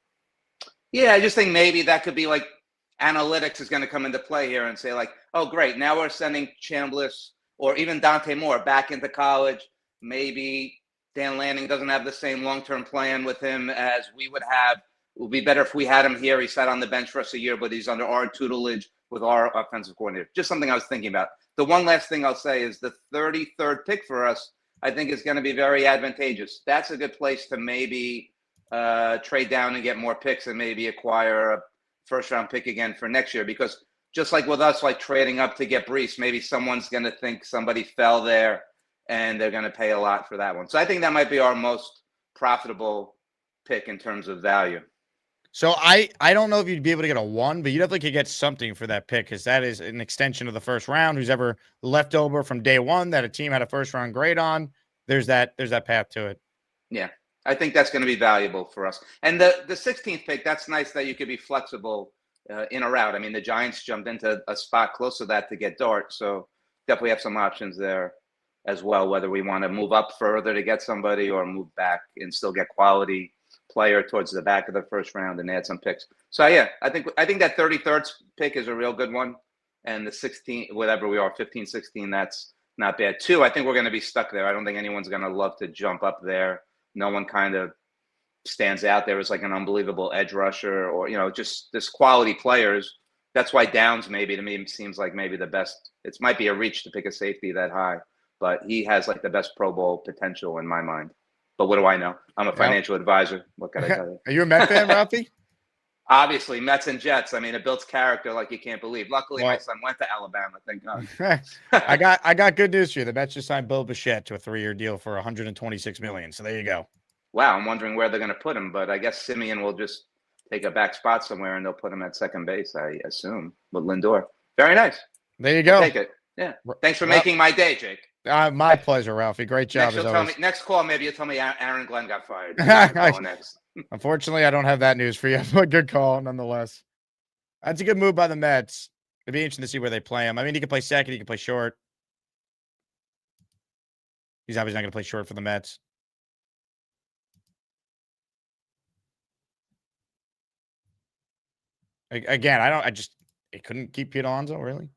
Yeah, I just think maybe that could be like analytics is going to come into play here and say like, oh, great, now we're sending Chambliss or even Dante Moore back into college. Maybe Dan Lanning doesn't have the same long-term plan with him as we would have. It would be better if we had him here. He sat on the bench for us a year, but he's under our tutelage with our offensive coordinator. Just something I was thinking about. The one last thing I'll say is the 33rd pick for us, I think, is going to be very advantageous. That's a good place to maybe trade down and get more picks and maybe acquire a first-round pick again for next year. Because just like with us, like trading up to get Brees, maybe someone's going to think somebody fell there and they're going to pay a lot for that one. So I think that might be our most profitable pick in terms of value. So I don't know if you'd be able to get a 1, but you definitely could get something for that pick because that is an extension of the first round. Who's ever left over from day 1 that a team had a first-round grade on, there's that path to it. Yeah, I think that's going to be valuable for us. And the 16th pick, that's nice that you could be flexible in or out. I mean, the Giants jumped into a spot close to that to get Dart, so definitely have some options there as well, whether we want to move up further to get somebody or move back and still get quality player towards the back of the first round and add some picks. So yeah, I think that 33rd pick is a real good one. And the 16, whatever we are, 15, 16, that's not bad too. I think we're going to be stuck there. I don't think anyone's going to love to jump up there. No one kind of stands out there as like an unbelievable edge rusher or, just this quality players. That's why Downs maybe to me seems like maybe the best. It might be a reach to pick a safety that high, but he has like the best Pro Bowl potential in my mind. But what do I know? I'm a Yep. financial advisor. What can I tell you? Are you a Met fan, Ralphie? Obviously, Mets and Jets. I mean, it builds character like you can't believe. Luckily, my Well- son went to Alabama. Thank God. I got good news for you. The Mets just signed Bill Bichette to a 3-year deal for $126 million. So there you go. Wow, I'm wondering where they're going to put him, but I guess Simeon will just take a back spot somewhere, and they'll put him at second base, I assume, with Lindor. Very nice. There you go. I'll take it. Yeah. Thanks for making my day, Jake. My pleasure, Ralphie. Great job Next, as you'll tell always. me, next call, maybe you'll tell me Aaron Glenn got fired. Next. Unfortunately, I don't have that news for you, but good call nonetheless. That's a good move by the Mets. It'd be interesting to see where they play him. I mean, he can play second, he can play short. He's obviously not going to play short for the Mets. Again, it couldn't keep Pete Alonso, really?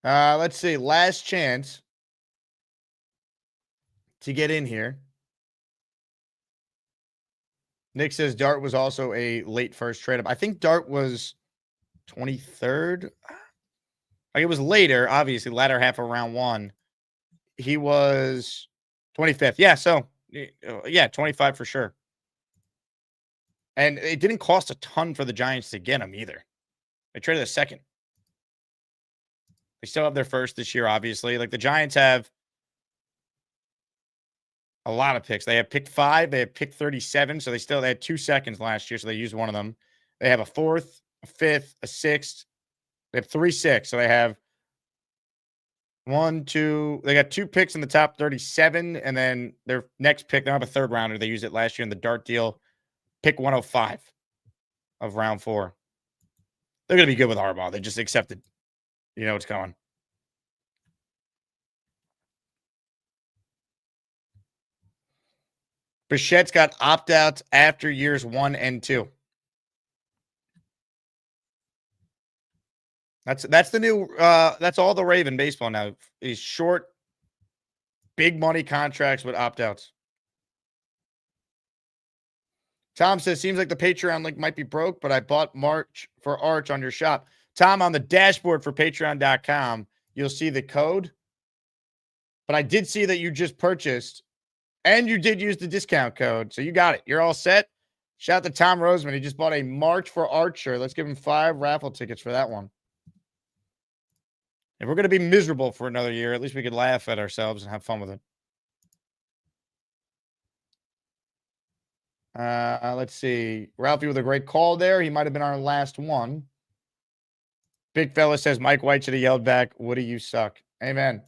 Let's see. Last chance to get in here. Nick says Dart was also a late first trade up. I think Dart was 23rd. Like it was later, obviously, latter half of round 1. He was 25th. Yeah, so, yeah, 25 for sure. And it didn't cost a ton for the Giants to get him either. They traded a second. They still have their first this year, obviously. Like the Giants have a lot of picks. They have pick 5. They have pick 37. So they had 2 seconds last year. So they used one of them. They have a 4th, a 5th, a 6th. They have 3 6. So they have 1, 2. They got 2 picks in the top 37. And then their next pick, they don't have a 3rd rounder. They used it last year in the Dart deal. Pick 105 of round 4. They're going to be good with Harbaugh. They just accepted. You know what's coming. Bichette's got opt-outs after years 1 and 2. That's the new that's all the Raven baseball now. Is short, big money contracts with opt-outs. Tom says, seems like the Patreon link might be broke, but I bought March for Arch on your shop. Tom, on the dashboard for patreon.com, you'll see the code. But I did see that you just purchased, and you did use the discount code. So you got it. You're all set. Shout out to Tom Roseman. He just bought a March for Archer. Let's give him 5 raffle tickets for that one. If we're going to be miserable for another year, at least we could laugh at ourselves and have fun with it. Let's see. Ralphie with a great call there. He might have been our last one. Big fella says Mike White should have yelled back, Woody, you suck. Amen.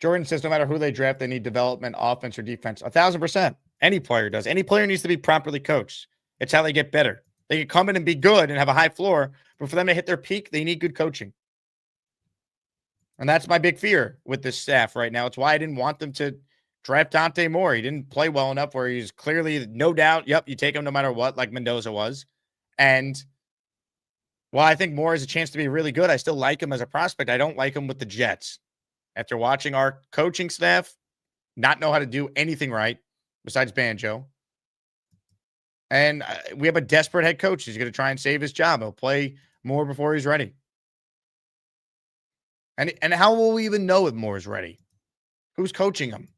Jordan says no matter who they draft, they need development, offense, or defense. 1,000%. Any player does. Any player needs to be properly coached. It's how they get better. They can come in and be good and have a high floor, but for them to hit their peak, they need good coaching. And that's my big fear with this staff right now. It's why I didn't want them to draft Dante Moore. He didn't play well enough where he's clearly, no doubt, yep, you take him no matter what, like Mendoza was. And while I think Moore has a chance to be really good, I still like him as a prospect. I don't like him with the Jets. After watching our coaching staff not know how to do anything right besides banjo. And we have a desperate head coach. He's going to try and save his job. He'll play Moore before he's ready. And how will we even know if Moore is ready? Who's coaching him?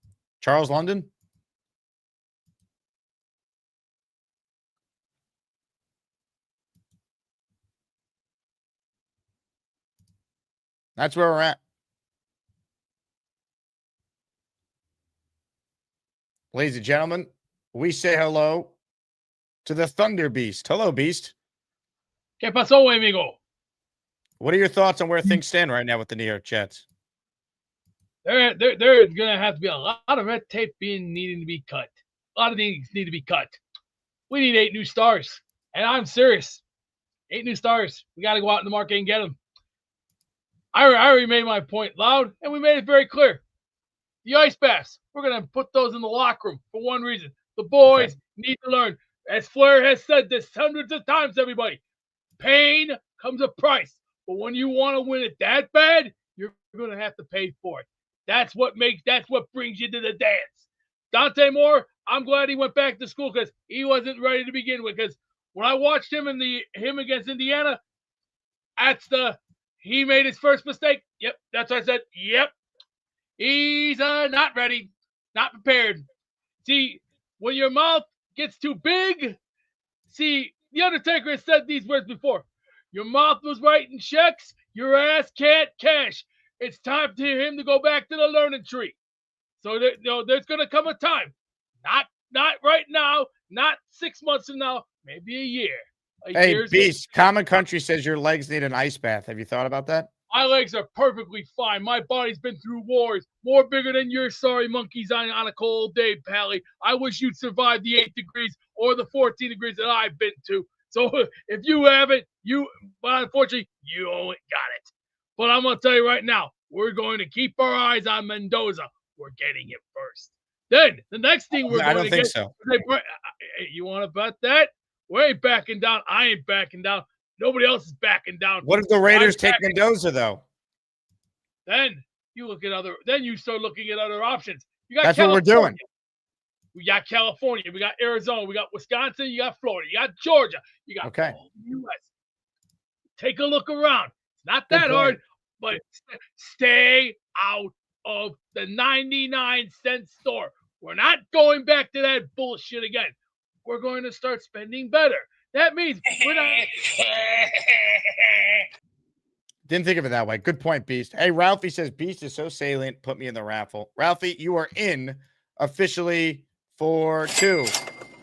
Charles London? That's where we're at. Ladies and gentlemen, we say hello to the Thunder Beast. Hello, Beast. ¿Qué pasó, amigo? What are your thoughts on where things stand right now with the New York Jets? There's going to have to be a lot of red tape needing to be cut. A lot of things need to be cut. We need 8 new stars. And I'm serious. 8 new stars. We got to go out in the market and get them. I already made my point loud, and we made it very clear. The ice baths, we're going to put those in the locker room for one reason. The boys need to learn. As Flair has said this hundreds of times, everybody, pain comes a price. But when you want to win it that bad, you're going to have to pay for it. That's what brings you to the dance. Dante Moore, I'm glad he went back to school because he wasn't ready to begin with. Because when I watched him against Indiana, He made his first mistake. Yep, that's what I said. Yep. He's not ready, not prepared. See, when your mouth gets too big, see, The Undertaker has said these words before. Your mouth was writing checks, your ass can't cash. It's time for him to go back to the learning tree. So there's going to come a time, not right now, not 6 months from now, maybe a year. Hey, Beast, Common Country says your legs need an ice bath. Have you thought about that? My legs are perfectly fine. My body's been through wars more bigger than your sorry monkeys on a cold day, Pally. I wish you'd survived the 8 degrees or the 14 degrees that I've been to. So if you haven't, but unfortunately, you only got it. But I'm going to tell you right now, we're going to keep our eyes on Mendoza. We're getting him first. Then the next thing we're going to get. So. You want to bet that? We ain't backing down. I ain't backing down. Nobody else is backing down. What if the Raiders take Mendoza, though? Then you start looking at other options. You got That's California. what we're doing. We got California. We got Arizona. We got Wisconsin. You got Florida. You got Georgia. You got all the U.S. Take a look around. It's not that hard, but stay out of the 99-cent store. We're not going back to that bullshit again. We're going to start spending better. That means we're not. Didn't think of it that way. Good point, Beast. Hey, Ralphie says, Beast is so salient. Put me in the raffle. Ralphie, you are in officially for 2.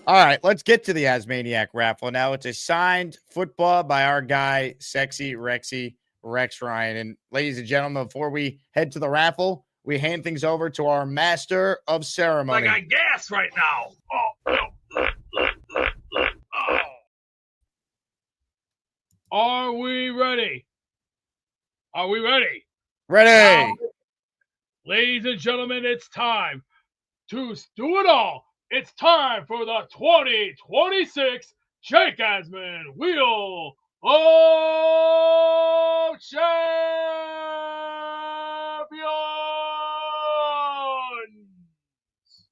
All right, let's get to the Asmaniac raffle. Now, it's a signed football by our guy, Sexy Rexy Rex Ryan. And ladies and gentlemen, before we head to the raffle, we hand things over to our master of ceremony. I got gas right now. Are we ready? Are we ready? Ready. Now, ladies and gentlemen, it's time to do it all. It's time for the 2026 Jake Asman Wheel of Champions.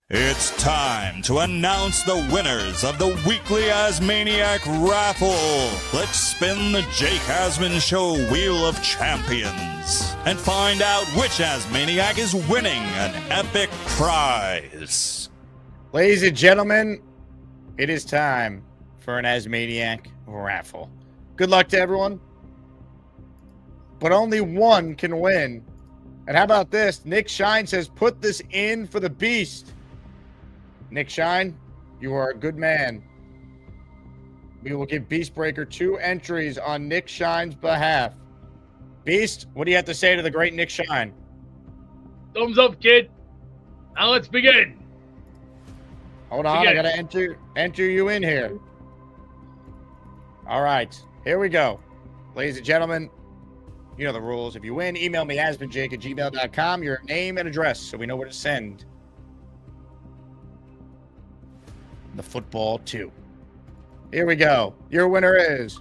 It's time to announce the winners of the weekly Asmaniac raffle. Let's spin the Jake Asman Show Wheel of Champions and find out which Asmaniac is winning an epic prize. Ladies and gentlemen, it is time for an Asmaniac raffle. Good luck to everyone, but only one can win. And how about this? Nick Shine says, put this in for the Beast. Nick Shine, you are a good man. We will give Beastbreaker 2 entries on Nick Shine's behalf. Beast, what do you have to say to the great Nick Shine? Thumbs up, kid. Now let's begin. Hold on, I got to enter you in here. All right, here we go. Ladies and gentlemen, you know the rules. If you win, email me, asmanjake@gmail.com, your name and address so we know where to send the football to. Here we go. Your winner is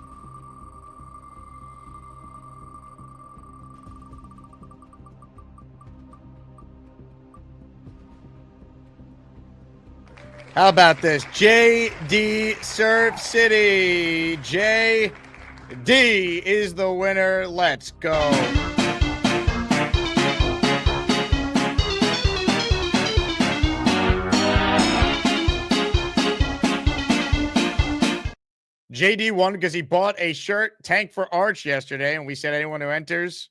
how about this? JD Surf City. JD is the winner. Let's go. JD won because he bought a shirt, Tank for Arch, yesterday, and we said anyone who enters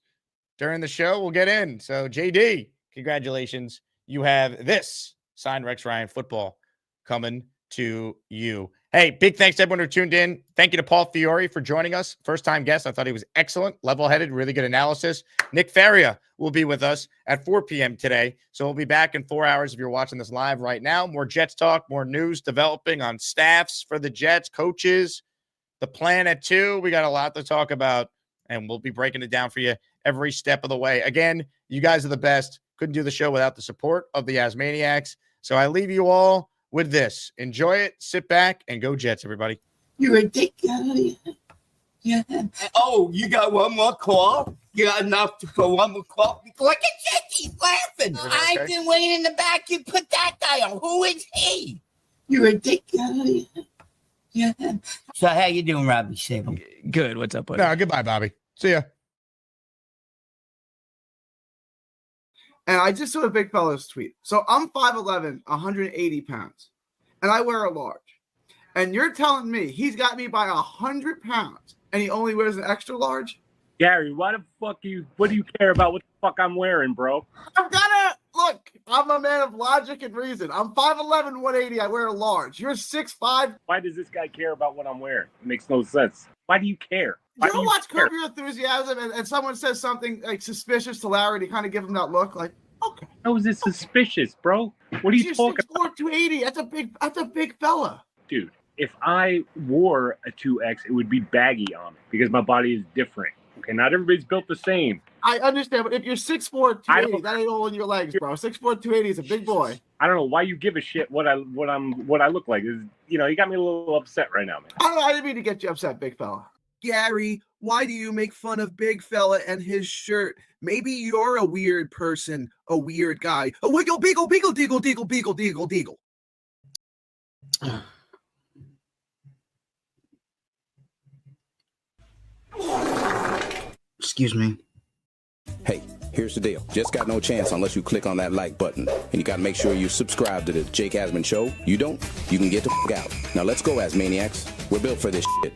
during the show will get in. So, JD, congratulations. You have this signed Rex Ryan football coming to you. Hey, big thanks to everyone who tuned in. Thank you to Paul Fiore for joining us. First-time guest. I thought he was excellent, level-headed, really good analysis. Nick Faria will be with us at 4 p.m. today. So we'll be back in 4 hours if you're watching this live right now. More Jets talk, more news developing on staffs for the Jets, coaches, the plan at 2. We got a lot to talk about, and we'll be breaking it down for you every step of the way. Again, you guys are the best. Couldn't do the show without the support of the Asmaniacs. So I leave you all with this. Enjoy it, sit back, and go Jets, everybody. You're ridiculous. Yeah. Oh, you got one more call? You got enough for one more call? Look at Jake, he's laughing. Okay? I've been waiting in the back. You put that guy on. Who is he? You're ridiculous. Yeah. So how you doing, Robbie Sable? Good. What's up, buddy? No, goodbye, Bobby. See ya. And I just saw a big fella's tweet. So I'm 5'11", 180 pounds, and I wear a large. And you're telling me he's got me by 100 pounds, and he only wears an extra large? Gary, what do you care about what the fuck I'm wearing, bro? I'm gonna look. I'm a man of logic and reason. I'm 5'11", 180. I wear a large. You're 6'5". Why does this guy care about what I'm wearing? It makes no sense. Why do you care? Why You do ever you watch care? Curb Your Enthusiasm and someone says something like suspicious to Larry and he kind of give him that look like, okay. How is this suspicious, bro? What are you talking about? 280. That's a big fella. Dude, if I wore a 2X, it would be baggy on me because my body is different. Okay, not everybody's built the same. I understand, but if you're 6'4", 280, that ain't all in your legs, bro. 6'4", 280 is a big boy. I don't know why you give a shit what I look like. You got me a little upset right now, man. I didn't mean to get you upset, big fella. Gary, why do you make fun of Big Fella and his shirt? Maybe you're a weird person, a weird guy. A wiggle, beagle, beagle, deagle, deagle, beagle, deagle, deagle. Excuse me. Hey, here's the deal. Just got no chance unless you click on that like button. And you got to make sure you subscribe to the Jake Asman Show. You don't, you can get the f*** out. Now let's go, Asmaniacs. We're built for this shit.